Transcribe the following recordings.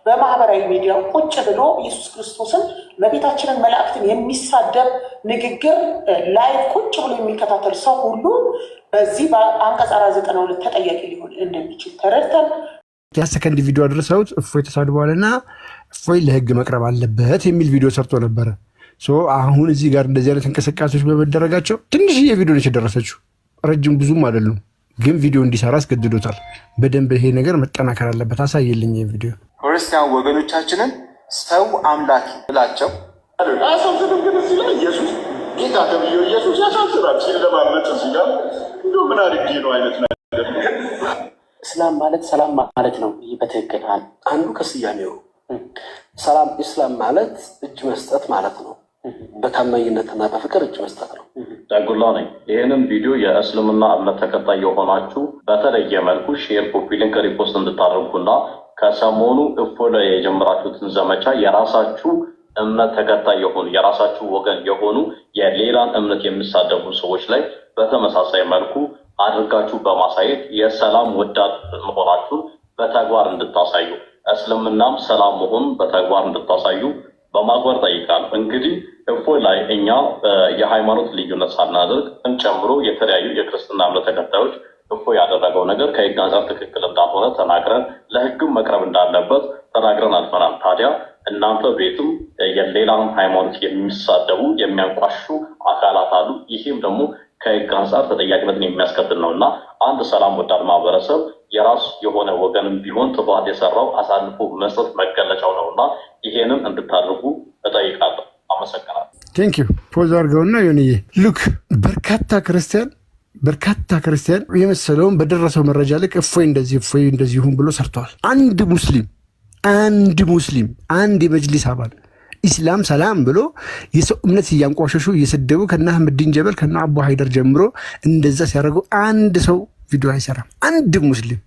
በማህበራዊ ሚዲያ ቁጭ ብሎ ኢየሱስ ክርስቶስን መቤታችንን መላእክትን የሚሳደብ ንግግር ላይ ቁጭ ብሎ የሚከታተል ሰው ሁሉ በዚህ በአንቀጽ 492 ተጠያቂ ሊሆን እንደሚችል ተረድተን ሰከንድ ቪዲዮ አድርሰውት እፎይ ተሳድቧልና እፎይ ለህግ መቅረብ አለበት የሚል ቪዲዮ ሰርቶ ነበረ። አሁን እዚህ ጋር እንደዚህ አይነት እንቅስቃሴዎች በመደረጋቸው ትንሽዬ ቪዲዮ ነች የደረሰችው፣ ረጅም ብዙም አይደሉም፣ ግን ቪዲዮ እንዲሰራ አስገድዶታል። በደንብ ይሄ ነገር መጠናከር አለበት። አሳየልኝ ቪዲዮ። ክርስቲያን ወገኖቻችንን ሰው አምላክ ብላቸው አሳስብም፣ ግን እዚህ ላይ ኢየሱስ ጌታ ተብዬው ኢየሱስ ያሳስባል ሲለማመጥ እዚህ ጋር እንደው ምን አድርጌ ነው አይነት ነገር። እስላም ማለት ሰላም ማለት ነው። ይህ በትክክል አንዱ ከስያሜው ሰላም ኢስላም ማለት እጅ መስጠት ማለት ነው። በታማኝነትና በፍቅር እጅ መስጠት ነው። ዳጉላ ነኝ። ይህንን ቪዲዮ የእስልምና እምነት ተከታይ የሆናችሁ በተለየ መልኩ ሼር፣ ኮፒ ሊንክ፣ ሪፖስት እንድታደርጉና ከሰሞኑ እፎይ ላይ የጀመራችሁትን ዘመቻ የራሳችሁ እምነት ተከታይ የሆኑ የራሳችሁ ወገን የሆኑ የሌላን እምነት የሚሳደቡ ሰዎች ላይ በተመሳሳይ መልኩ አድርጋችሁ በማሳየት የሰላም ወዳድ መሆናችሁን በተግባር እንድታሳዩ፣ እስልምናም ሰላም መሆኑን በተግባር እንድታሳዩ በማክበር ጠይቃለሁ። እንግዲህ እፎይ ላይ እኛ የሃይማኖት ልዩነት ሳናደርግ ጨምሮ የተለያዩ የክርስትና እምነት ተከታዮች እፎይ ያደረገው ነገር ከህግ አንጻር ትክክል እንዳልሆነ ተናግረን ለህግም መቅረብ እንዳለበት ተናግረን አልፈናል። ታዲያ እናንተ ቤትም የሌላም ሃይማኖት የሚሳደቡ የሚያንቋሹ አካላት አሉ። ይህም ደግሞ ከህግ አንጻር ተጠያቂነትን የሚያስከትል ነው እና አንድ ሰላም ወዳድ ማህበረሰብ የራሱ የሆነ ወገንም ቢሆን ጥፋት የሰራው አሳልፎ መስጠት መገለጫው ነው እና ይሄንን እንድታደርጉ እጠይቃለሁ። አመሰግናለሁ። ቴንክ ዩ። ፖዝ አድርገውና ዮኒዬ ሉክ በርካታ ክርስቲያን የመሰለውን በደረሰው መረጃ ልክ እፎይ እንደዚህ ይሁን ብሎ ሰርተዋል። አንድ ሙስሊም አንድ የመጅሊስ አባል ኢስላም ሰላም ብሎ የሰው እምነት እያንቋሸሹ እየሰደቡ ከነ አህመዲን ጀበል ከነ አቡ ሀይደር ጀምሮ እንደዛ ሲያደርጉ አንድ ሰው ቪዲዮ አይሰራም። አንድ ሙስሊም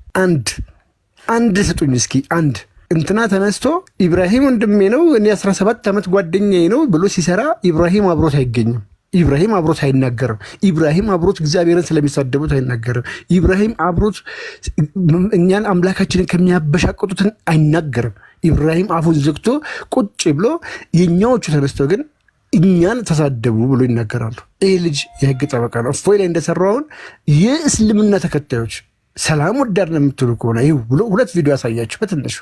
አንድ ስጡኝ እስኪ አንድ እንትና ተነስቶ ኢብራሂም ወንድሜ ነው እኔ 17 ዓመት ጓደኛዬ ነው ብሎ ሲሰራ ኢብራሂም አብሮት አይገኝም። ኢብራሂም አብሮት አይናገርም። ኢብራሂም አብሮት እግዚአብሔርን ስለሚሳደቡት አይናገርም። ኢብራሂም አብሮት እኛን አምላካችንን ከሚያበሻቅጡትን አይናገርም። ኢብራሂም አፉን ዘግቶ ቁጭ ብሎ የኛዎቹ ተነስተው ግን እኛን ተሳደቡ ብሎ ይናገራሉ። ይህ ልጅ የህግ ጠበቃ ነው። እፎይ ላይ እንደሰራውን የእስልምና ተከታዮች ሰላም ወዳድ ነው የምትሉ ከሆነ ይህ ብሎ 2 ቪዲዮ ያሳያችሁ በትንሹ።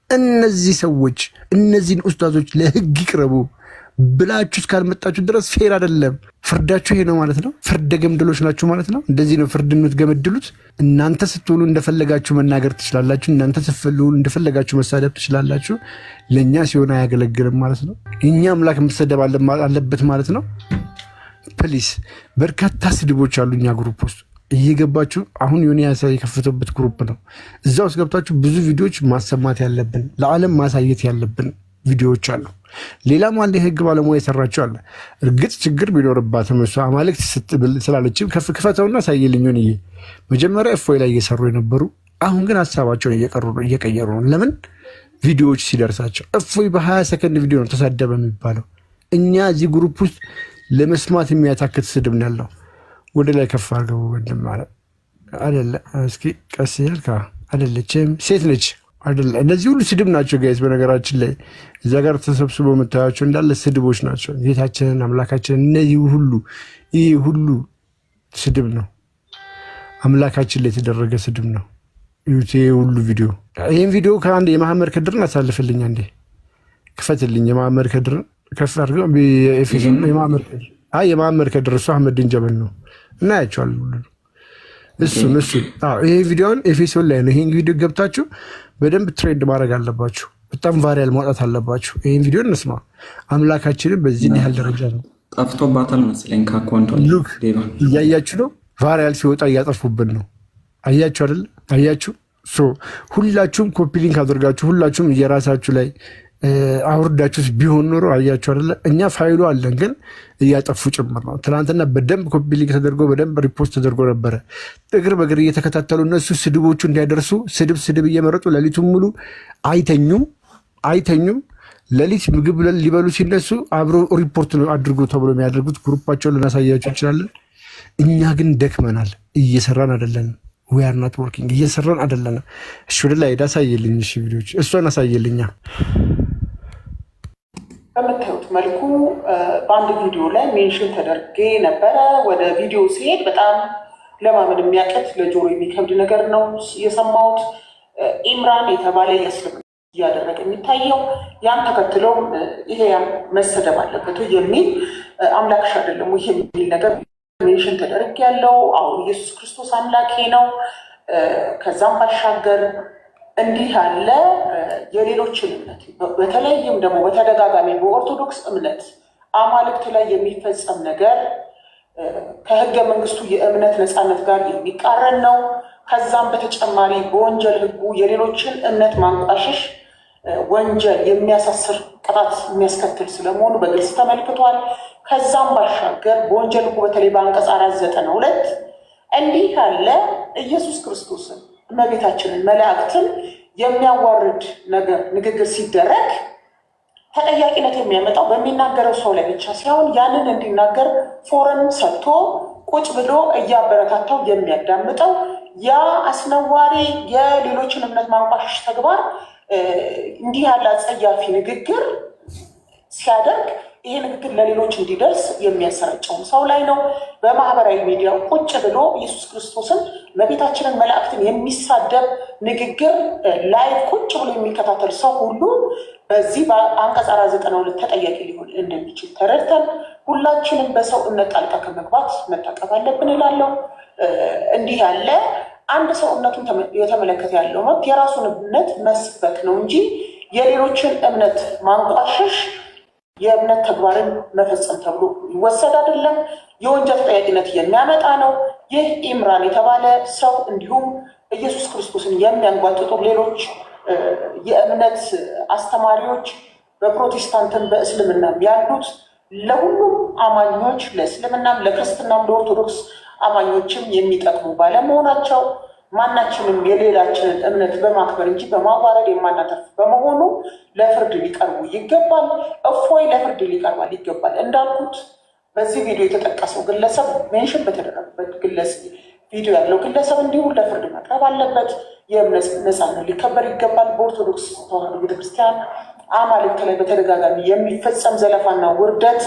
እነዚህ ሰዎች እነዚህን ኡስታዞች ለህግ ይቅረቡ ብላችሁ እስካልመጣችሁ ድረስ ፌር አይደለም። ፍርዳችሁ ይሄ ነው ማለት ነው። ፍርደ ገምድሎች ናችሁ ማለት ነው። እንደዚህ ነው ፍርድ የምትገመድሉት። እናንተ ስትሆኑ እንደፈለጋችሁ መናገር ትችላላችሁ። እናንተ ስትፈልጉ እንደፈለጋችሁ መሳደብ ትችላላችሁ። ለእኛ ሲሆን አያገለግልም ማለት ነው። እኛ አምላክ መሰደብ አለበት ማለት ነው። ፕሊስ በርካታ ስድቦች አሉ እኛ ግሩፕ ውስጥ እየገባችሁ አሁን ዮኒያስ የከፈተበት ግሩፕ ነው። እዛ ውስጥ ገብታችሁ ብዙ ቪዲዮዎች ማሰማት ያለብን ለዓለም ማሳየት ያለብን ቪዲዮዎች አሉ። ሌላም አንድ የህግ ባለሙያ የሰራችው አለ። እርግጥ ችግር ቢኖርባትም እሷ አማልክት ስላለችም ክፈተውና ሳይልኝ ሆንዬ መጀመሪያ እፎይ ላይ እየሰሩ የነበሩ አሁን ግን ሀሳባቸውን እየቀየሩ ነው። ለምን ቪዲዮዎች ሲደርሳቸው እፎይ በ20 ሰከንድ ቪዲዮ ነው ተሳደበ የሚባለው። እኛ እዚህ ግሩፕ ውስጥ ለመስማት የሚያታክት ስድብ ነው ያለው። ወደ ላይ ከፍ አድርገው ወንድም ማለት አይደለ? እስኪ ቀስ ያልካ አይደለችም፣ ሴት ነች አይደለ? እነዚህ ሁሉ ስድብ ናቸው ጋይስ። በነገራችን ላይ እዛ ጋር ተሰብስበው የምታያቸው እንዳለ ስድቦች ናቸው። ጌታችንን አምላካችንን እነዚህ ይህ ሁሉ ስድብ ነው። አምላካችን ላይ የተደረገ ስድብ ነው። ይሄ ሁሉ ቪዲዮ ይህን ቪዲዮ ከአንድ የመሐመድ ከድርን አሳልፍልኝ፣ አንዴ ክፈትልኝ። የመሐመድ ከድርን ከፍ አድርገው የመሐመድ ከድር እሱ አህመዲን ጀበል ነው እናያቸዋለን። ይሄ ቪዲዮን ኤፌሶን ላይ ነው። ይሄን ቪዲዮ ገብታችሁ በደንብ ትሬንድ ማድረግ አለባችሁ። በጣም ቫይራል ማውጣት አለባችሁ። ይሄን ቪዲዮ እንስማ። አምላካችንን በዚህ ያህል ደረጃ ነው ጠፍቶባታል መሰለኝ ከአካውንቷ እያያችሁ ነው። ቫይራል ሲወጣ እያጠፉብን ነው። አያችሁ አይደል? አያችሁ። ሁላችሁም ኮፒ ሊንክ አድርጋችሁ ሁላችሁም እየራሳችሁ ላይ አውርዳችሁስ ቢሆን ኖሮ አያችሁ አይደለ? እኛ ፋይሉ አለን ግን እያጠፉ ጭምር ነው። ትናንትና በደንብ ኮፒ ሊንክ ተደርጎ በደንብ ሪፖስት ተደርጎ ነበረ። እግር በእግር እየተከታተሉ እነሱ ስድቦቹ እንዲያደርሱ ስድብ እየመረጡ ሌሊቱን ሙሉ አይተኙም። ሌሊት ምግብ ሊበሉ ሲነሱ አብሮ ሪፖርት አድርጎ ተብሎ የሚያደርጉት ግሩፓቸውን ልናሳያችሁ እንችላለን። እኛ ግን ደክመናል፣ እየሰራን አይደለንም። we are not working እየሰራን አይደለም። እሺ ወደ ላይ ዳሳየልኝ። እሺ ቪዲዮዎች እሷን አሳየልኛ። በምታዩት መልኩ በአንድ ቪዲዮ ላይ ሜንሽን ተደርጌ ነበረ። ወደ ቪዲዮ ሲሄድ በጣም ለማመን የሚያቀት ለጆሮ የሚከብድ ነገር ነው የሰማሁት። ኢምራን የተባለ የእስልምና እያደረገ የሚታየው ያን ተከትሎም ይሄ መሰደብ አለበት የሚል አምላክሽ አይደለም ይሄ የሚል ነገር ሜንሽን ተደርግ ያለው። አሁን ኢየሱስ ክርስቶስ አምላኬ ነው። ከዛም ባሻገር እንዲህ ያለ የሌሎችን እምነት በተለይም ደግሞ በተደጋጋሚ በኦርቶዶክስ እምነት አማልክት ላይ የሚፈጸም ነገር ከህገ መንግስቱ የእምነት ነፃነት ጋር የሚቃረን ነው። ከዛም በተጨማሪ በወንጀል ህጉ የሌሎችን እምነት ማንቋሸሽ ወንጀል የሚያሳስር ቅጣት የሚያስከትል ስለመሆኑ በግልጽ ተመልክቷል። ከዛም ባሻገር በወንጀል ህጉ በተለይ በአንቀጽ 492 እንዲህ ያለ ኢየሱስ ክርስቶስን እመቤታችንን መላእክትን የሚያዋርድ ነገር ንግግር ሲደረግ ተጠያቂነት የሚያመጣው በሚናገረው ሰው ላይ ብቻ ሳይሆን ያንን እንዲናገር ፎረም ሰጥቶ ቁጭ ብሎ እያበረታታው የሚያዳምጠው ያ አስነዋሪ የሌሎችን እምነት ማንቋሸሽ ተግባር እንዲህ ያለ አጸያፊ ንግግር ሲያደርግ ይሄ ንግግር ለሌሎች እንዲደርስ የሚያሰራጨው ሰው ላይ ነው። በማህበራዊ ሚዲያ ቁጭ ብሎ ኢየሱስ ክርስቶስን እመቤታችንን መላእክትን የሚሳደብ ንግግር ላይ ቁጭ ብሎ የሚከታተል ሰው ሁሉ በዚህ በአንቀጽ 492 ተጠያቂ ሊሆን እንደሚችል ተረድተን ሁላችንም በሰው እምነት ጣልቃ ከመግባት መታቀብ አለብን እላለሁ። እንዲህ ያለ አንድ ሰው እምነቱን የተመለከተ ያለው መብት የራሱን እምነት መስበክ ነው እንጂ የሌሎችን እምነት ማንቋሸሽ የእምነት ተግባርን መፈጸም ተብሎ ይወሰድ አይደለም። የወንጀል ተጠያቂነት የሚያመጣ ነው። ይህ ኢምራን የተባለ ሰው እንዲሁም ኢየሱስ ክርስቶስን የሚያንጓጥጡ ሌሎች የእምነት አስተማሪዎች በፕሮቴስታንትም በእስልምናም ያሉት ለሁሉም አማኞች ለእስልምናም ለክርስትናም ለኦርቶዶክስ አማኞችም የሚጠቅሙ ባለመሆናቸው ማናችንም የሌላችንን እምነት በማክበር እንጂ በማዋረድ የማናተርፍ በመሆኑ ለፍርድ ሊቀርቡ ይገባል። እፎይ ለፍርድ ሊቀርባል ይገባል። እንዳልኩት በዚህ ቪዲዮ የተጠቀሰው ግለሰብ ሜንሽን በተደረገበት ቪዲዮ ያለው ግለሰብ እንዲሁ ለፍርድ መቅረብ አለበት። የእምነት ነፃነት ሊከበር ይገባል። በኦርቶዶክስ ተዋሕዶ ቤተክርስቲያን አማልክት ላይ በተደጋጋሚ የሚፈጸም ዘለፋና ውርደት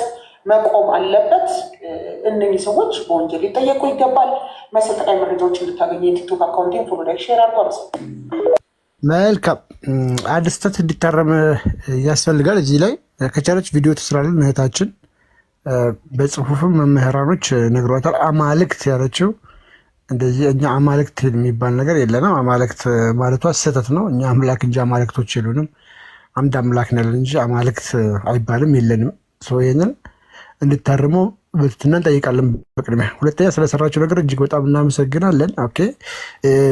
መቆም አለበት። እነኚህ ሰዎች በወንጀል ሊጠየቁ ይገባል። መሰል ጠቃሚ መረጃዎች እንድታገኙ የቲክቶክ አካውንቴን ፎሎ ላይ ሼር አድርጓል። መልካም አንድ ስህተት እንዲታረም ያስፈልጋል። እዚህ ላይ ከቻለች ቪዲዮ ትስራለን እህታችን። በጽሁፍም መምህራኖች ነግሯታል። አማልክት ያለችው እንደዚህ እኛ አማልክት የሚባል ነገር የለንም። አማልክት ማለቷ ስህተት ነው። እኛ አምላክ እንጂ አማልክቶች የሉንም። አንድ አምላክ ነን እንጂ አማልክት አይባልም፣ የለንም። ይህንን እንድታርመው በትህትና እንጠይቃለን በቅድሚያ። ሁለተኛ ስለሰራቸው ነገር እጅግ በጣም እናመሰግናለን። ኦኬ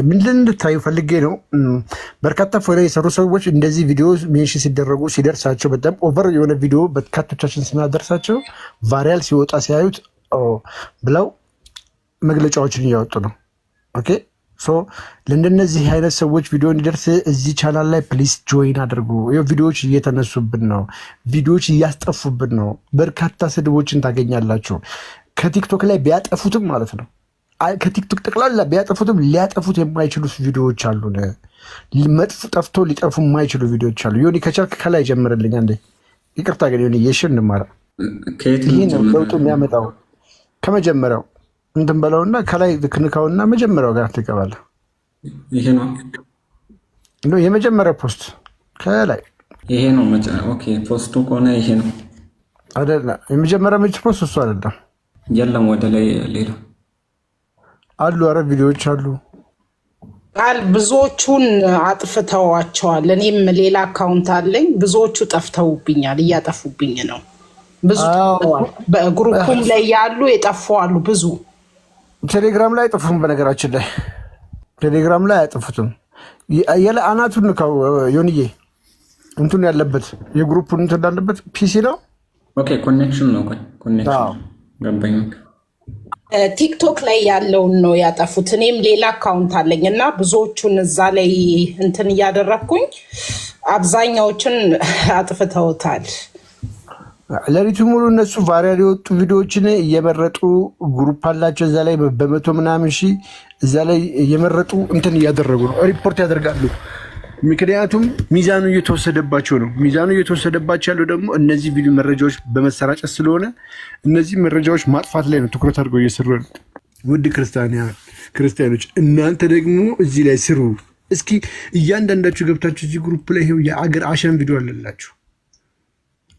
ምንድን እንድታዩ ፈልጌ ነው። በርካታ ፎሎ የሰሩ ሰዎች እንደዚህ ቪዲዮ ሜንሽን ሲደረጉ ሲደርሳቸው በጣም ኦቨር የሆነ ቪዲዮ በርካቶቻችን ስናደርሳቸው ቫይራል ሲወጣ ሲያዩት ብለው መግለጫዎችን እያወጡ ነው። ኦኬ ለእንደነዚህ አይነት ሰዎች ቪዲዮ እንዲደርስ እዚህ ቻናል ላይ ፕሊስ ጆይን አድርጉ። ቪዲዮዎች እየተነሱብን ነው፣ ቪዲዮዎች እያስጠፉብን ነው። በርካታ ስድቦችን ታገኛላችሁ። ከቲክቶክ ላይ ቢያጠፉትም ማለት ነው፣ ከቲክቶክ ጠቅላላ ቢያጠፉትም ሊያጠፉት የማይችሉት ቪዲዮዎች አሉ። መጥፎ ጠፍቶ ሊጠፉ የማይችሉ ቪዲዮዎች አሉ። ዮኒ ከቻልክ ከላይ ጀምርልኝ አንዴ። ይቅርታ ግን ዮኒ የሽን እንማራ። ይህ ነው ለውጡ የሚያመጣው። ከመጀመሪያው እንትን በለውና ከላይ ክንካውና መጀመሪያው ጋር ትገባለህ። ይሄ ነው የመጀመሪያው ፖስት ከላይ ይሄ ነው። ኦኬ ፖስቱ ከሆነ ይሄ ነው አይደለም። የመጀመሪያው ፖስት እሱ አይደለም። የለም ወደ ላይ ሌላ አሉ። አረ ቪዲዮዎች አሉ። ብዙዎቹን አጥፍተዋቸዋል። እኔም ሌላ አካውንት አለኝ። ብዙዎቹ ጠፍተውብኛል፣ እያጠፉብኝ ነው። ብዙ በግሩፕም ላይ ያሉ የጠፉ አሉ ብዙ። ቴሌግራም ላይ አይጠፉም። በነገራችን ላይ ቴሌግራም ላይ አያጠፉትም። የለ አናቱን ንካው ዮኒዬ። እንትን ያለበት የግሩፑን እንትን እንዳለበት ፒሲ ነው። ኦኬ ኮኔክሽን ነው። ኮኔክሽን ገባኝ። ቲክቶክ ላይ ያለውን ነው ያጠፉት። እኔም ሌላ አካውንት አለኝ እና ብዙዎቹን እዛ ላይ እንትን እያደረግኩኝ አብዛኛዎችን አጥፍተውታል። ለሊቱ ሙሉ እነሱ ቫይራል የወጡ ቪዲዮዎችን እየመረጡ ግሩፕ አላቸው እዛ ላይ በመቶ ምናምን ሺህ እዛ ላይ እየመረጡ እንትን እያደረጉ ነው፣ ሪፖርት ያደርጋሉ። ምክንያቱም ሚዛኑ እየተወሰደባቸው ነው። ሚዛኑ እየተወሰደባቸው ያለው ደግሞ እነዚህ ቪዲዮ መረጃዎች በመሰራጨት ስለሆነ እነዚህ መረጃዎች ማጥፋት ላይ ነው ትኩረት አድርገው እየሰሩ ነው። ውድ ክርስቲያኖች እናንተ ደግሞ እዚህ ላይ ስሩ። እስኪ እያንዳንዳችሁ ገብታችሁ እዚህ ግሩፕ ላይ ይኸው የአገር አሸን ቪዲዮ አለላችሁ።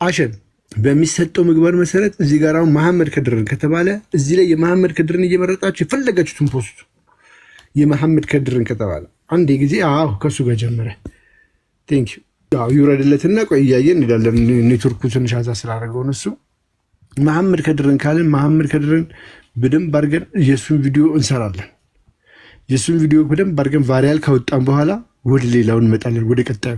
አሸን በሚሰጠው ምግባር መሰረት እዚህ ጋር አሁን መሐመድ ከድርን ከተባለ እዚህ ላይ የመሐመድ ከድርን እየመረጣችሁ የፈለጋችሁትን ፖስቱ። የመሐመድ ከድርን ከተባለ አንድ ጊዜ አዎ ከሱ ጋር ጀመረ። ቴንክ ዩ ይውረድለትና ቆይ እያየን እንሄዳለን። ኔትወርኩ ትንሽ አዛ ስላደረገው እሱ መሐመድ ከድርን ካልን መሐመድ ከድርን በደንብ አድርገን የእሱን ቪዲዮ እንሰራለን። የእሱን ቪዲዮ በደንብ አድርገን ቫይራል ካወጣን በኋላ ወደ ሌላውን እንመጣለን፣ ወደ ቀጣዩ።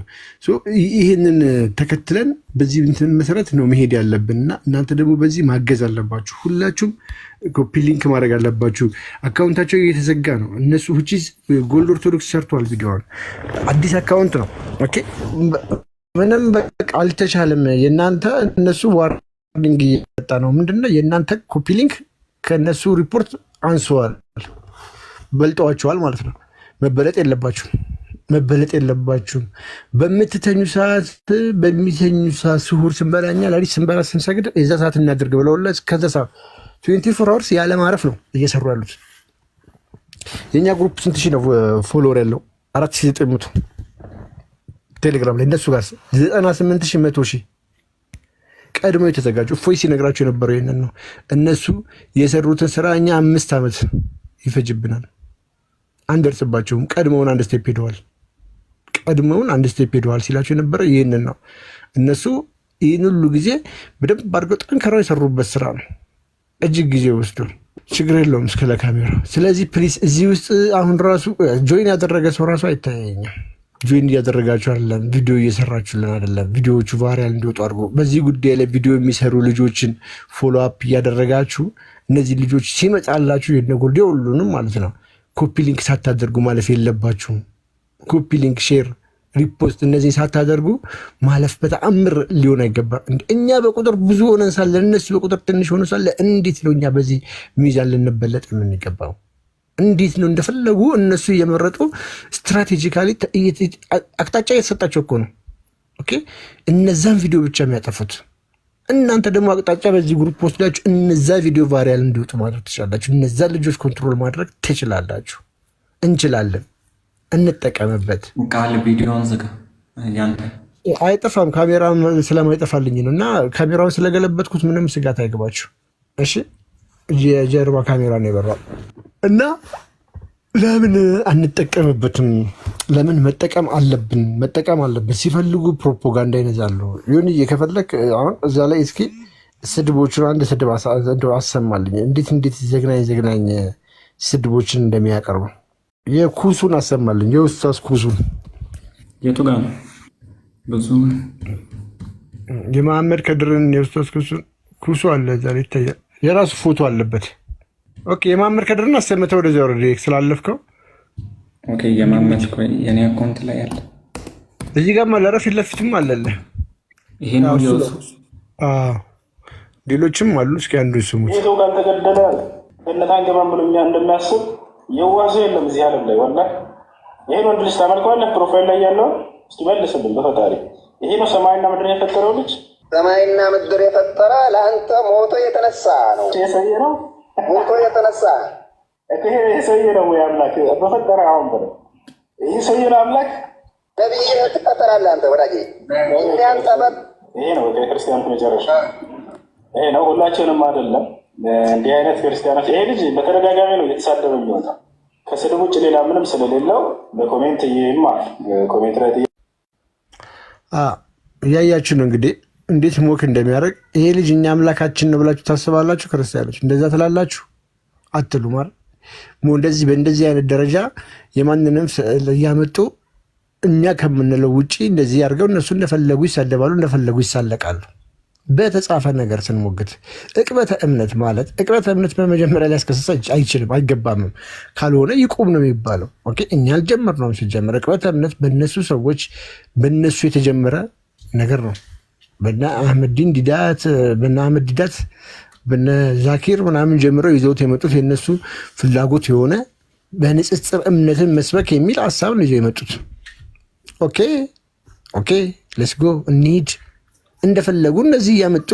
ይህንን ተከትለን በዚህ እንትን መሰረት ነው መሄድ ያለብንና እናንተ ደግሞ በዚህ ማገዝ አለባችሁ። ሁላችሁም ኮፒ ሊንክ ማድረግ አለባችሁ። አካውንታቸው እየተዘጋ ነው። እነሱ ሁቺስ ጎልድ ኦርቶዶክስ ሰርቷል። ቪዲዮውን አዲስ አካውንት ነው። ኦኬ ምንም በቃ አልተቻለም። የእናንተ እነሱ ዋርኒንግ እየመጣ ነው። ምንድነው የእናንተ ኮፒ ሊንክ ከእነሱ ሪፖርት አንሷል፣ በልጠዋቸዋል ማለት ነው። መበለጥ የለባችሁም። በምትተኙ ሰዓት በሚተኙ ሰዓት ስሁር ስንበላኛ ላሊት ስንበላ ስንሰግድ የዛ ሰዓት እናድርግ ብለውላ ከዛ ሰዓት 24 አወርስ ያለ ማረፍ ነው እየሰሩ ያሉት። የእኛ ግሩፕ ስንት ሺህ ነው ፎሎወር ያለው? 4900 ቴሌግራም ላይ እነሱ ጋር 98,100 ቀድሞ የተዘጋጁ እፎይ ሲነግራቸው የነበረው ይህንን ነው። እነሱ የሰሩትን ስራ እኛ 5 ዓመት ይፈጅብናል፣ አንደርስባቸውም። ቀድመውን አንድ ስቴፕ ሄደዋል ሲላቸው የነበረ ይህንን ነው። እነሱ ይህን ሁሉ ጊዜ በደንብ አድርገው ጠንከራው የሰሩበት ስራ ነው። እጅግ ጊዜ ወስዶ ችግር የለውም እስከ ለካሜራ። ስለዚህ ፕሊስ እዚህ ውስጥ አሁን ራሱ ጆይን ያደረገ ሰው ራሱ አይታየኝም። ጆይን እያደረጋችሁ አይደለም፣ ቪዲዮ እየሰራችሁልን አይደለም። ቪዲዮዎቹ ቫይራል እንዲወጡ አድርጎ በዚህ ጉዳይ ላይ ቪዲዮ የሚሰሩ ልጆችን ፎሎ አፕ እያደረጋችሁ እነዚህ ልጆች ሲመጣላችሁ የነጎልዴ ሁሉንም ማለት ነው ኮፒ ሊንክ ሳታደርጉ ማለፍ የለባችሁም። ኮፒ ሊንክ፣ ሼር፣ ሪፖስት እነዚህ ሳታደርጉ ማለፍ በተአምር ሊሆን አይገባም። እኛ በቁጥር ብዙ ሆነን ሳለ እነሱ በቁጥር ትንሽ ሆነ ሳለ እንዴት ነው እኛ በዚህ ሚዛን ልንበለጥ የምንገባው? እንዴት ነው እንደፈለጉ እነሱ እየመረጡ ስትራቴጂካሊ አቅጣጫ እየተሰጣቸው እኮ ነው። ኦኬ እነዛን ቪዲዮ ብቻ የሚያጠፉት እናንተ ደግሞ አቅጣጫ በዚህ ግሩፕ ወስዳችሁ እነዛ ቪዲዮ ቫይራል እንዲወጡ ማድረግ ትችላላችሁ። እነዛ ልጆች ኮንትሮል ማድረግ ትችላላችሁ። እንችላለን፣ እንጠቀምበት። ቃል ቪዲዮን ዝጋ። አይጠፋም፣ ካሜራ ስለማይጠፋልኝ ነው። እና ካሜራውን ስለገለበጥኩት ምንም ስጋት አይገባችሁ። እሺ የጀርባ ካሜራ ነው የበራው እና ለምን አንጠቀምበትም? ለምን መጠቀም አለብን? ሲፈልጉ ፕሮፓጋንዳ ይነዛሉ። ይሁን ከፈለክ አሁን እዛ ላይ እስኪ ስድቦቹን አንድ ስድብ አሰማልኝ። እንዴት ዘግናኝ ስድቦችን እንደሚያቀርቡ የኩሱን አሰማልኝ። የውስታስ ኩሱን የቱ ጋር ነው? ብዙ የመሐመድ ከድርን የውስታስ ኩሱ አለ እዛ ላይ ይታያል። የራሱ ፎቶ አለበት። ኦኬ የመሐመድ ከድርን አሰምተው ወደዚያ ወረደ ስላለፍከው። ኦኬ የመሐመድ የኔ አካውንት ላይ አለ። እዚህ ጋር ማለረ ፊት ለፊትም አለለ። ይሄ ነው ሌሎችም አሉ። እስኪ አንዱ ስሙት። ይሄው ጋር ተገደለ እነታን ገባን ብሎ እንደሚያስብ የዋዘ የለም እዚህ ዓለም ላይ ወላሂ። ይሄን ወንድ ልጅ ታመልከዋለህ? ፕሮፋይል ላይ ያለው እስኪ መልስልን በፈጣሪ። ይሄ ነው ሰማይና ምድር የፈጠረው ልጅ። ሰማይና ምድር የፈጠረ ለአንተ ሞቶ የተነሳ ነው። የሰየ ነው ሞቶ የተነሳ ይሄ የሰየ ነው ወይ አምላክ በፈጠረ? አሁን ብለ ይሄ ሰየ ነው አምላክ። ነቢይ ትቀጠላለህ አንተ ወዳጄ። እኛን ጠበቅ። ይሄ ነው በቃ ክርስቲያኖች መጨረሻ ይሄ ነው። ሁላችንም አይደለም እንዲህ አይነት ክርስቲያኖች። ይሄ ልጅ በተደጋጋሚ ነው እየተሳደበ የሚወጣው ከስድብ ውጭ ሌላ ምንም ስለሌለው በኮሜንት ይማር። ኮሜንት ላይ እያያችሁ ነው እንግዲህ እንዴት ሞክ እንደሚያደርግ ይሄ ልጅ። እኛ አምላካችን ነው ብላችሁ ታስባላችሁ? ክርስቲያኖች እንደዛ ትላላችሁ? አትሉ ማለት እንደዚህ በእንደዚህ አይነት ደረጃ የማንንም ስዕል እያመጡ እኛ ከምንለው ውጭ እንደዚህ አድርገው እነሱ እንደፈለጉ ይሳደባሉ፣ እንደፈለጉ ይሳለቃሉ። በተጻፈ ነገር ስንሞግት እቅበተ እምነት ማለት እቅበተ እምነት በመጀመሪያ ሊያስከስስ አይችልም፣ አይገባምም። ካልሆነ ይቁም ነው የሚባለው። ኦኬ እኛ አልጀመርነውም። ሲጀመር እቅበተ እምነት በእነሱ ሰዎች በእነሱ የተጀመረ ነገር ነው። በና አህመዲን ዲዳት በና አህመድ ዲዳት በነ ዛኪር ምናምን ጀምረው ይዘውት የመጡት የነሱ ፍላጎት የሆነ በንጽጽር እምነትን መስበክ የሚል ሐሳብ ነው ይዘው የመጡት። ኦኬ ሌትስ ጎ እንሂድ። እንደፈለጉ እነዚህ እያመጡ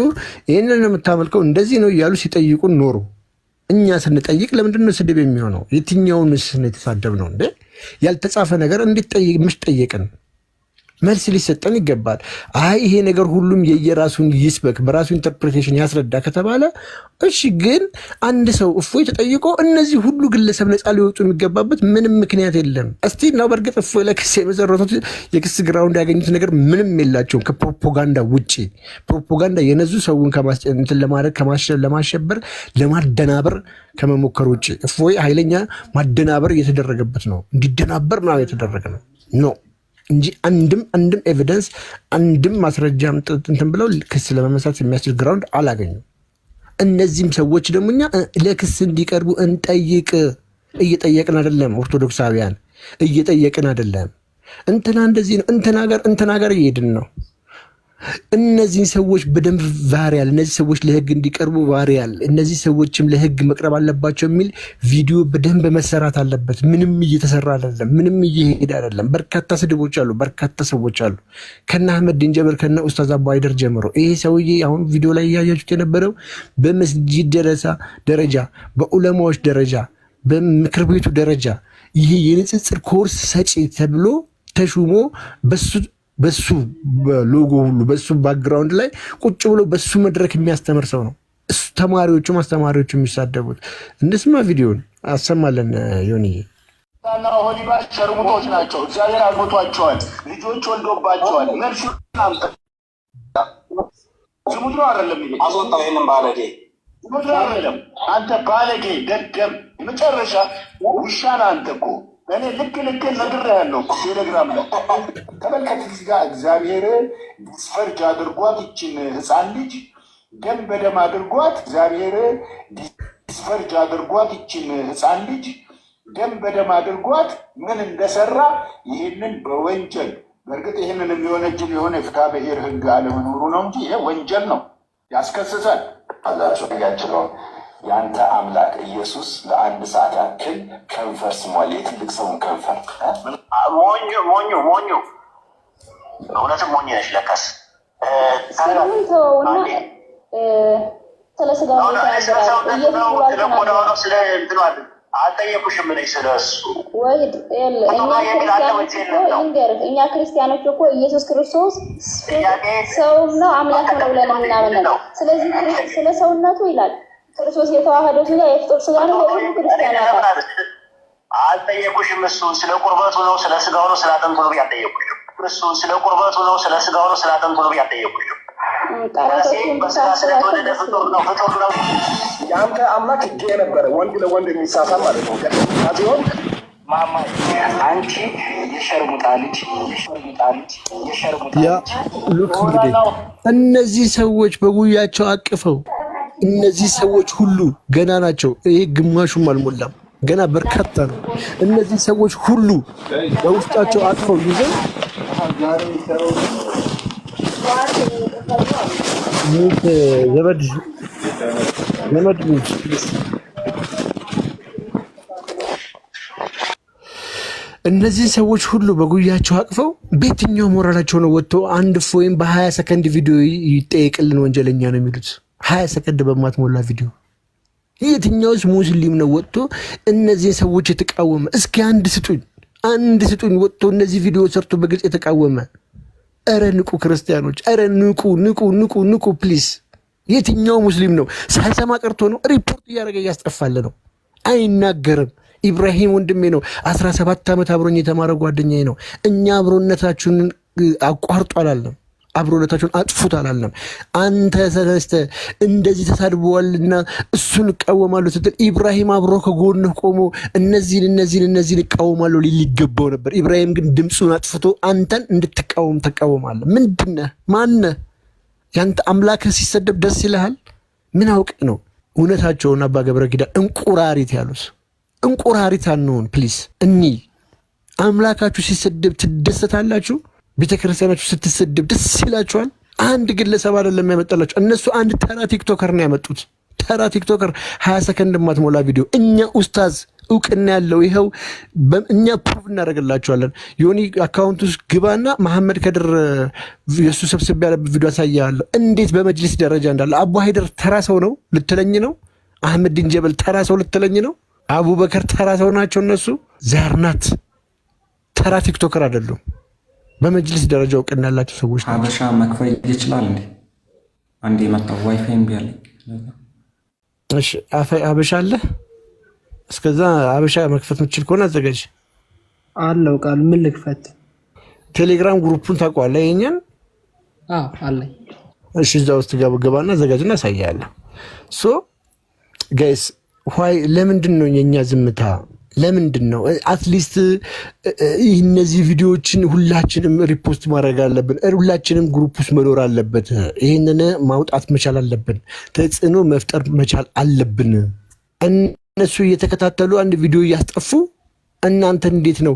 ይህንን የምታመልከው እንደዚህ ነው እያሉ ሲጠይቁን ኖሩ። እኛ ስንጠይቅ ለምንድን ነው ስድብ የሚሆነው? የትኛውንስ ነው የተሳደብነው እንዴ? ያልተጻፈ ነገር እንድትጠይቅ ምሽ ጠየቅን? መልስ ሊሰጠን ይገባል። አይ ይሄ ነገር ሁሉም የየራሱን ይስበክ በራሱ ኢንተርፕሬቴሽን ያስረዳ ከተባለ እሺ፣ ግን አንድ ሰው እፎይ ተጠይቆ እነዚህ ሁሉ ግለሰብ ነፃ ሊወጡ የሚገባበት ምንም ምክንያት የለም። እስቲ ነው በእርግጥ እፎይ ለክስ የመሰረቱት የክስ ግራውንድ ያገኙት ነገር ምንም የላቸውም ከፕሮፓጋንዳ ውጪ። ፕሮፓጋንዳ የነዙ ሰውን ከማስጨንትን ለማድረግ ለማሸበር ለማደናበር ከመሞከር ውጪ እፎይ ኃይለኛ ማደናበር እየተደረገበት ነው። እንዲደናበር ነው የተደረገ ነው እንጂ አንድም ኤቪደንስ አንድም ማስረጃ እንትን ብለው ክስ ለመመስረት የሚያስችል ግራውንድ አላገኙም። እነዚህም ሰዎች ደግሞ እኛ ለክስ እንዲቀርቡ እንጠይቅ። እየጠየቅን አይደለም፣ ኦርቶዶክሳውያን እየጠየቅን አይደለም። እንትና እንደዚህ ነው እንትና ጋር እየሄድን ነው። እነዚህን ሰዎች በደንብ ቫሪያል፣ እነዚህ ሰዎች ለህግ እንዲቀርቡ ቫሪያል፣ እነዚህ ሰዎችም ለህግ መቅረብ አለባቸው የሚል ቪዲዮ በደንብ መሰራት አለበት። ምንም እየተሰራ አይደለም፣ ምንም እየሄደ አይደለም። በርካታ ስድቦች አሉ፣ በርካታ ሰዎች አሉ። ከነ አህመዲን ጀበል ከነ ኡስታዝ አቡ ሀይደር ጀምሮ ይሄ ሰውዬ አሁን ቪዲዮ ላይ እያያችሁት የነበረው በመስጂድ ደረጃ፣ በዑለማዎች ደረጃ፣ በምክር ቤቱ ደረጃ ይሄ የንጽጽር ኮርስ ሰጪ ተብሎ ተሹሞ በሱ ሎጎ ሁሉ በሱ ባክግራውንድ ላይ ቁጭ ብሎ በሱ መድረክ የሚያስተምር ሰው ነው። እሱ ተማሪዎቹም አስተማሪዎቹም የሚሳደቡት እንስማ። ቪዲዮን አሰማለን። ዮኒ እና ሆሊባ ሸርሙጦች ናቸው። እግዚአብሔር አግብቷቸዋል፣ ልጆች ወልዶባቸዋል። መልሱ ዝሙት ነው አይደለም? ይሄ አስወጣው። ይሄንን ባለጌ ዝሙት ነው አይደለም? አንተ ባለጌ ደደም የመጨረሻ ውሻና አንተ እኮ እኔ ልክ ነግሬሃለሁ። ቴሌግራም ላይ ተመልከት። እዚህ ጋር እግዚአብሔር ዲስፈርጅ አድርጓት ይችን ህፃን ልጅ ደም በደም አድርጓት። እግዚአብሔር ዲስፈርጅ አድርጓት ይችን ህፃን ልጅ ደም በደም አድርጓት ምን እንደሰራ ይህንን በወንጀል በእርግጥ ይህንን የሚሆነጅል የሆነ ፍትሐ ብሔር ህግ አለመኖሩ ነው እንጂ ይሄ ወንጀል ነው፣ ያስከስሳል። አላቸው ያችለው የአንተ አምላክ ኢየሱስ ለአንድ ሰዓት ያክል ከንፈር ስሟል። የትልቅ ሰውን ከንፈር ሞኙ እውነትም ሞኝ ነሽ ለካስ። አልጠየኩሽም እኔ ስለ እሱ። እኛ ክርስቲያኖች እኮ ኢየሱስ ክርስቶስ ሰውም ነው አምላክ ነው ብለን የምናምን ነው። ስለዚህ ስለ ሰውነቱ ይላል ክርስቶስ የተዋህደው ስጋ የፍጡር ስጋ ነው። ሁሉ ክርስቲያን አልጠየኩሽም። እሱን ስለ ቁርበቱ ነው ስለ ስጋው ነው ስለ አጥንቱ ነው ያልጠየኩሽም። እሱን ስለ ቁርበቱ ነው ስለ ስጋው ነው ስለ አጥንቱ ነው ያልጠየኩሽም። በስጋ ስለተወለደ ፍጡር ነው የአንተ አምላክ እጅ የነበረ ወንድ ለወንድ የሚሳሳል ማለት ነው ሲሆን ማማ አንቺ የሸርሙጣ ልጅ ሉክ እንግዲህ እነዚህ ሰዎች በጉያቸው አቅፈው እነዚህ ሰዎች ሁሉ ገና ናቸው። ይሄ ግማሹም አልሞላም፣ ገና በርካታ ነው። እነዚህ ሰዎች ሁሉ በውስጣቸው አቅፈው ይዘው ዘመድ እነዚህ ሰዎች ሁሉ በጉያቸው አቅፈው በየትኛው ሞራላቸው ነው ወጥቶ አንድ ወይም በ20 ሰከንድ ቪዲዮ ይጠየቅልን ወንጀለኛ ነው የሚሉት? 20 ሰከንድ በማትሞላ ቪዲዮ የትኛውስ ሙስሊም ነው ወጥቶ እነዚህ ሰዎች የተቃወመ? እስኪ አንድ ስጡኝ ወጥቶ እነዚህ ቪዲዮ ሰርቶ በግልጽ የተቃወመ። እረ ንቁ ክርስቲያኖች፣ እረ ንቁ ፕሊስ። የትኛው ሙስሊም ነው ሳይሰማ ቀርቶ ነው? ሪፖርት እያደረገ እያስጠፋለ ነው፣ አይናገርም። ኢብራሂም ወንድሜ ነው፣ 17 ዓመት አብሮኝ የተማረ ጓደኛዬ ነው። እኛ አብሮነታችሁን አቋርጦ አላለም፣ አብሮነታችሁን አጥፉት አላለም። አንተ ተነስተ እንደዚህ ተሳድበዋልና እሱን እቃወማለሁ ስትል ኢብራሂም አብሮ ከጎንህ ቆሞ እነዚህን እቃወማለሁ ሊል ይገባው ነበር። ኢብራሂም ግን ድምፁን አጥፍቶ አንተን እንድትቃወም ተቃወማለህ። ምንድነህ? ማነህ? ያንተ አምላክህ ሲሰደብ ደስ ይልሃል? ምን አውቅ ነው? እውነታቸውን አባ ገብረ ኪዳን እንቁራሪት ያሉት። እንቁራሪት አንሆን ፕሊስ። አምላካችሁ ሲሰደብ ትደሰታላችሁ? ቤተክርስቲያናችሁ ስትሰደብ ደስ ይላችኋል? አንድ ግለሰብ አይደለም ያመጣላቸው። እነሱ አንድ ተራ ቲክቶከር ነው ያመጡት። ተራ ቲክቶከር 20 ሰከንድ ማትሞላ ቪዲዮ። እኛ ኡስታዝ እውቅና ያለው ይኸው እኛ ፕሩቭ እናደርግላቸዋለን። ዮኒ አካውንት ውስጥ ግባና መሐመድ ከድር የሱ ሰብስብ ያለበት ቪዲዮ አሳያለሁ፣ እንዴት በመጅሊስ ደረጃ እንዳለ። አቡ ሀይደር ተራ ሰው ነው ልትለኝ ነው? አህመዲን ጀበል ተራ ሰው ልትለኝ ነው? አቡበከር ተራ ሰው ናቸው እነሱ? ዛርናት ተራ ቲክቶከር አይደሉም። በመጅሊስ ደረጃ እውቅና ያላቸው ሰዎች ናቸው። ሀበሻ መክፈል ይችላል እንዴ? አንዴ መጣው ዋይፋይ እምቢ አለኝ። እሺ ሀበሻ አለ። እስከዛ ሀበሻ መክፈት የምትችል ከሆነ አዘጋጅ አለው። ቃል ምን ልክፈት? ቴሌግራም ግሩፑን ታውቀዋለህ? የኛን አለኝ። እሺ እዛ ውስጥ ገባና አዘጋጅና አሳያለሁ። ሶ ጋይስ ዋይ ለምንድን ነው የኛ ዝምታ? ለምንድን ነው? አትሊስት እነዚህ ቪዲዮዎችን ሁላችንም ሪፖስት ማድረግ አለብን። ሁላችንም ግሩፕ ውስጥ መኖር አለበት። ይህንን ማውጣት መቻል አለብን። ተጽዕኖ መፍጠር መቻል አለብን። እነሱ እየተከታተሉ አንድ ቪዲዮ እያስጠፉ እናንተ እንዴት ነው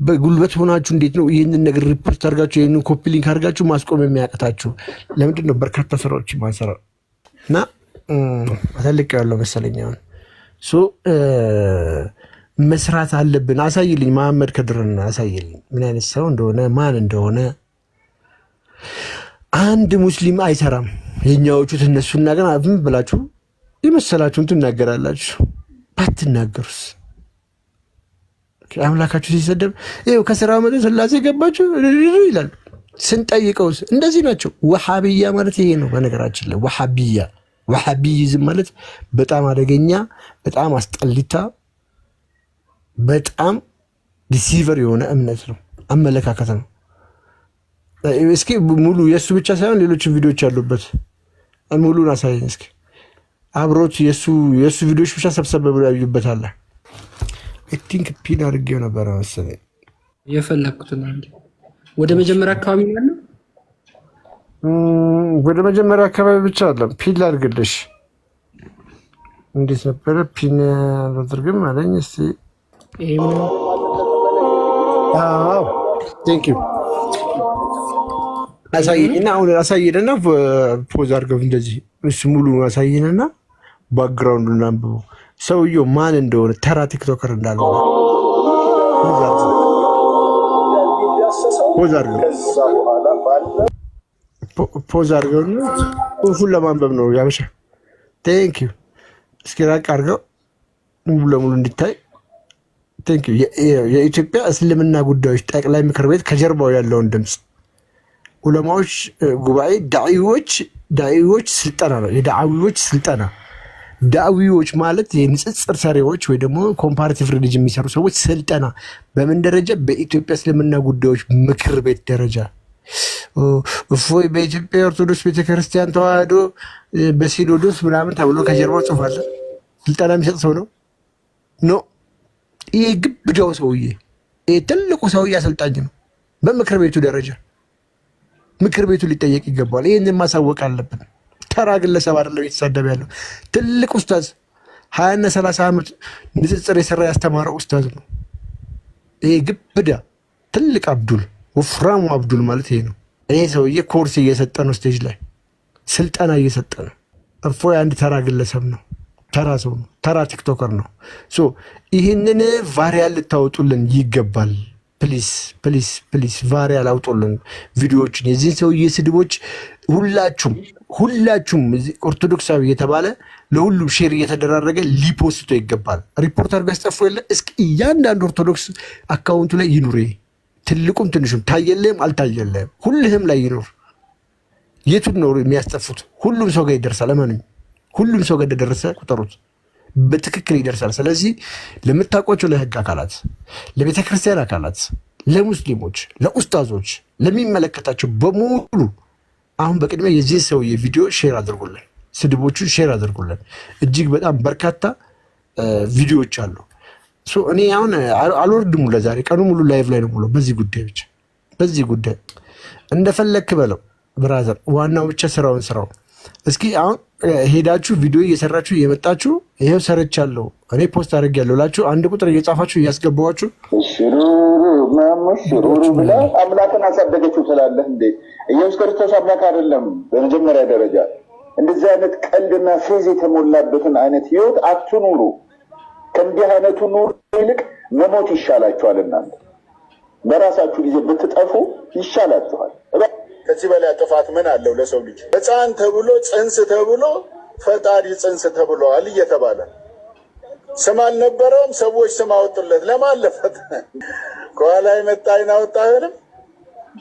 በጉልበት ሆናችሁ እንዴት ነው ይህንን ነገር ሪፖርት አድርጋችሁ ይህንን ኮፒ ሊንክ አድርጋችሁ ማስቆም የሚያቅታችሁ? ለምንድን ነው በርካታ ስራዎች ማሰራው? እና አተልቅ ያለው መሰለኝ አሁን መስራት አለብን። አሳይልኝ፣ መሐመድ ከድርን አሳይልኝ፣ ምን አይነት ሰው እንደሆነ ማን እንደሆነ። አንድ ሙስሊም አይሰራም። የኛዎቹ ትነሱና ግን ምን ብላችሁ የመሰላችሁን ትናገራላችሁ። ባትናገሩስ? አምላካችሁ ሲሰደብ ይኸው ከስራ መደ ስላሴ ገባችሁ ይላሉ። ስንጠይቀውስ እንደዚህ ናቸው። ወሃቢያ ማለት ይሄ ነው። በነገራችን ላይ ወሃቢይዝም ማለት በጣም አደገኛ፣ በጣም አስጠሊታ፣ በጣም ዲሲቨር የሆነ እምነት ነው፣ አመለካከት ነው። እስኪ ሙሉ የእሱ ብቻ ሳይሆን ሌሎችን ቪዲዮዎች ያሉበት ሙሉን አሳየኝ እስኪ። አብሮት የእሱ ቪዲዮዎች ብቻ ሰብሰብ ብሎ ያዩበታል። አይ ቲንክ ፒን አድርጌው ነበረ መሰለኝ የፈለኩትን አንዴ ወደ መጀመሪያ አካባቢ ነው ያለው። ወደ መጀመሪያ አካባቢ ብቻ አይደለም፣ ፒን ላድርግልሽ። እንዴት ነበረ ፒን አድርግም አለኝ። እስቲ አዎ ቴንክ ዩ አሳይኝና አሁን አሳይኝና ፖዝ አድርገው እንደዚህ እሱ ሙሉ አሳይኝና ባክግራውንዱን አንብቡ። ሰውየው ማን እንደሆነ ተራ ቲክቶከር እንዳልሆነ ፖዝ አድርገው ሁሉ ለማንበብ ነው ያበሻ። ቴንክ ዩ እስኪ ራቅ አድርገው ሙሉ ለሙሉ እንዲታይ። ቴንክ ዩ የኢትዮጵያ እስልምና ጉዳዮች ጠቅላይ ምክር ቤት ከጀርባው ያለውን ድምፅ ዑለማዎች ጉባኤ ዳዒዎች ስልጠና ነው። የዳዓዊዎች ስልጠና ዳዊዎች ማለት የንጽጽር ሰሪዎች ወይ ደግሞ ኮምፓራቲቭ ሪሊጅን የሚሰሩ ሰዎች ስልጠና በምን ደረጃ? በኢትዮጵያ እስልምና ጉዳዮች ምክር ቤት ደረጃ። እፎይ በኢትዮጵያ ኦርቶዶክስ ቤተክርስቲያን ተዋህዶ በሲኖዶስ ምናምን ተብሎ ከጀርባው ጽፏል። ስልጠና የሚሰጥ ሰው ነው ኖ። ይሄ ግብዳው ሰውዬ፣ ይሄ ትልቁ ሰውዬ አሰልጣኝ ነው በምክር ቤቱ ደረጃ። ምክር ቤቱ ሊጠየቅ ይገባል። ይህንን ማሳወቅ አለብን። ተራ ግለሰብ አይደለም የተሳደበ ያለው። ትልቅ ኡስታዝ 20 እና 30 ዓመት ንጽጽር የሰራ ያስተማረው ኡስታዝ ነው። ይሄ ግብዳ ትልቅ አብዱል ወፍራሙ አብዱል ማለት ይሄ ነው። ይሄ ሰውዬ ኮርስ እየሰጠ ነው፣ ስቴጅ ላይ ስልጠና እየሰጠ ነው። እፎይ አንድ ተራ ግለሰብ ነው፣ ተራ ሰው ነው፣ ተራ ቲክቶከር ነው። ሶ ይህንን ቫሪያል ልታወጡልን ይገባል። ፕሊስ ፕሊስ ፕሊስ ቫሪያል አውጡልን ቪዲዮዎችን፣ የዚህን ሰውዬ ስድቦች ሁላችሁም ኦርቶዶክሳዊ የተባለ ለሁሉም ሼር እየተደራረገ ሊፖስቶ ይገባል። ሪፖርት አድርጎ ያስጠፉ የለ እስኪ እያንዳንዱ ኦርቶዶክስ አካውንቱ ላይ ይኑር። ትልቁም ትንሹም ታየለም አልታየለም ሁልህም ላይ ይኑር። የቱን ነው የሚያስጠፉት? ሁሉም ሰው ጋር ይደርሳል። እመኑኝ፣ ሁሉም ሰው ጋር እንደደረሰ ቁጠሩት። በትክክል ይደርሳል። ስለዚህ ለምታውቋቸው ለህግ አካላት፣ ለቤተክርስቲያን አካላት፣ ለሙስሊሞች፣ ለኡስታዞች፣ ለሚመለከታቸው በሙሉ አሁን በቅድሚያ የዚህ ሰውዬ ቪዲዮ ሼር አድርጉልን፣ ስድቦቹን ሼር አድርጉልን። እጅግ በጣም በርካታ ቪዲዮዎች አሉ። እኔ አሁን አልወርድም ለዛሬ ቀኑ ሙሉ ላይቭ ላይ ነው ሙሉ በዚህ ጉዳይ ብቻ በዚህ ጉዳይ እንደፈለክ በለው ብራዘር። ዋናው ብቻ ስራውን እስኪ አሁን ሄዳችሁ ቪዲዮ እየሰራችሁ እየመጣችሁ ይሄው ሰርቻለሁ እኔ ፖስት አድርጌያለሁ ላችሁ አንድ ቁጥር እየጻፋችሁ እያስገባዋችሁ ሽሩሩ ብላ አምላክን አሳደገችው ትላለህ እንዴ? ኢየሱስ ክርስቶስ አምላክ አይደለም። በመጀመሪያ ደረጃ እንደዚህ አይነት ቀልድና ፌዝ የተሞላበትን አይነት ህይወት አትኑሩ። ከእንዲህ አይነቱ ኑሮ ይልቅ መሞት ይሻላችኋል። እናንተ በራሳችሁ ጊዜ ብትጠፉ ይሻላችኋል። ከዚህ በላይ ጥፋት ምን አለው ለሰው ልጅ? ሕፃን ተብሎ ጽንስ ተብሎ ፈጣሪ ጽንስ ተብሏል እየተባለ ስም አልነበረውም። ሰዎች ስም አወጡለት። ለማለፈት ከኋላ የመጣ አይን አወጣ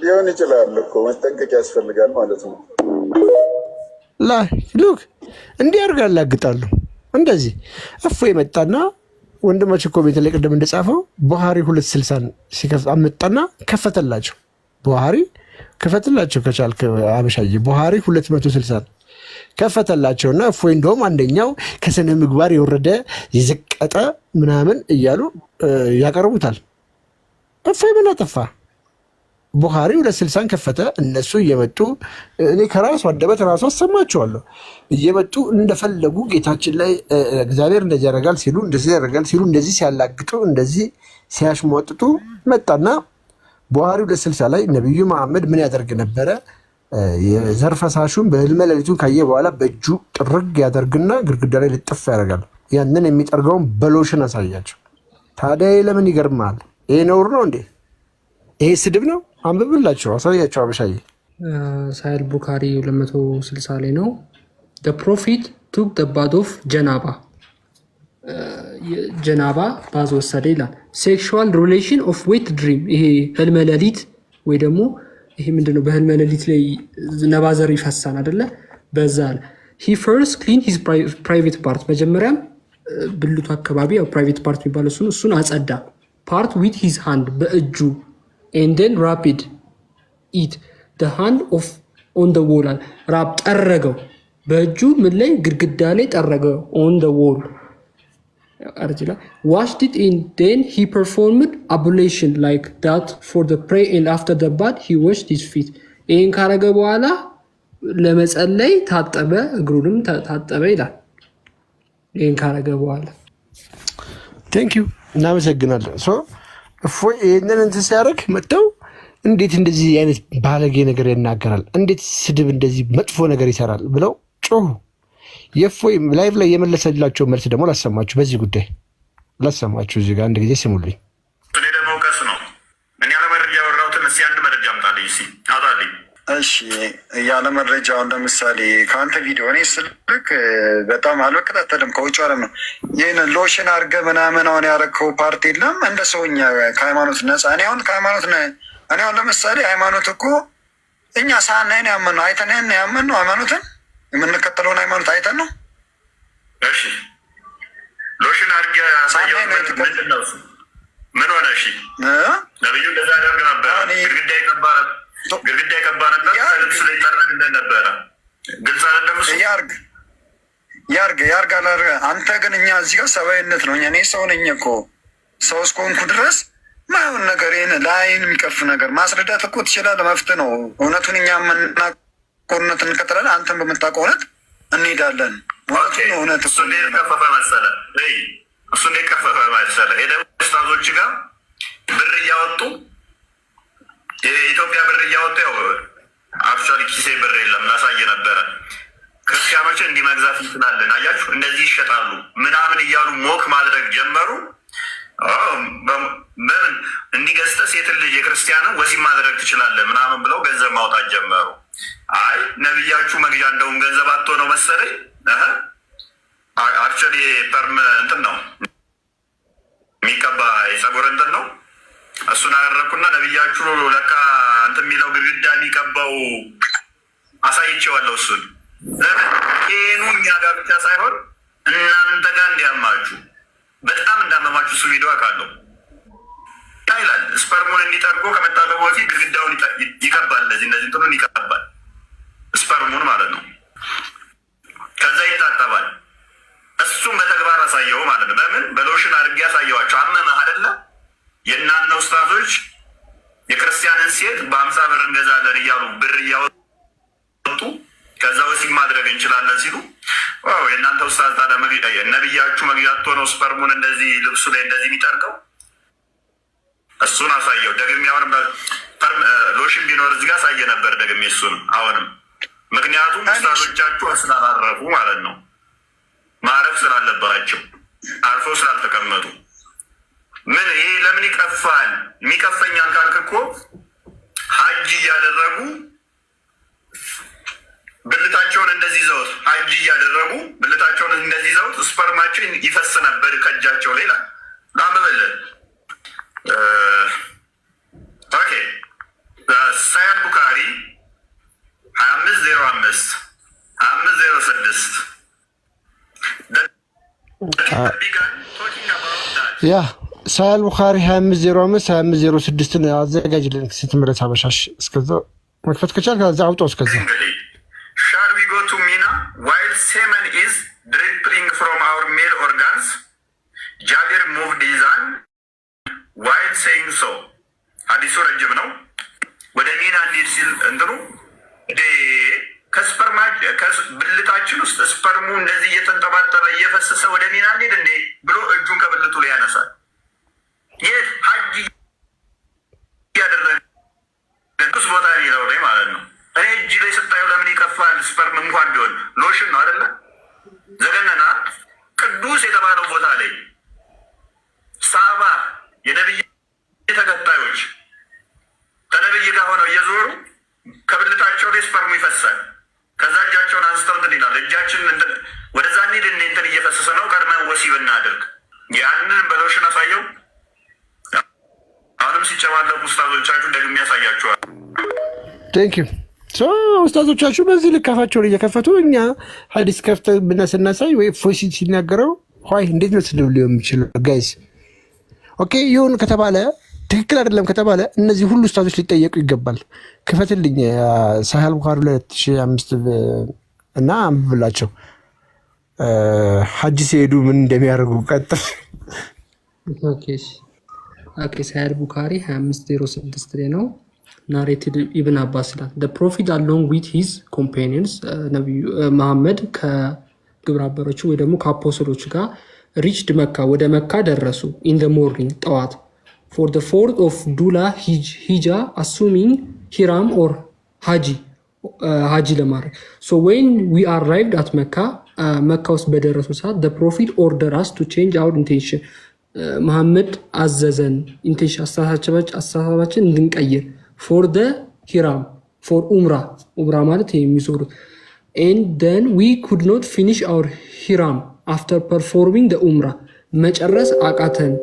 ሊሆን ይችላል እኮ መጠንቀቅ ያስፈልጋል ማለት ነው። ሉክ እንዲህ አድርጋ ያላግጣሉ። እንደዚህ እፎ የመጣና ወንድማችን እኮ ቤት ላይ ቅድም እንደጻፈው ቡሃሪ 260 ሲከፍት አመጣና ከፈተላቸው። ቡሃሪ ከፈተላቸው ከቻልክ አበሻዬ ቡሃሪ 260 ከፈተላቸውና እፎይ እንደውም አንደኛው ከስነ ምግባር የወረደ የዘቀጠ ምናምን እያሉ ያቀርቡታል። እፎይ ምን አጠፋ? ቡሃሪ 260 ከፈተ። እነሱ እየመጡ እኔ ከራሱ አንደበት ራሱ አሰማቸዋለሁ እየመጡ እንደፈለጉ ጌታችን ላይ እግዚአብሔር እንደዚህ ያደርጋል ሲሉ እንደዚህ ያደርጋል ሲሉ እንደዚህ ሲያላግጡ እንደዚህ ሲያሽሟጥጡ መጣና ቡሃሪ 260 ላይ ነብዩ መሐመድ ምን ያደርግ ነበረ? የዘር ፈሳሹን በህልመ ሌሊቱን ካየ በኋላ በእጁ ጥርግ ያደርግና ግድግዳ ላይ ልጥፍ ያደርጋል። ያንን የሚጠርገውን በሎሽን አሳያቸው። ታዲያ ለምን ይገርማል? ይሄ ነውር ነው እንዴ? ይሄ ስድብ ነው? አንብብላቸው፣ አሳያቸው። አበሻዬ ሳይል ቡካሪ 260 ላይ ነው። the prophet took the bath of ጀናባ ባዝ ወሰደ ይላል። ሴክሹዋል ሪሌሽን ኦፍ ዌት ድሪም፣ ይሄ ህልመ ሌሊት ወይ ደግሞ ይሄ ምንድነው? በህልመ ሌሊት ላይ ነባዘር ይፈሳል አይደለ? በዛ he first cleaned his private part፣ መጀመሪያም ብልቱ አካባቢ ያው ፕራይቬት ፓርት የሚባለው እሱን አጸዳ። part with his hand፣ በእጁ and then rapid it the hand of on the wall፣ ራብ ጠረገው፣ በእጁ ምን ላይ? ግድግዳ ላይ ጠረገው። on the wall arjila washed it and then he performed ablution like that for the pray and after the bath he washed his feet። ይሄን ካረገ በኋላ ለመጸለይ ታጠበ፣ እግሩንም ታጠበ ይላል። ይሄን ካረገ በኋላ ቴንክ ዩ እናመሰግናለን። ሶ እፎይ ይሄንን እንትን ሲያደርግ መጥተው እንዴት እንደዚህ አይነት ባለጌ ነገር ይናገራል፣ እንዴት ስድብ እንደዚህ መጥፎ ነገር ይሰራል ብለው ጮሁ። የእፎይ ላይቭ ላይ የመለሰላቸው መልስ ደግሞ ላሰማችሁ። በዚህ ጉዳይ ላሰማችሁ። እዚህ ጋር አንድ ጊዜ ስሙልኝ። እኔ ደግሞ ቀስ ነው እኔ ያለ መረጃ ያወራሁትን እስኪ አንድ መረጃ አምጣልኝ እስኪ አውጣልኝ። እሺ ያለ መረጃውን ለምሳሌ ከአንተ ቪዲዮ እኔ ስልክ በጣም አልበከታተልም፣ ከውጭ አለም ነው። ይህን ሎሽን አድርገህ ምናምን አሁን ያደረግከው ፓርቲ የለም እንደ ሰውኛ ከሃይማኖት ነፃ። እኔ አሁን ከሃይማኖት እኔ አሁን ለምሳሌ ሃይማኖት እኮ እኛ ሳናይን ያመን ነው አይተን ያመን ነው ሃይማኖትን የምንከተለውን ሃይማኖት አይተን ነው። እሺ ሎሽን አድርገህ ያሳየው ምንድን ነው? ምን ሆነ? እሺ ነብዩ እንደዛ ያደርግ ነበረ። ግድግዳ የቀባረበት ከልብሱ ላይ ጠረግ እንደነበረ ግልጽ አይደለም? እሱ ያርግ አላደረገ። አንተ ግን እኛ እዚህ ጋር ሰብአዊነት ነው። እኔ ሰው ነኝ እኮ ሰው እስከሆንኩ ድረስ ማይሆን ነገር ይህን ለአይን የሚቀፍ ነገር ማስረዳት እኮ ትችላለህ። መፍትህ ነው። እውነቱን እኛ የምናውቀው እውነት እንከተላለን። አንተን በምታውቀው እውነት እንሄዳለን። እውነት እሱ ከፈፈ መሰለ ሄደ ኡስታዞች ጋር ብር እያወጡ የኢትዮጵያ ብር እያወጡ ያው አክቹዋሊ ኪሴ ብር የለም ላሳየ ነበረ። ክርስቲያኖች እንዲህ መግዛት እንችላለን፣ አያችሁ እንደዚህ ይሸጣሉ ምናምን እያሉ ሞክ ማድረግ ጀመሩ። ምን እንዲገዝተህ ሴትን ልጅ የክርስቲያንን ወሲብ ማድረግ ትችላለህ ምናምን ብለው ገንዘብ ማውጣት ጀመሩ። አይ ነብያችሁ መግዣ እንደውም ገንዘብ አጥቶ ነው መሰለኝ። አክቹዋሊ ፐርም እንትን ነው የሚቀባ የጸጉር እንትን ነው። እሱን አደረግኩና ነብያችሁ ለካ እንትን የሚለው ግድግዳ የሚቀባው አሳይቼዋለሁ። እሱን ለምን ይህኑ እኛ ጋር ብቻ ሳይሆን እናንተ ጋር እንዲያማችሁ በጣም እንዳመማችሁ እሱ ቪዲዮ አውቃለሁ ይላል። ስፐርሙን እንዲጠርጎ ከመታጠቡ በፊት ግድግዳውን ይቀባል። እነዚህ እንትኑን ይቀባል፣ ስፐርሙን ማለት ነው። ከዛ ይታጠባል። እሱም በተግባር አሳየው ማለት ነው። በምን በሎሽን አድርጌ ያሳየዋቸው። አመመህ አይደለ? የእናንተ ኡስታዞች የክርስቲያንን ሴት በ50 ብር እንገዛለን እያሉ ብር እያወጡ ከዛ ወሲብ ማድረግ እንችላለን ሲሉ የእናንተ ኡስታዝ ታዲያ ነብያችሁ መግቢያቶ ነው ስፐርሙን እንደዚህ ልብሱ ላይ እንደዚህ የሚጠርቀው? እሱን አሳየው ደግሜ። አሁንም ሎሽን ቢኖር እዚህ ጋር አሳየ ነበር ደግሜ እሱን አሁንም። ምክንያቱም ኡስታዞቻችሁ ስላላረፉ ማለት ነው፣ ማረፍ ስላለባቸው አርፈው ስላልተቀመጡ። ምን ይሄ ለምን ይቀፋል? የሚቀፈኛል ካልክ እኮ ሀጅ እያደረጉ ብልታቸውን እንደዚህ ይዘውት ሀጅ እያደረጉ ብልታቸውን እንደዚህ ይዘውት ስፐርማቸው ይፈስ ነበር ከእጃቸው ላይ ይላል። ላንብብልህ። ኦኬ ሳሂህ ቡኻሪ 2505 2506 ያ ሳሂህ ቡኻሪ 2505 2506 ነው። አዘጋጅልን ስትመረስ አበሻሽ እስከዛ መክፈት ከቻልክ ከዛ አውጣው እስከዛ Shall we go to Mina while semen is dripping from our male organs? Jabir moved his hand while saying so. ሐዲሱ ረጅም ነው። ወደ ሚና እንሂድ ሲል እንትኑ ብልታችን ውስጥ ስፐርሙ እንደዚህ እየተንጠባጠበ እየፈሰሰ ወደ ሚና እንሂድ እንዴ ብሎ እጁን ከብልቱ ላይ ያነሳል። ይህ ሀጅ እያደረገ ቅዱስ ቦታ የሚለው ላይ ማለት ነው። እኔ እጅ ላይ ስታየው ለምን ይከፋል? ስፐርም እንኳን ቢሆን ሎሽን ነው አይደለ? ዘገነና ቅዱስ የተባለው ቦታ ላይ ሳባ የነብይ ተከታዮች ከነብይ ጋር ሆነው እየዞሩ ከብልታቸው ላይ ስፐርሙ ይፈሳል። ከዛ እጃቸውን አንስተው እንትን ይላል። እጃችን ወደዛ እንሂድ እንትን እየፈሰሰ ነው፣ ቀድመን ወሲብ እናድርግ። ያንን በሎሽን አሳየው። አሁንም ሲጨማለቁ ኡስታዞቻችሁን ደግሜ ያሳያችኋል። ቴንክ ዩ ኡስታዞቻችሁ በዚህ ልክ አፋቸውን እየከፈቱ እኛ ሀዲስ ከፍተ ብና ስናሳይ ወይ ፎሲ ሲናገረው ሆይ እንዴት ነው ስድብ ሊሆን የሚችለው? ጋይስ ኦኬ ይሁን ከተባለ ትክክል አይደለም ከተባለ እነዚህ ሁሉ ኡስታዞች ሊጠየቁ ይገባል። ክፈትልኝ ሳሂህ ቡኻሪ 2005 እና አንብብላቸው ሀጅ ሲሄዱ ምን እንደሚያደርጉ ቀጥል። ኦኬ ሳሂህ ቡኻሪ 2506 ላይ ነው። ናሬትድ ኢብን አባስ ይላል the prophet along with his companions ነብዩ መሐመድ ከግብረ አበሮቹ ወይ ደግሞ ከአፖስቶሎቹ ጋር reached መካ ወደ መካ ደረሱ in the morning ጠዋት for the 4th of Dula Hijja assuming Hiram or Haji ለማድረግ so when we arrived at Mecca መካ ውስጥ በደረሱ ሰዓት the prophet ordered us to change our intention መሐመድ አዘዘን ኢንቴንሽን አስተሳሰባችን እንድንቀይር for the Hiram for Umrah ማለት የሚዞሩት and then we could not finish our Hiram after performing the Umrah መጨረስ አቃተን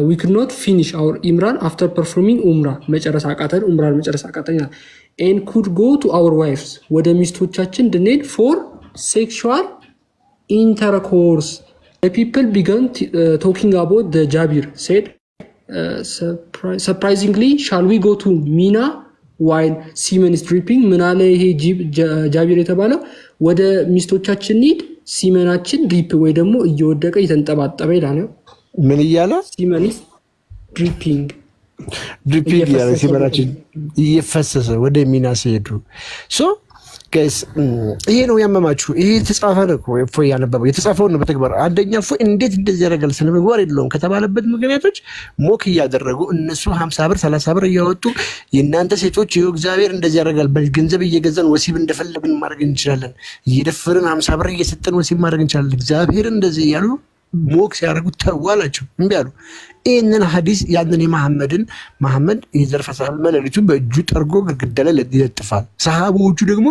we could not finish our Imran after performing Umrah መጨረስ አቃተን ኡምራን መጨረስ አቃተን and could go to our wives ወደ ሚስቶቻችን እንድንሄድ for sexual intercourse the people began talking about the Jabir said surprisingly shall we go to Mina while semen is dripping? ምናለ ይሄ ጃቢር የተባለው ወደ ሚስቶቻችን እንሂድ ሲመናችን ድሪፕ ወይ ደግሞ እየወደቀ እየተንጠባጠበ ይላል። ምን እያለ ሲመን is dripping ያለ ሲመናችን እየፈሰሰ ወደ ሚና ሲሄዱ ሶ ጋይስ ይሄ ነው ያመማችሁ። ይሄ የተጻፈ ነው እፎይ ያነበበው የተጻፈው ነው በተግባር አንደኛ እፎይ እንዴት እንደዚህ ያደርጋል ስለ ምግባር የለውም ከተባለበት ምክንያቶች ሞክ እያደረጉ እነሱ 50 ብር 30 ብር እያወጡ የእናንተ ሴቶች ይኸው እግዚአብሔር እንደዚህ ያደርጋል በገንዘብ እየገዛን ወሲብ እንደፈለግን ማድረግ እንችላለን፣ እየደፈርን 50 ብር እየሰጠን ወሲብ ማድረግ እንችላለን፣ እግዚአብሔር እንደዚህ ያሉ ሞክ ሲያደርጉ ተዋላቸው እምቢ አሉ። ይህንን ሐዲስ ያንን መሐመድ የዘር ፈሳሽ መለሊቱን በእጁ ጠርጎ ግድግዳ ላይ ይለጥፋል። ሰሃቦቹ ደግሞ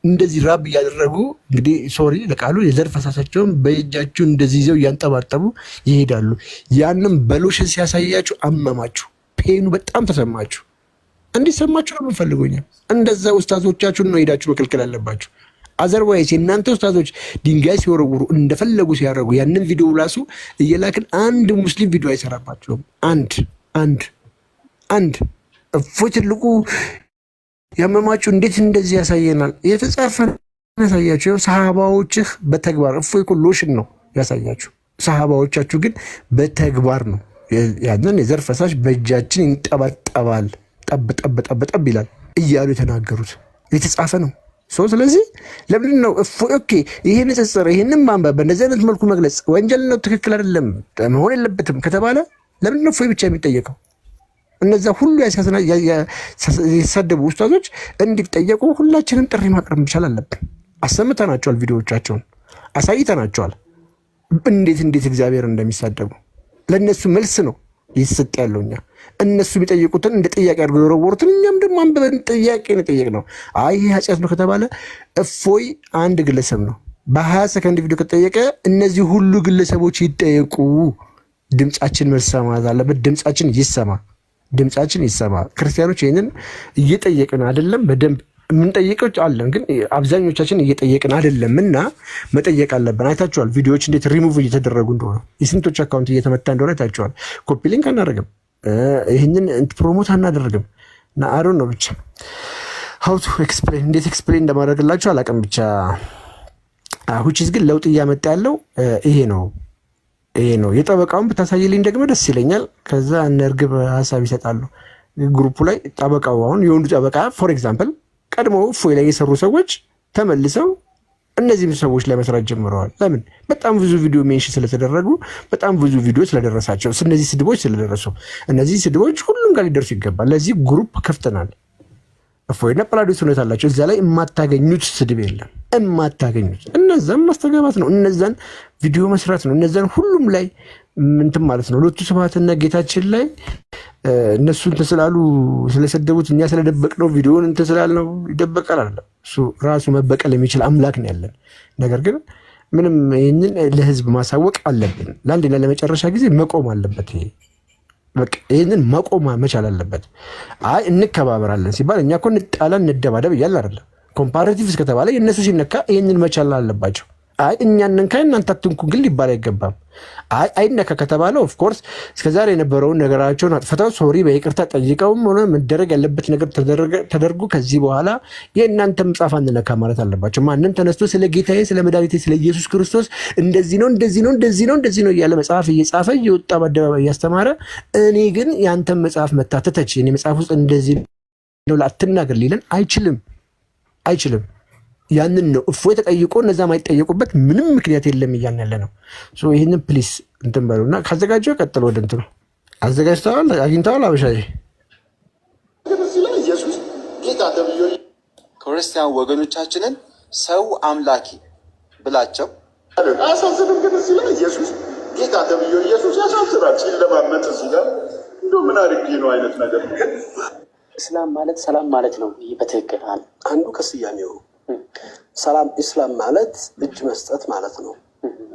እንደዚህ ራብ እያደረጉ እንግዲህ ሶሪ ለቃሉ የዘር ፈሳሻቸውን በእጃቸው እንደዚህ ይዘው እያንጠባጠቡ ይሄዳሉ። ያንን በሎሽን ሲያሳያችሁ አመማችሁ፣ ፔኑ በጣም ተሰማችሁ። እንዲሰማችሁ ነው የምፈልገው። እንደዛ ኡስታዞቻችሁን ነው ሄዳችሁ መከልከል አለባችሁ። አዘርዋይስ የእናንተ ኡስታዞች ድንጋይ ሲወረውሩ እንደፈለጉ ሲያደርጉ ያንን ቪዲዮ ራሱ እየላክን አንድ ሙስሊም ቪዲዮ አይሰራባቸውም። አንድ እፎይ ትልቁ ያመማችሁ እንዴት እንደዚህ ያሳየናል የተጻፈ ያሳያችሁ ሰሃባዎችህ በተግባር እፎይ እኮ ሎሽን ነው ያሳያችሁ። ሰሃባዎቻችሁ ግን በተግባር ነው ያንን የዘር ፈሳሽ በእጃችን ይንጠባጠባል ጠብ ጠብ ጠብ ጠብ ይላል እያሉ የተናገሩት የተጻፈ ነው። ስለዚህ ለምንድን ነው ኦኬ ይሄ ንጽጽር ይሄንን ማንበብ በእንደዚህ አይነት መልኩ መግለጽ ወንጀል ነው ትክክል አይደለም መሆን የለበትም ከተባለ ለምንድን ነው እፎይ ብቻ የሚጠየቀው? እነዛ ሁሉ የተሳደቡ ኡስታዞች እንዲጠየቁ ሁላችንም ጥሪ ማቅረብ መቻል አለብን። አሰምተናቸዋል፣ ቪዲዮዎቻቸውን አሳይተናቸዋል፣ እንዴት እግዚአብሔር እንደሚሳደቡ ለእነሱ መልስ ነው ይሰጥ ያለው። እኛ እነሱ ቢጠይቁትን እንደ ጥያቄ አድርገው የወረወሩትን እኛም ደግሞ አንብበን ጥያቄ ነው ጠየቅነው። አይ ይሄ ኃጢአት ነው ከተባለ እፎይ አንድ ግለሰብ ነው። በ20 ሰከንድ ቪዲዮ ከተጠየቀ እነዚህ ሁሉ ግለሰቦች ይጠየቁ። ድምጻችን መሰማት አለበት። ድምጻችን ይሰማ። ክርስቲያኖች ይህንን እየጠየቅን አይደለም። በደንብ የምንጠይቀው አለን፣ ግን አብዛኞቻችን እየጠየቅን አይደለም እና መጠየቅ አለብን። አይታችኋል ቪዲዮዎች እንዴት ሪሙቭ እየተደረጉ እንደሆነ፣ የስንቶች አካውንት እየተመታ እንደሆነ አይታችኋል። ኮፒ ሊንክ አናደርግም፣ ይህንን ፕሮሞት አናደርግም እና አዶ ነው ብቻ ሀውቱ ኤክስፕሌን እንዴት ኤክስፕሌን እንደማደርግላችሁ አላውቅም። ብቻ ሁቺስ ግን ለውጥ እያመጣ ያለው ይሄ ነው። የጠበቃውን ብታሳይልኝ ደግሞ ደስ ይለኛል። ከዛ እነ እርግብ ሀሳብ ይሰጣሉ ግሩፑ ላይ። ጠበቃው አሁን የወንዱ ጠበቃ ፎር ኤግዛምፕል ቀድሞ እፎይ ላይ የሰሩ ሰዎች ተመልሰው እነዚህም ሰዎች ላይ መስራት ጀምረዋል። ለምን? በጣም ብዙ ቪዲዮ ሜንሽን ስለተደረጉ፣ በጣም ብዙ ቪዲዮ ስለደረሳቸው፣ እነዚህ ስድቦች ስለደረሱ፣ እነዚህ ስድቦች ሁሉም ጋር ሊደርሱ ይገባል። ለዚህ ግሩፕ ከፍተናል። እፎይና ጳላዲዮስ እውነት አላቸው። እዚያ ላይ የማታገኙት ስድብ የለም። የማታገኙት እነዛን ማስተጋባት ነው። እነዛን ቪዲዮ መስራት ነው። እነዛን ሁሉም ላይ እንትን ማለት ነው። ሁለቱ ስብሐትና ጌታችን ላይ እነሱ እንትን ስላሉ ስለሰደቡት እኛ ስለደበቅነው ቪዲዮን እንትን ስላልነው ይደበቃል አይደለም። እሱ ራሱ መበቀል የሚችል አምላክ ነው ያለን። ነገር ግን ምንም ይህንን ለህዝብ ማሳወቅ አለብን። ለአንድና ለመጨረሻ ጊዜ መቆም አለበት። ይሄ በቃ ይህንን መቆም መቻል አለበት። አይ እንከባበራለን ሲባል እኛ እኮ እንጣላ እንደባደብ እያለ አይደለም። ኮምፓራቲቭ እስከተባለ የእነሱ ሲነካ ይህንን መቻል አለባቸው። አይ እኛን ነንካ እናንተ አትንኩ ግን ሊባል አይገባም። አይ አይነካ ከተባለ ኦፍኮርስ እስከዛሬ የነበረውን ነገራቸውን አጥፍተው ሶሪ በይቅርታ ጠይቀውም ሆነ መደረግ ያለበት ነገር ተደርጎ ከዚህ በኋላ የእናንተ መጽሐፍ አንነካ ማለት አለባቸው። ማንም ተነስቶ ስለ ጌታዬ ስለ መድኃኒቴ ስለ ኢየሱስ ክርስቶስ እንደዚህ ነው እያለ መጽሐፍ እየጻፈ እየወጣ በአደባባይ እያስተማረ እኔ ግን የአንተን መጽሐፍ መታተተች እኔ መጽሐፍ ውስጥ እንደዚህ ነው ላትናገር ሊለን አይችልም። ያንን ነው እፎይ ተጠይቆ እነዛ ማይጠየቁበት ምንም ምክንያት የለም እያልን ያለ ነው። ይህንን ፕሊስ እንትን በሉና ካዘጋጀው ቀጥል። ወደ እንትኑ አዘጋጅተዋል፣ አግኝተዋል። አበሻዬ ኢየሱስ ጌታ ተብሎ ክርስቲያን ወገኖቻችንን ሰው አምላኪ ብላቸው አያሳዝንም? ግን እዚህ ላይ ኢየሱስ ጌታ ተብሎ ኢየሱስ ያሳዝናል። ሲለማመጥ እዚህ ጋር እንደው ምን አድርጌ ነው አይነት ነገር ነው። እስላም ማለት ሰላም ማለት ነው። ይህ በትክክል አንዱ ከስያሜው ሰላም ኢስላም ማለት እጅ መስጠት ማለት ነው።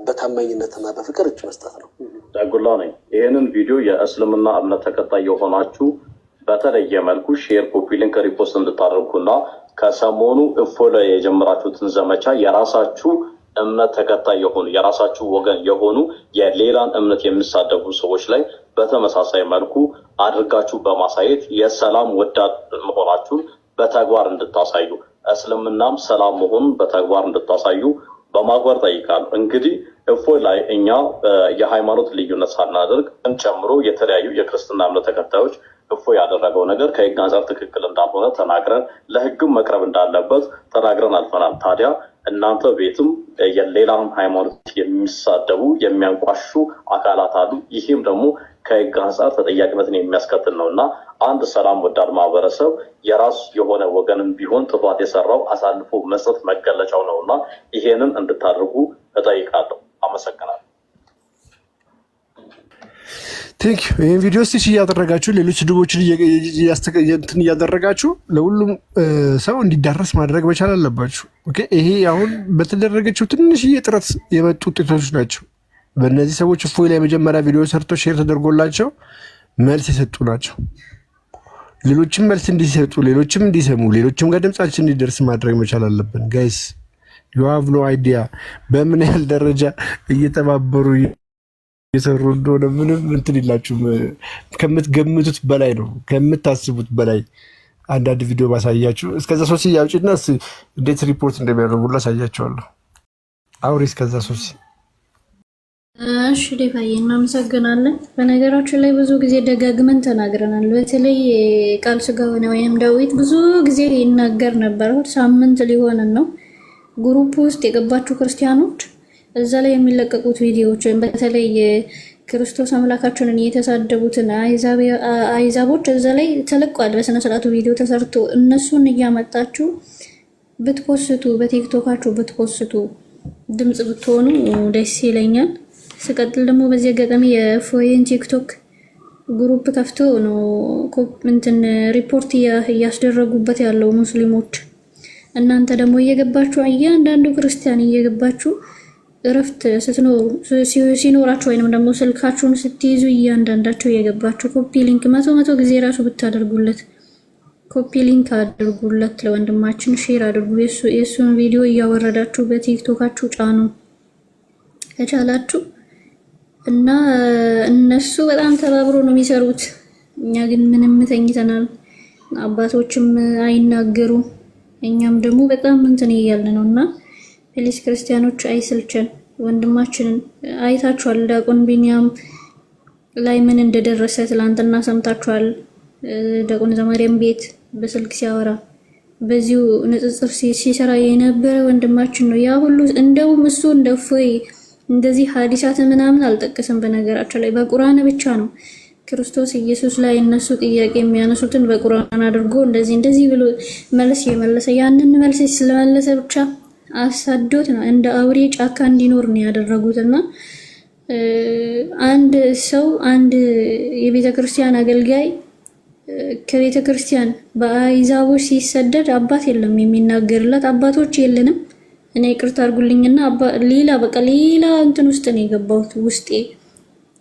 በታማኝነትና በፍቅር እጅ መስጠት ነው። ዳጉላ ነኝ። ይህንን ቪዲዮ የእስልምና እምነት ተከታይ የሆናችሁ በተለየ መልኩ ሼር፣ ኮፒ ሊንክ፣ ሪፖስት እንድታደርጉና ከሰሞኑ እፎይ ላይ የጀመራችሁትን ዘመቻ የራሳችሁ እምነት ተከታይ የሆኑ የራሳችሁ ወገን የሆኑ የሌላን እምነት የሚሳደቡ ሰዎች ላይ በተመሳሳይ መልኩ አድርጋችሁ በማሳየት የሰላም ወዳድ መሆናችሁን በተግባር እንድታሳዩ እስልምናም ሰላም መሆኑን በተግባር እንድታሳዩ በማክበር ጠይቃለሁ። እንግዲህ እፎይ ላይ እኛ የሃይማኖት ልዩነት ሳናደርግ ጨምሮ የተለያዩ የክርስትና እምነት ተከታዮች እፎይ ያደረገው ነገር ከህግ አንጻር ትክክል እንዳልሆነ ተናግረን ለህግም መቅረብ እንዳለበት ተናግረን አልፈናል። ታዲያ እናንተ ቤትም የሌላም ሃይማኖት የሚሳደቡ የሚያንቋሹ አካላት አሉ። ይህም ደግሞ ከህግ አንጻር ተጠያቂነትን የሚያስከትል ነው እና አንድ ሰላም ወዳድ ማህበረሰብ የራሱ የሆነ ወገንም ቢሆን ጥፋት የሰራው አሳልፎ መስጠት መገለጫው ነው እና ይሄንን እንድታደርጉ እጠይቃለሁ። አመሰግናለሁ። ቴንክ ዩ። ይህን ቪዲዮ ስቲች እያደረጋችሁ ሌሎች ስድቦችን እንትን እያደረጋችሁ ለሁሉም ሰው እንዲዳረስ ማድረግ መቻል አለባችሁ። ይሄ አሁን በተደረገችው ትንሽዬ ጥረት የመጡ ውጤቶች ናቸው። በእነዚህ ሰዎች እፎይ ላይ መጀመሪያ ቪዲዮ ሰርቶ ሼር ተደርጎላቸው መልስ የሰጡ ናቸው። ሌሎችም መልስ እንዲሰጡ፣ ሌሎችም እንዲሰሙ፣ ሌሎችም ጋር ድምጻችን እንዲደርስ ማድረግ መቻል አለብን። ጋይስ ዩ ሃቭ ኖ አይዲያ በምን ያህል ደረጃ እየተባበሩ የሰሩ እንደሆነ ምንም እንትን ይላችሁ። ከምትገምቱት በላይ ነው፣ ከምታስቡት በላይ። አንዳንድ ቪዲዮ ባሳያችሁ እስከዛ ሶሲ ያውጭና እንዴት ሪፖርት እንደሚያደርጉላ አሳያቸዋለሁ። አውሪ እስከዛ ሶሲ እሺ ዲፋዬ እናመሰግናለን። በነገራችን ላይ ብዙ ጊዜ ደጋግመን ተናግረናል። በተለይ ቃል ሥጋ ሆነ ወይም ዳዊት ብዙ ጊዜ ይናገር ነበር። ሳምንት ሊሆንን ነው ግሩፕ ውስጥ የገባችሁ ክርስቲያኖች እዛ ላይ የሚለቀቁት ቪዲዮዎች ወይም በተለይ ክርስቶስ አምላካችንን እየተሳደቡትን አይዛቦች እዛ ላይ ተለቋል። በስነ ስርዓቱ ቪዲዮ ተሰርቶ እነሱን እያመጣችሁ ብትፖስቱ፣ በቲክቶካችሁ ብትፖስቱ፣ ድምጽ ብትሆኑ ደስ ይለኛል። ስቀጥል ደግሞ በዚህ አጋጣሚ የፎይን ቲክቶክ ግሩፕ ከፍቶ ነው እንትን ሪፖርት እያስደረጉበት ያለው ሙስሊሞች። እናንተ ደግሞ እየገባችሁ እያንዳንዱ ክርስቲያን እየገባችሁ እረፍት ሲኖራችሁ ወይንም ደግሞ ስልካችሁን ስትይዙ እያንዳንዳችሁ እየገባችሁ ኮፒ ሊንክ መቶ ጊዜ ራሱ ብታደርጉለት ኮፒ ሊንክ አድርጉለት፣ ለወንድማችን ሼር አድርጉ። የእሱን ቪዲዮ እያወረዳችሁ በቲክቶካችሁ ጫኑ ከቻላችሁ እና እነሱ በጣም ተባብሮ ነው የሚሰሩት። እኛ ግን ምንም ተኝተናል። አባቶችም አይናገሩም። እኛም ደግሞ በጣም እንትን እያልን ነው እና ፕሊስ ክርስቲያኖች አይስልቸን። ወንድማችንን አይታችኋል። ዲያቆን ቢኒያም ላይ ምን እንደደረሰ ትላንትና ሰምታችኋል። ዲያቆን ዘማሪያም ቤት በስልክ ሲያወራ በዚሁ ንጽጽር ሲሰራ የነበረ ወንድማችን ነው። ያ ሁሉ እንደውም እሱ እንደፎይ እንደዚህ ሐዲሳት ምናምን አልጠቀሰም። በነገራችን ላይ በቁርአን ብቻ ነው ክርስቶስ ኢየሱስ ላይ እነሱ ጥያቄ የሚያነሱትን በቁርአን አድርጎ እንደዚህ ብሎ መልስ የመለሰ ያንን መልስ ስለመለሰ ብቻ አሳዶት ነው እንደ አውሬ ጫካ እንዲኖር ነው ያደረጉትና አንድ ሰው አንድ የቤተ ክርስቲያን አገልጋይ ከቤተ ክርስቲያን በአይዛቦች ሲሰደድ አባት የለም የሚናገርለት፣ አባቶች የለንም። እኔ ይቅርታ አድርጉልኝና ሌላ እንትን ውስጥ ነው የገባሁት። ውስጤ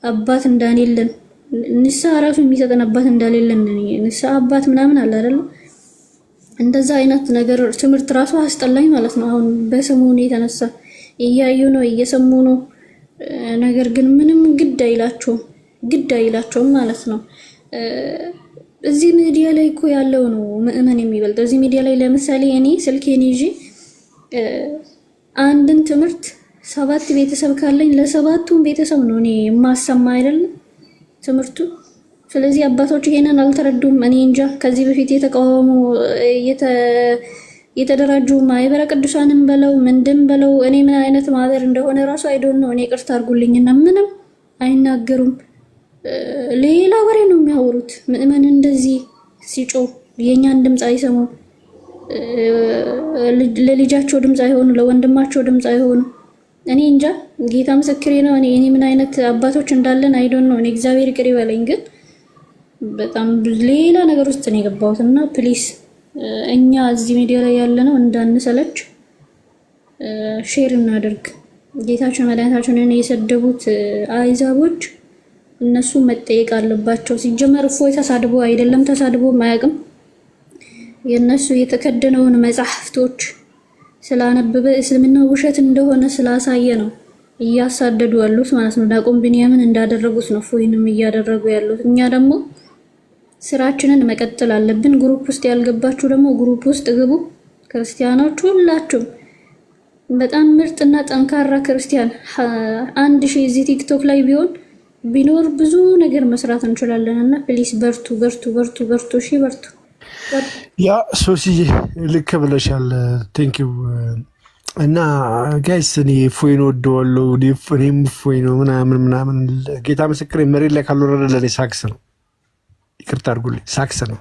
አባት እንዳሌለን ንስሐ ራሱ የሚሰጠን አባት እንዳሌለን ንስሐ አባት ምናምን አለ አይደል? እንደዛ አይነት ነገር ትምህርት ራሱ አስጠላኝ ማለት ነው። አሁን በሰሞኑ የተነሳ እያዩ ነው እየሰሙ ነው። ነገር ግን ምንም ግድ አይላቸውም ማለት ነው። እዚህ ሚዲያ ላይ እኮ ያለው ነው ምእመን የሚበልጠው። እዚህ ሚዲያ ላይ ለምሳሌ እኔ ስልኬን ይዤ አንድን ትምህርት 7 ቤተሰብ ካለኝ ለ7ቱም ቤተሰብ ነው እኔ የማሰማ አይደለም ትምህርቱ። ስለዚህ አባቶች ይሄንን አልተረዱም። እኔ እንጃ ከዚህ በፊት የተቃወሙ የተደራጁ ማህበረ ቅዱሳንም በለው ምንድን በለው እኔ ምን አይነት ማህበር እንደሆነ ራሱ አይዶን ነው። እኔ ይቅርታ አድርጉልኝና ምንም አይናገሩም። ሌላ ወሬ ነው የሚያወሩት። ምእመን እንደዚህ ሲጮህ የኛን ድምጽ አይሰሙም። ለልጃቸው ድምጽ አይሆኑ፣ ለወንድማቸው ድምጽ አይሆኑ። እኔ እንጃ ጌታ ምስክሬ ነው። እኔ ምን አይነት አባቶች እንዳለን አይዶን ነው። እኔ እግዚአብሔር ይቅር ይበለኝ። ግን በጣም ሌላ ነገር ውስጥ ነው የገባሁትና ፕሊስ እኛ እዚህ ሚዲያ ላይ ያለነው እንዳንሰለች ሼር እናድርግ። ጌታችን መድኃኒታችንን የሰደቡት አይዛቦች እነሱ መጠየቅ አለባቸው። ሲጀመር እፎይ ተሳድቦ አይደለም ተሳድቦ ማያውቅም። የነሱ የተከደነውን መጽሐፍቶች ስላነበበ እስልምና ውሸት እንደሆነ ስላሳየ ነው እያሳደዱ ያሉት ማለት ነው። ዲያቆን ቢንያምን እንዳደረጉት ነው እፎይንም እያደረጉ ያሉት። እኛ ደግሞ ስራችንን መቀጠል አለብን። ግሩፕ ውስጥ ያልገባችሁ ደግሞ ግሩፕ ውስጥ ግቡ። ክርስቲያኖች ሁላችሁም በጣም ምርጥና ጠንካራ ክርስቲያን 1000 እዚህ ቲክቶክ ላይ ቢኖር ብዙ ነገር መስራት እንችላለን እና ፕሊስ በርቱ። እሺ በርቱ። ያ ሶሲዬ ልክ ብለሻል። ቴንኪው እና ጋይስ እኔ ፎይን ወደዋለሁ። እኔም ፎይ ነው ምናምን ጌታ ምስክሬ መሬት ላይ ካልወረደ ለእኔ ሳክስ ነው። ይቅርታ አድርጉልኝ፣ ሳክስ ነው።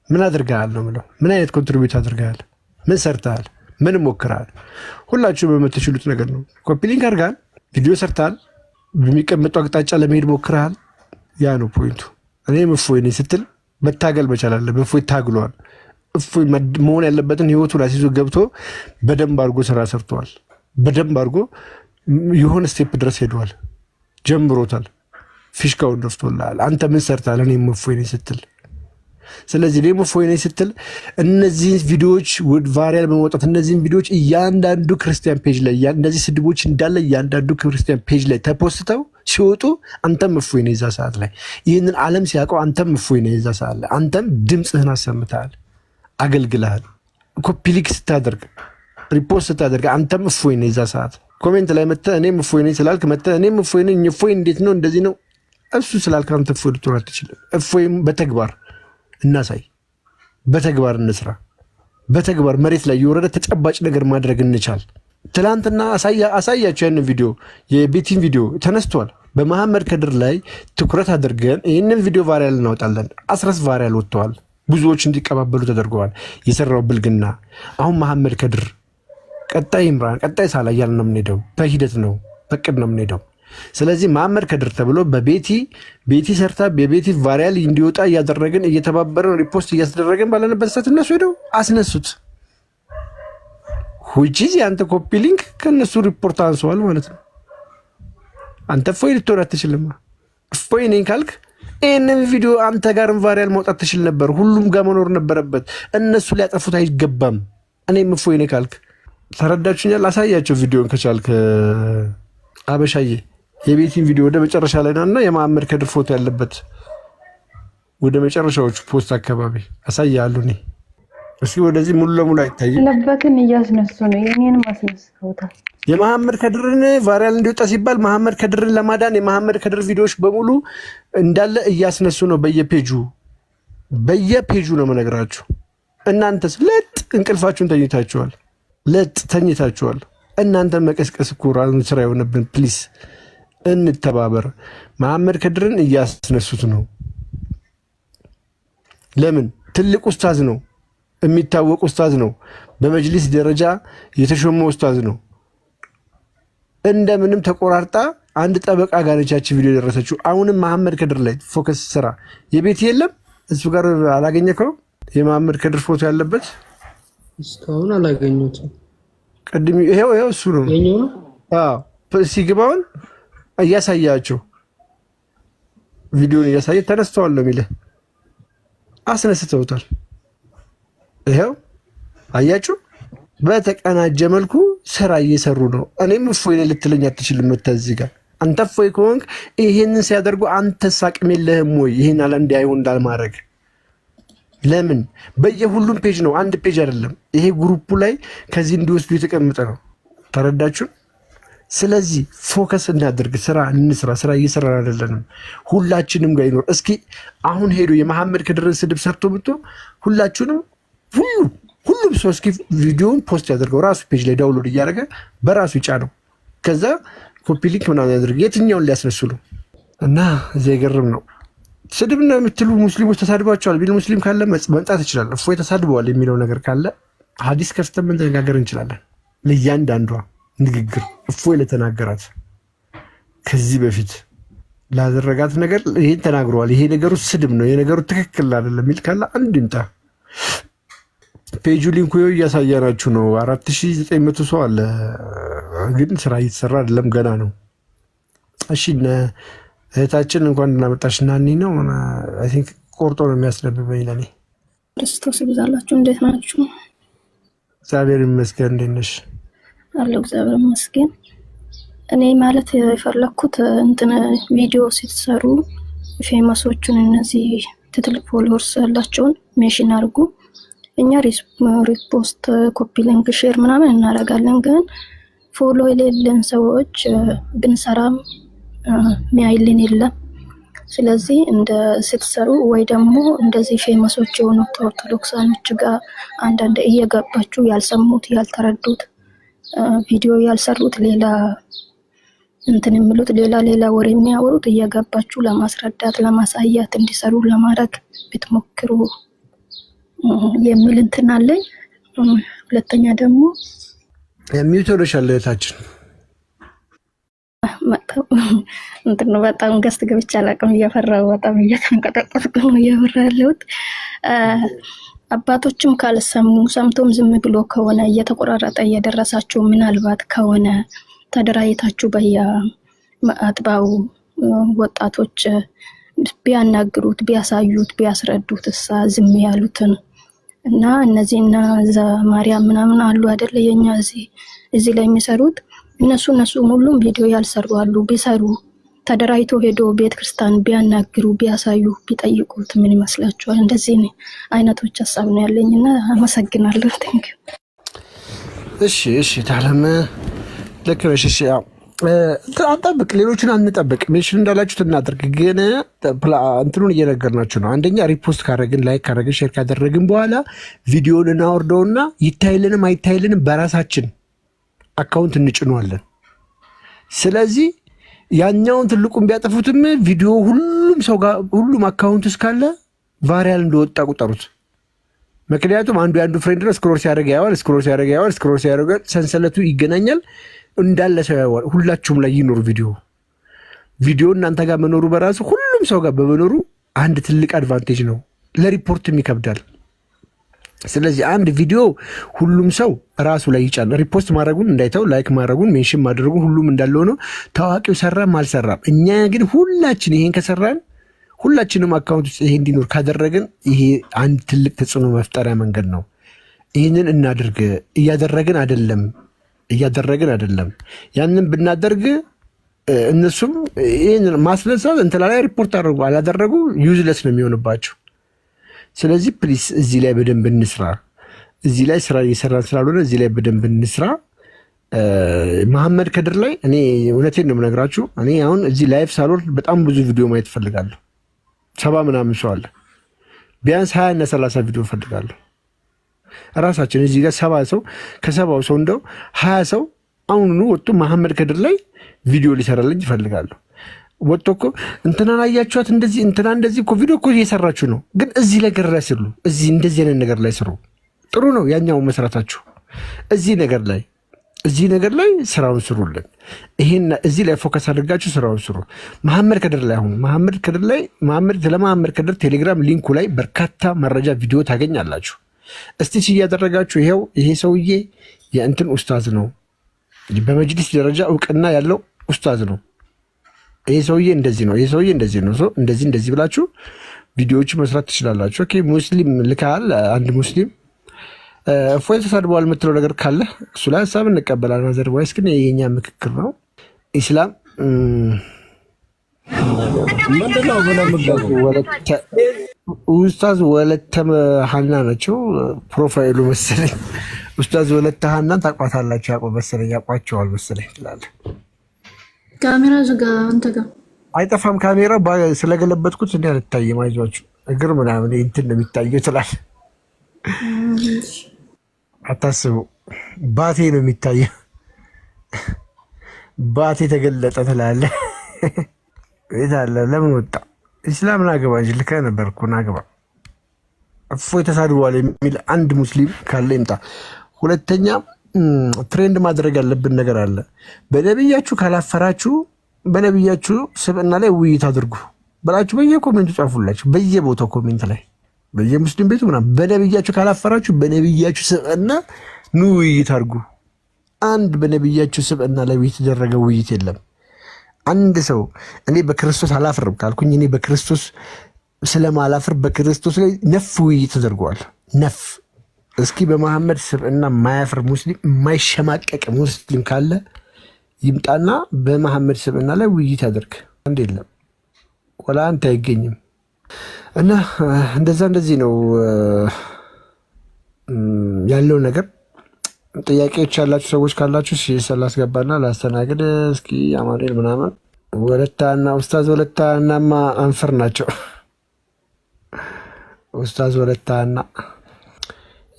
ምን አድርገሃል ነው የምለው። ምን አይነት ኮንትሪቢዩት አድርገሃል? ምን ሰርተሃል? ምን ሞክረሃል? ሁላችሁም በምትችሉት ነገር ነው። ኮፒ ሊንክ አድርገሃል፣ ቪዲዮ ሰርተሃል፣ በሚቀመጡ አቅጣጫ ለመሄድ ሞክረሃል። ያ ነው ፖይንቱ። እኔም እፎይ ነኝ ስትል መታገል መቻል አለብህ። እፎይ ታግሏል። እፎይ መሆን ያለበትን ህይወቱን አስይዞ ገብቶ በደንብ አድርጎ ስራ ሰርተዋል። በደንብ አድርጎ የሆነ ስቴፕ ድረስ ሄደዋል፣ ጀምሮታል፣ ፊሽካውን ደፍቶልሃል። አንተ ምን ሰርተሃል? እኔም እፎይ ነኝ ስትል ስለዚህ እኔም እፎይ ነኝ ስትል እነዚህን ቪዲዮዎች ቫይራል በመውጣት እነዚህን ቪዲዮዎች እያንዳንዱ ክርስቲያን ፔጅ ላይ እነዚህ ስድቦች እንዳለ እያንዳንዱ ክርስቲያን ፔጅ ላይ ተፖስተው ሲወጡ አንተም እፎይ ነህ። የዛ ሰዓት ላይ ይህንን ዓለም ሲያውቀው አንተም እፎይ ነህ። የዛ ሰዓት ላይ አንተም ድምፅህን አሰምተሃል፣ አገልግለሃል። ኮፒ ሊክ ስታደርግ ሪፖስት ስታደርግ አንተም እፎይ ነህ። የዛ ሰዓት ኮሜንት ላይ መተህ እኔም እፎይ ነኝ ስላልክ መተህ እኔም እፎይ ነኝ እፎይ እንዴት ነው እንደዚህ ነው እሱ ስላልክ አንተ እፎይ ልትሆን አትችልም። እፎይም በተግባር እናሳይ፣ በተግባር እንስራ፣ በተግባር መሬት ላይ የወረደ ተጨባጭ ነገር ማድረግ እንቻል። ትላንትና አሳያችሁ ያን ቪዲዮ፣ የቤቲን ቪዲዮ ተነስቷል። በመሐመድ ከድር ላይ ትኩረት አድርገን ይህንን ቪዲዮ ቫይራል እናወጣለን። 10 ቫይራል ወጥተዋል። ብዙዎች እንዲቀባበሉ ተደርገዋል። የሰራው ብልግና አሁን መሐመድ ከድር ቀጣይ ኢምራን ቀጣይ ሳላ እያልን ነው የምንሄደው። በሂደት ነው በቅድ ነው የምንሄደው። ስለዚህ መሐመድ ከድር ተብሎ ቤቲ ሰርታ በቤቲ ቫይራል እንዲወጣ እያደረግን እየተባበረን ሪፖስት እያስደረገን ባለንበት ሰዓት እነሱ ሄደው አስነሱት። ሁጂዝ ያንተ ኮፒ ሊንክ ከነሱ ሪፖርት አንሷል ማለት ነው። አንተ እፎይ ልትሆን አትችልም። እፎይ ነኝ ካልክ ይህንን ቪዲዮ አንተ ጋርም ቫይራል ማውጣት ትችል ነበር። ሁሉም ጋር መኖር ነበረበት። እነሱ ሊያጠፉት አይገባም። እኔም እፎይ ነኝ ካልክ ተረዳችሁኛል። አሳያቸው ቪዲዮን ከቻልክ አበሻዬ፣ የቤቲን ቪዲዮ ወደ መጨረሻ ላይ ናና የመሐመድ ከድር ፎቶ ያለበት ወደ መጨረሻዎቹ ፖስት አካባቢ አሳያለሁ። እኔ እስኪ ወደዚህ ሙሉ ለሙሉ አይታይም። ለበትን እያስነሱ ነው። የኔንም አስነስተውታል። የመሐመድ ከድርን ቫይራል እንዲወጣ ሲባል መሐመድ ከድርን ለማዳን የመሐመድ ከድር ቪዲዮዎች በሙሉ እንዳለ እያስነሱ ነው። በየፔጁ ነው መነግራችሁ። እናንተስ ለጥ እንቅልፋችሁን ተኝታችኋል። ተኝታችኋል። እናንተ መቀስቀስ እኮ ስራ የሆነብን። ፕሊስ እንተባበር። መሐመድ ከድርን እያስነሱት ነው። ለምን? ትልቅ ኡስታዝ ነው፣ የሚታወቅ ኡስታዝ ነው፣ በመጅሊስ ደረጃ የተሾመ ኡስታዝ ነው። እንደምንም ተቆራርጣ አንድ ጠበቃ ጋር ነቻች ቪዲዮ ደረሰችው። አሁንም መሐመድ ከድር ላይ ፎከስ ስራ። የቤት የለም እሱ ጋር አላገኘከው? የመሐመድ ከድር ፎቶ ያለበት እስካሁን አላገኙትም። ቅድም ይሄው እሱ ነው የኛው ነው። አዎ ሲግባውን እያሳያቸው ቪዲዮን እያሳየ ተነስተዋል ነው የሚለው። አስነስተውታል። ይሄው አያችሁ፣ በተቀናጀ መልኩ ስራ እየሰሩ ነው። እኔም እፎይ ልትለኝ አትችልም። እዚህ ጋር አንተ እፎይ ከሆንክ ይሄንን ሲያደርጉ አንተ ሳቅም የለህም ወይ? ይሄን አለ እንዳይሆን እንዳልማድረግ ለምን? በየሁሉም ፔጅ ነው፣ አንድ ፔጅ አይደለም። ይሄ ግሩፑ ላይ ከዚህ እንዲወስዱ የተቀመጠ ነው። ተረዳችሁ? ስለዚህ ፎከስ እናድርግ፣ ስራ እንስራ። ስራ እየሰራን አይደለንም። ሁላችንም ጋር ይኖር። እስኪ አሁን ሄዶ የመሐመድ ከድርን ስድብ ሰርቶ ብቶ ሁላችሁንም ሁሉም ሰው እስኪ ቪዲዮውን ፖስት ያደርገው፣ ራሱ ፔጅ ላይ ዳውንሎድ እያደረገ በራሱ ይጫነው። ከዛ ኮፒ ሊንክ ምናምን ያደርግ። የትኛውን ሊያስነሱ ነው? እና እዚያ ይገርም ነው። ስድብ ነው የምትሉ ሙስሊሞች ተሳድባቸዋል ቢል ሙስሊም ካለ መምጣት ይችላል። እፎይ ተሳድበዋል የሚለው ነገር ካለ ሀዲስ ከፍተን መነጋገር እንችላለን። ለእያንዳንዷ ንግግር እፎይ ለተናገራት ከዚህ በፊት ላደረጋት ነገር ይሄን ተናግረዋል፣ ይሄ ነገሩ ስድብ ነው፣ የነገሩ ትክክል አይደለም የሚል ካለ አንድ ይምጣ። ፔጁ ሊንኩ እያሳያናችሁ ነው። 4900 ሰው አለ፣ ግን ስራ እየተሰራ አይደለም፣ ገና ነው። እሺ እህታችን እንኳን እናመጣሽ። ናኒ ነው አይ ቲንክ ቆርጦ ነው የሚያስነብበኝ ለኔ። ክርስቶስ ይብዛላችሁ። እንዴት ናችሁ? እግዚአብሔር ይመስገን። እንዴት ነሽ? አለሁ እግዚአብሔር ይመስገን። እኔ ማለት የፈለኩት እንትን ቪዲዮ ሲሰሩ ፌመሶቹን እነዚህ ትልቅ ፎሎወርስ ያላቸውን ሜንሽን አድርጉ። እኛ ሪፖስት፣ ኮፒ ሊንክ፣ ሼር ምናምን እናደርጋለን። ግን ፎሎ የሌለን ሰዎች ብንሰራም ሚያይልን የለም። ስለዚህ እንደ ስትሰሩ ወይ ደግሞ እንደዚህ ፌመሶች የሆኑት ኦርቶዶክሳኖች ጋር አንዳንድ እየገባችሁ ያልሰሙት ያልተረዱት ቪዲዮ ያልሰሩት ሌላ እንትን የሚሉት ሌላ ወሬ የሚያወሩት እየገባችሁ ለማስረዳት ለማሳያት እንዲሰሩ ለማድረግ ብትሞክሩ የሚል እንትን አለኝ። ሁለተኛ ደግሞ የሚውተዶሻል እህታችን እንትን በጣም ገስት ገብቼ አላውቅም። እየፈራሁ በጣም እየተንቀጠቀጥኩ ነው እያወራ ያለሁት። አባቶችም ካልሰሙ ሰምቶም ዝም ብሎ ከሆነ እየተቆራረጠ እየደረሳችሁ ምናልባት ከሆነ ተደራይታችሁ በየአጥባው ወጣቶች ቢያናግሩት ቢያሳዩት ቢያስረዱት እሳ ዝም ያሉትን እና እነዚህና ማርያም ምናምን አሉ አይደለ? የኛ እዚህ ላይ የሚሰሩት እነሱ ሁሉም ቪዲዮ ያልሰሩ አሉ። ቢሰሩ ተደራይቶ ሄዶ ቤተ ክርስቲያን ቢያናግሩ ቢያሳዩ ቢጠይቁት ምን ይመስላችኋል? እንደዚህ አይነቶች ሀሳብ ነው ያለኝና አመሰግናለሁ። ቴንክ እሺ ታለም ልክ ነሽ። እሺ ያው አንጠብቅ፣ ሌሎችን አንጠብቅ። ሜንሽን እንዳላችሁት እናድርግ። ግን እንትኑን እየነገርናችሁ ነው። አንደኛ ሪፖስት ካደረግን፣ ላይክ ካደረግን፣ ሼር ካደረግን በኋላ ቪዲዮን እናወርደውና ይታይልንም አይታይልንም በራሳችን አካውንት እንጭኗለን። ስለዚህ ያኛውን ትልቁን ቢያጠፉትም ቪዲዮ ሁሉም ሰው ጋር ሁሉም አካውንት ውስጥ ካለ ቫሪያል እንደወጣ ቁጠሩት። ምክንያቱም አንዱ የአንዱ ፍሬንድ ነው። ስክሮል ሲያደርግ ያዋል፣ ስክሮል ሲያደርግ ያዋል፣ ስክሮል ሲያደርግ ሰንሰለቱ ይገናኛል። እንዳለ ሰው ያዋል። ሁላችሁም ላይ ይኖር ቪዲዮ እናንተ ጋር መኖሩ በራሱ ሁሉም ሰው ጋር በመኖሩ አንድ ትልቅ አድቫንቴጅ ነው። ለሪፖርትም ይከብዳል። ስለዚህ አንድ ቪዲዮ ሁሉም ሰው ራሱ ላይ ይጫን። ሪፖስት ማድረጉን እንዳይተው፣ ላይክ ማድረጉን፣ ሜንሽን ማድረጉን ሁሉም እንዳለው ነው። ታዋቂው ሰራም አልሰራም፣ እኛ ግን ሁላችን ይሄን ከሰራን ሁላችንም አካውንት ውስጥ ይሄ እንዲኖር ካደረግን ይሄ አንድ ትልቅ ተጽዕኖ መፍጠሪያ መንገድ ነው። ይህንን እናድርግ። እያደረግን አይደለም። ያንን ብናደርግ እነሱም ይህንን ማስነሳት እንትና ላይ ሪፖርት አድርጉ አላደረጉ ዩዝለስ ነው የሚሆንባቸው። ስለዚህ ፕሊስ እዚህ ላይ በደንብ እንስራ። እዚህ ላይ ስራ እየሰራን ስላልሆነ እዚህ ላይ በደንብ እንስራ። መሐመድ ከድር ላይ እኔ እውነቴን ነው የምነግራችሁ። እኔ አሁን እዚህ ላይፍ ሳልወርድ በጣም ብዙ ቪዲዮ ማየት እፈልጋለሁ። 70 ምናምን ሰው አለ። ቢያንስ 20 እና 30 ቪዲዮ እፈልጋለሁ። ራሳችን እዚህ ጋር 70 ሰው ከ70 ሰው እንደው 20 ሰው አሁኑኑ ወጥቶ መሐመድ ከድር ላይ ቪዲዮ ሊሰራልኝ ይፈልጋለሁ። ወጥቶ እኮ እንትናን አያችኋት እንደዚህ እንትና እንደዚህ እኮ ቪዲዮ እኮ እየሰራችሁ ነው፣ ግን እዚህ ነገር ላይ ስሩ። እዚህ እንደዚህ አይነት ነገር ላይ ስሩ። ጥሩ ነው ያኛው መስራታችሁ። እዚህ ነገር ላይ ስራውን ስሩልን። ይሄን እዚህ ላይ ፎከስ አድርጋችሁ ስራውን ስሩ። መሐመድ ከድር ላይ አሁን ለመሐመድ ከድር ቴሌግራም ሊንኩ ላይ በርካታ መረጃ ቪዲዮ ታገኛላችሁ። እስቲ እያደረጋችሁ ይሄው ይሄ ሰውዬ የእንትን ኡስታዝ ነው፣ በመጅሊስ ደረጃ እውቅና ያለው ኡስታዝ ነው። ይሄ ሰውዬ እንደዚህ ነው፣ ይሄ ሰውዬ እንደዚህ ነው፣ እንደዚህ ብላችሁ ቪዲዮዎች መስራት ትችላላችሁ። ኦኬ ሙስሊም ልካል። አንድ ሙስሊም እፎይ ተሳድበዋል የምትለው ነገር ካለ እሱ ላይ ሀሳብ እንቀበላለን። አዘርባይስ ግን የኛ ምክክር ነው። ኢስላም ምንድነው ኡስታዝ ወለተ ሀና ናቸው ፕሮፋይሉ መሰለኝ። ኡስታዝ ወለተ ሀናን ታውቋታላችሁ? ያውቁ መሰለኝ፣ ያውቋቸዋል መሰለኝ ትላለህ። ካሜራ ዝጋ። አንተ ጋር አይጠፋም ካሜራ። ስለገለበጥኩት እንዲህ አልታየም። አይዟችሁ እግር ምናምን እንትን ነው የሚታየው ትላለህ። አታስቡ፣ ባቴ ነው የሚታየው። ባቴ ተገለጠ ትላለህ። የት አለ? ለምን ወጣ? ኢስላም ናገባ እንጂ ልከህ ነበርኩ ናገባ። እፎይ ተሳድቧል የሚል አንድ ሙስሊም ካለ ይምጣ። ሁለተኛ ትሬንድ ማድረግ ያለብን ነገር አለ። በነብያችሁ ካላፈራችሁ በነብያችሁ ስብዕና ላይ ውይይት አድርጉ ብላችሁ በየኮሜንቱ ጻፉላችሁ። በየቦታው ኮሜንት ላይ በየሙስሊም ቤቱ ምናምን በነብያችሁ ካላፈራችሁ በነብያችሁ ስብዕና ኑ ውይይት አድርጉ። አንድ በነብያችሁ ስብዕና ላይ የተደረገ ውይይት የለም። አንድ ሰው እኔ በክርስቶስ አላፍርም ካልኩኝ እኔ በክርስቶስ ስለማላፍር በክርስቶስ ላይ ነፍ ውይይት ተደርጓል። ነፍ እስኪ በመሐመድ ስብዕና የማያፍር ሙስሊም የማይሸማቀቅ ሙስሊም ካለ ይምጣና በመሐመድ ስብዕና ላይ ውይይት ያደርግ። አንድ የለም ወላ አንተ አይገኝም። እና እንደዚህ ነው ያለው ነገር። ጥያቄዎች ያላችሁ ሰዎች ካላችሁ ላስገባና ላስተናግድ። እስኪ አማኑኤል ምናምን ወለታና ኡስታዝ ወለታናማ አንፈር ናቸው። ኡስታዝ ወለታና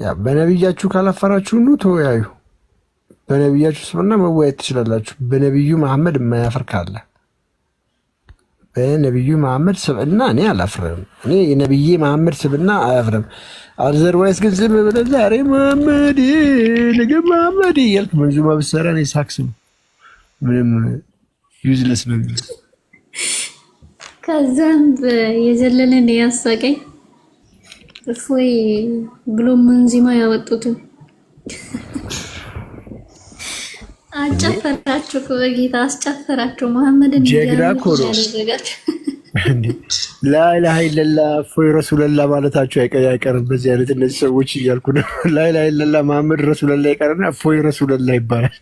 ያ በነብያችሁ ካላፈራችሁ ኑ ተወያዩ። በነብያችሁ ስብዕና መወያየት ትችላላችሁ። በነብዩ መሐመድ የማያፍር ካለ በነብዩ መሐመድ ስብዕና እኔ አላፍርም። እኔ የነብዬ መሐመድ ስብዕና አያፍርም። አዘርባይስ ግን ዝም ብለህ ዛሬ መሐመድ ነገ መሐመድ እያልክ መንዙማ ብትሰራ እኔ ሳክስ ነው፣ ምንም ዩዝለስ ነው። ከዛም የዘለለን ያሳቀኝ እፎይ ብሎ መንዚማ ያወጡትን አጨፈራችሁ እኮ በጌታ አስጨፈራችሁ። መሐመድን ጀግና እኮ ነው። ላኢላሀ ኢለላህ እፎይ ረሱለላህ ማለታችሁ አይቀርም። በዚህ አይነት እነዚህ ሰዎች እያልኩ ነው። ላኢላሀ ኢለላህ መሐመድ ረሱለላህ ይቀርና እፎይ ረሱለላህ ይባላል።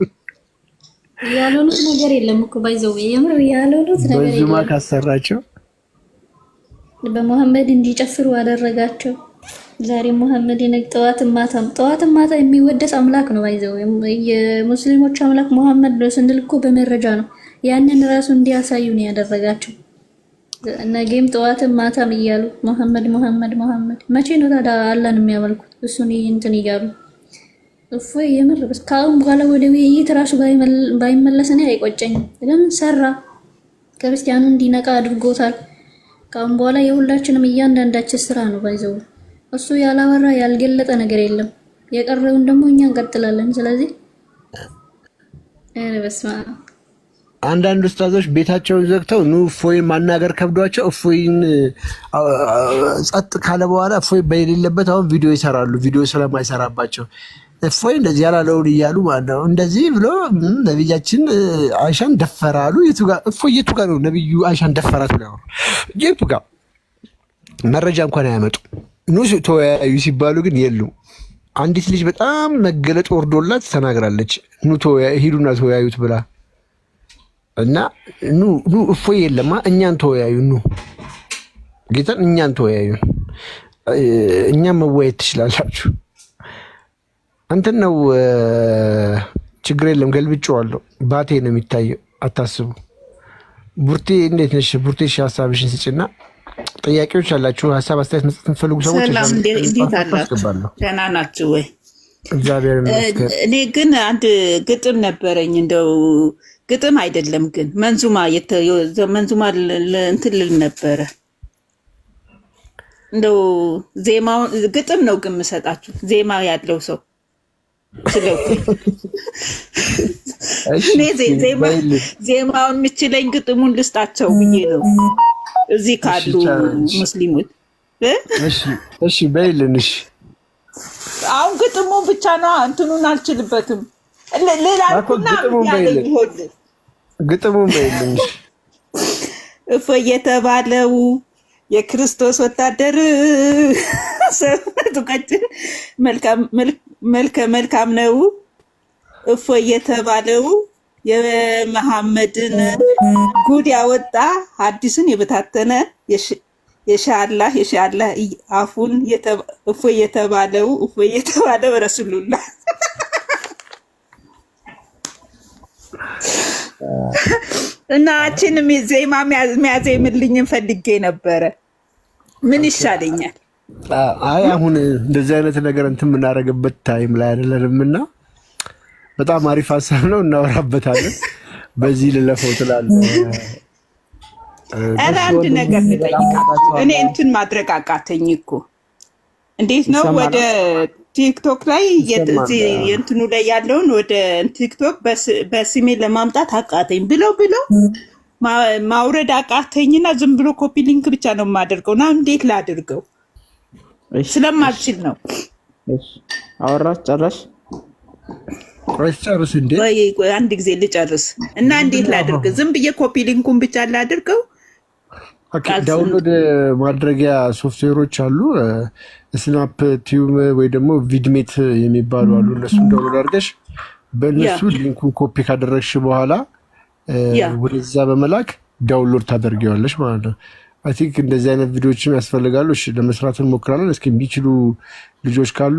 ያልሆኑት ነገር የለም እኮ ባይዘው የምር ያልሆኑት ነገር የለም። በዙማ ካሰራቸው በመሐመድ እንዲጨፍሩ አደረጋቸው። ዛሬ ሙሐመድ የነግ ጠዋትም ማታ የሚወደስ አምላክ ነው። ባይዘው የሙስሊሞች አምላክ ሙሐመድ ነው ስንል እኮ በመረጃ ነው። ያንን ራሱ እንዲያሳዩ ነው ያደረጋቸው። ነገም ጠዋትም ማታም እያሉ ሙሐመድ መቼ ነው ታዲያ አላህን የሚያመልኩት? እሱን እንትን እያሉ እፎይ የምር እስካሁን በኋላ ወደ ውይይት ራሱ ባይመለስ እኔ አይቆጨኝም። ለምን ሰራ? ክርስቲያኑ እንዲነቃ አድርጎታል። ካሁን በኋላ የሁላችንም እያንዳንዳችን ስራ ነው። ባይዘው እሱ ያላወራ ያልገለጠ ነገር የለም። የቀረውን ደግሞ እኛ እንቀጥላለን። ስለዚህ በስመ አብ አንዳንድ ኡስታዞች ቤታቸውን ዘግተው ኑ እፎይን ማናገር ከብዷቸው እፎይን ጸጥ ካለ በኋላ እፎይ በሌለበት አሁን ቪዲዮ ይሰራሉ። ቪዲዮ ስለማይሰራባቸው እፎይ እንደዚህ ያላለውን እያሉ ማለት ነው። እንደዚህ ብሎ ነብያችን አይሻን ደፈራሉ። እፎይ የቱ ጋር ነው ነብዩ አይሻን ደፈራት ብለው የቱ ጋር መረጃ እንኳን አያመጡ። ኑ ተወያዩ ሲባሉ ግን የሉ። አንዲት ልጅ በጣም መገለጥ ወርዶላት ተናግራለች። ኑ ተወያዩ ሂዱና ተወያዩት ብላ እና ኑ እፎይ የለማ እኛን ተወያዩ። ኑ ጌታን እኛን ተወያዩ። እኛም መወያየት ትችላላችሁ። እንትን ነው ችግር የለም። ገልብጬዋለሁ። ባቴ ነው የሚታየው። አታስቡ። ቡርቴ እንዴት ነሽ? ቡርቴ ሀሳብሽን ስጭና ጥያቄዎች አላችሁ፣ ሀሳብ አስተያየት መስጠት የምትፈልጉ ሰዎች ሰላም፣ እንዴት አላችሁ? ደህና ናችሁ ወይ? እግዚአብሔር ይመስገን። እኔ ግን አንድ ግጥም ነበረኝ። እንደው ግጥም አይደለም ግን መንዙማ እንትን ልል ነበረ። እንደው ዜማውን ግጥም ነው ግን የምሰጣችሁ ዜማ ያለው ሰው እኔ ዜማውን የምችለኝ ግጥሙን ልስጣቸው ብዬ ነው እዚህ ካሉ ሙስሊሞች። እሺ በይልን። እሺ አሁን ግጥሙን ብቻ ነው እንትኑን አልችልበትም። ሌላኩና ግጥሙን በይልን። እፎይ የተባለው የክርስቶስ ወታደር ሰውነቱ ቀጭን መልካም ነው። እፎይ የተባለው የመሐመድን ጉድ ያወጣ ሐዲስን የበታተነ የሻአላህ አፉን እፎይ የተባለው ረሱሉላህ እና አችንም ዜማ የሚያዜምልኝን ፈልጌ ነበረ። ምን ይሻለኛል? አይ አሁን እንደዚህ አይነት ነገር እንትን የምናደርግበት ታይም ላይ አይደለንም እና በጣም አሪፍ ሀሳብ ነው፣ እናወራበታለን። በዚህ ልለፈው ትላለህ። ኧረ አንድ ነገር ልጠይቃችሁ። እኔ እንትን ማድረግ አቃተኝ እኮ። እንዴት ነው ወደ ቲክቶክ ላይ የእንትኑ ላይ ያለውን ወደ ቲክቶክ በስሜ ለማምጣት አቃተኝ ብለው ማውረድ አቃተኝና ዝም ብሎ ኮፒ ሊንክ ብቻ ነው የማደርገው። እና እንዴት ላድርገው? ስለማልችል ነው። አወራሽ ጨረሽ? ጨርስ እንዴ? ወይ አንድ ጊዜ ልጨርስ እና እንዴት ላድርግ? ዝም ብዬ ኮፒ ሊንኩን ብቻ ላድርገው? ዳውንሎድ ማድረጊያ ሶፍትዌሮች አሉ። ስናፕ ቲዩብ ወይ ደግሞ ቪድሜት የሚባሉ አሉ። እነሱን ዳውንሎድ አድርገሽ በእነሱ ሊንኩን ኮፒ ካደረግሽ በኋላ ወደዛ በመላክ ዳውንሎድ ታደርጊዋለሽ ማለት ነው። አይ ቲንክ እንደዚህ አይነት ቪዲዮዎችም ያስፈልጋሉ። እሺ ለመስራት እንሞክራለን። እስኪ የሚችሉ ልጆች ካሉ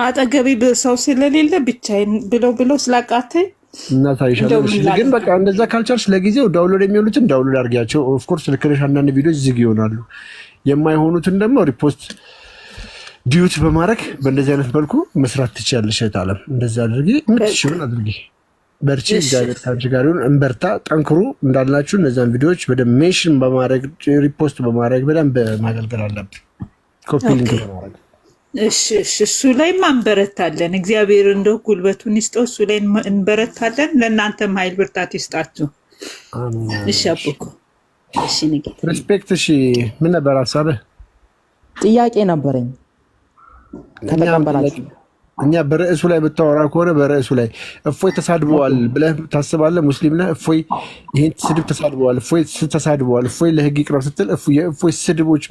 አጠገቢ ሰው ስለሌለ ብቻዬን ብለው ስላቃተኝ እና ታይሻለሽ። ግን በቃ እንደዛ ካልቻልሽ ለጊዜው ዳውንሎድ የሚሆኑትን ዳውንሎድ አድርጊያቸው። ኦፍ ኮርስ ልክ ነሽ። አንዳንድ ቪዲዮዎች ዝግ ይሆናሉ። የማይሆኑትን ደግሞ ሪፖስት ዲዩት በማድረግ በእንደዚህ አይነት መልኩ መስራት ትችያለሽ። አይታለም እንደዛ አድርጊ፣ የምትችይውን አድርጊ። በርቺ፣ እግዚአብሔር ካንቺ ጋር ይሁን። እንበርታ፣ ጠንክሩ። እንዳልናችሁ እነዛን ቪዲዮዎች በደንብ ሜንሽን በማድረግ ሪፖስት በማድረግ በደንብ ማገልገል አለብን። ኮፒ ሊንክ በማድረግ እሺ፣ እሱ ላይ እንበረታለን። እግዚአብሔር እንደው ጉልበቱን ይስጠው። እሱ ላይ እንበረታለን። ለእናንተም ኃይል ብርታት ይስጣችሁ። እሺ አብኩ። እሺ ንጌ ሪስፔክት። እሺ ምን ነበር ሀሳብህ? ጥያቄ ነበረኝ ከተቀበላችሁ። እኛ በርዕሱ ላይ ብታወራ ከሆነ በርዕሱ ላይ እፎይ ተሳድበዋል ብለህ ታስባለህ? ሙስሊም ነህ? እፎይ ይህን ስድብ ተሳድበዋል፣ እፎይ ተሳድበዋል፣ እፎይ ለህግ ይቅረብ ስትል የእፎይ ስድቦች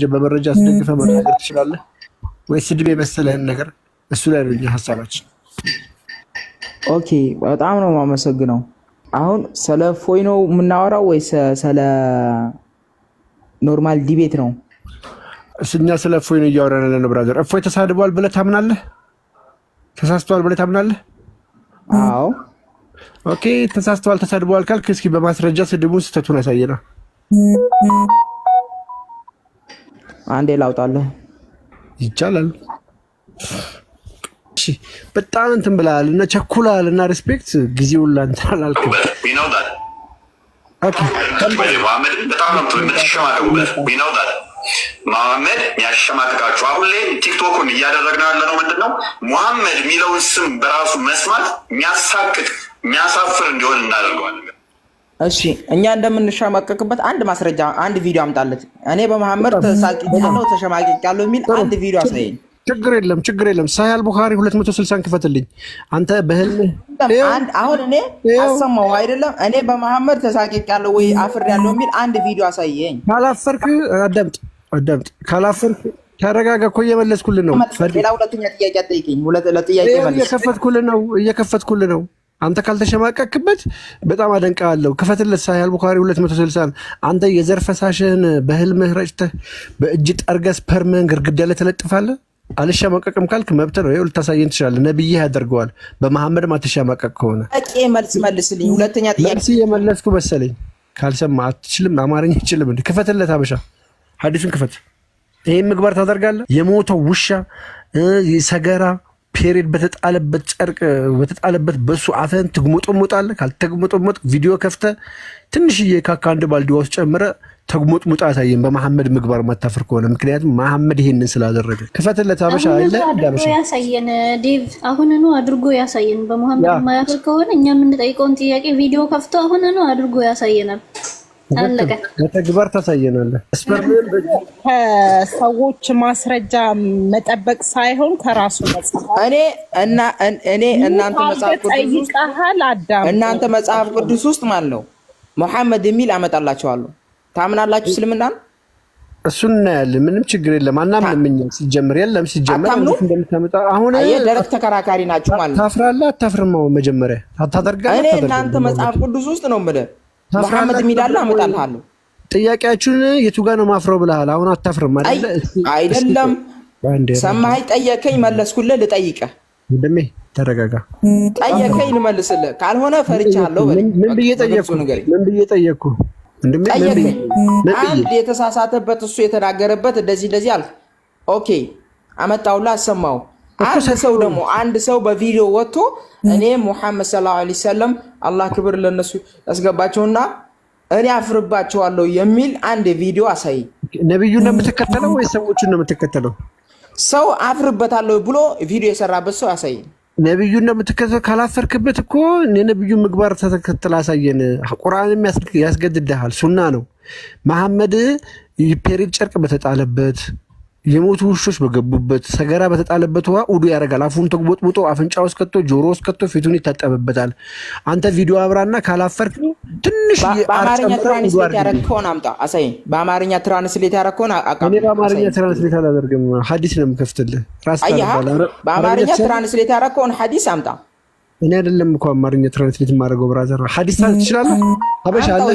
በመረጃ አስደግፈህ መናገር ትችላለህ ወይ? ስድብ የመሰለህን ነገር እሱ ላይ ነው ሀሳባችን። ኦኬ፣ በጣም ነው የማመሰግነው። አሁን ስለ እፎይ ነው የምናወራው ወይ ስለ ኖርማል ዲቤት ነው? እኛ ስለ እፎይ ነው እያወራን ያለነው ብራዘር። እፎይ ተሳድቧል ብለህ ታምናለህ? ተሳስተዋል ብለህ ታምናለህ? አዎ። ኦኬ ተሳስተዋል ተሳድቧል ካልክ እስኪ በማስረጃ ስድቡን ስህተቱን ያሳየና አንዴ ላውጣለህ። ይቻላል። እሺ በጣም እንትን ብለሃል እና ቸኩለሃል እና ሪስፔክት ጊዜውን ላንተ አላልክም። ኦኬ መሐመድ በጣም ነው የምትሸማቀቁበት። መሐመድ የሚያሸማቅቃችሁ አሁን ላይ ቲክቶኩን እያደረግነው ያለ ነው ምንድን ነው መሐመድ የሚለውን ስም በራሱ መስማት የሚያሳቅቅ የሚያሳፍር እንዲሆን እናደርገዋለን። እሺ እኛ እንደምንሸማቀቅበት አንድ ማስረጃ አንድ ቪዲዮ አምጣለት። እኔ በመሐመድ ተሳቅቄያለሁ ተሸማቅቄያለሁ የሚል አንድ ቪዲዮ አሳየኝ። ችግር የለም። ሳሂህ ቡኻሪ 260 ክፈትልኝ። አንተ በህልም አሁን እኔ አሰማው አይደለም እኔ በመሐመድ ተሳቅቄያለሁ ወይ አፍሬያለሁ የሚል አንድ ቪዲዮ አሳየኝ። ካላፈርክ አዳምጥ። ካላፈርክ ተረጋጋ እኮ እየመለስኩልህ ነው። ሌላ ሁለተኛ ጥያቄ አትጠይቀኝ። ለጥያቄ መልስ እየከፈትኩልህ ነው። አንተ ካልተሸማቀቅበት በጣም አደንቃለሁ። ክፈትለት ሳሂህ ቡኻሪ 260 አንተ የዘር ፈሳሽህን በህልምህ ረጭተህ በእጅ ጠርገህ ስፐርምህን ግድግዳ ላይ ተለጥፋለህ። አልሸማቀቅም ካልክ መብት ነው። ይኸው ልታሳየን ትችላለህ። ነብይህ ያደርገዋል። በመሐመድ ማትሸማቀቅ ከሆነ መልስ መልስልኝ። ሁለተኛ ጥያቄ መልስ የመለስኩ መሰለኝ። ካልሰማ አትችልም፣ አማርኛ አትችልም እንዴ? ክፈትለት ሀበሻ ሐዲሱን ክፈት። ይሄን ምግባር ታደርጋለህ? የሞተው ውሻ ሰገራ ፔሪድ በተጣለበት ጨርቅ በተጣለበት በሱ አፈን ትግሞጥሞጣለህ። ካልተግሞጥሞጥ ቪዲዮ ከፍተህ ትንሽዬ ካካ አንድ ባልዲዋ ውስጥ ጨምረህ ተግሞጥሞጣ ያሳየን በመሐመድ ምግባር ማታፈር ከሆነ። ምክንያቱም መሐመድ ይሄንን ስላደረገ ክፈትለት ሀበሻ አይደለ አድርጎ ያሳየን። ዴቭ አሁንኑ አድርጎ ያሳየን። በመሐመድ ማያፈር ከሆነ እኛ የምንጠይቀውን ጥያቄ ቪዲዮ ከፍቶ አሁንኑ አድርጎ ያሳየናል። አለቀ። በተግባር ታሳየናለህ። ከሰዎች ማስረጃ መጠበቅ ሳይሆን ከራሱ መጽሐፍ እናንተ መጽሐፍ ቅዱስ ውስጥ ማለት ነው መሐመድ የሚል አመጣላችኋለሁ። ታምናላችሁ? እስልምና እሱን እናያለን። ምንም ችግር የለም። አናምንም እኛ ሲጀምር የለም ሲጀምር እንደምታመጣ አሁን ደረቅ ተከራካሪ ናችሁ ማለት ነው። ታፍራለህ አታፍርም? መጀመሪያ አታደርጋለህ? እኔ እናንተ መጽሐፍ ቅዱስ ውስጥ ነው የምልህ መሐመድ የሚል አለ አመጣልሃለሁ። ጥያቄያችሁን የቱ ጋር ነው ማፍረው ብለሃል። አሁን አታፍርም አይደለ? አይደለም ሰማኸኝ፣ ጠየቀኝ፣ መለስኩልህ። ልጠይቅህ ወንድሜ ተረጋጋ። ጠየቀኝ ልመልስልህ፣ ካልሆነ ፈርቻለሁ። ምን ብዬ ጠየቅኩ? አንድ የተሳሳተበት እሱ የተናገረበት እንደዚህ አልክ። ኦኬ አመጣውላ አሰማው። አንድ ሰው በቪዲዮ ወጥቶ እኔ ሙሐመድ ሰለላሁ ዐለይሂ ወሰለም አላህ ክብር ለነሱ ያስገባቸውና እኔ አፍርባቸዋለሁ የሚል አንድ ቪዲዮ አሳይ። ነብዩን ነው የምትከተለው ወይ ሰዎችን ነው የምትከተለው? ሰው አፍርበታለሁ ብሎ ቪዲዮ የሰራበት ሰው ያሳይ። ነብዩን ነው የምትከተለው? ካላፈርክበት እኮ የነብዩን ምግባር ተከተል አሳየን። ቁርአንም ያስገድድሃል። ሱና ነው። መሐመድ ፔሪድ ጨርቅ በተጣለበት የሞቱ ውሾች በገቡበት ሰገራ በተጣለበት ውሃ ውዱ ያደርጋል። አፉን ተግቦጥቦጦ አፍንጫ ውስጥ ከቶ ጆሮ ውስጥ ከቶ ፊቱን ይታጠብበታል። አንተ ቪዲዮ አብራና ካላፈርክ ትንሽ በአማርኛ ትራንስሌት ያደረግከውን አምጣ አሳየኝ። በአማርኛ ትራንስሌት ያደረግከውን እኔ በአማርኛ ትራንስሌት አላደርግም። ሐዲስ ነው የምከፍትልህ። በአማርኛ ትራንስሌት ያደረግከውን ሐዲስ አምጣ። እኔ አይደለም እኮ አማርኛ ትራንስሌት የማደርገው ብራዘር። ሐዲስ ትችላለህ? ሀበሻ አለ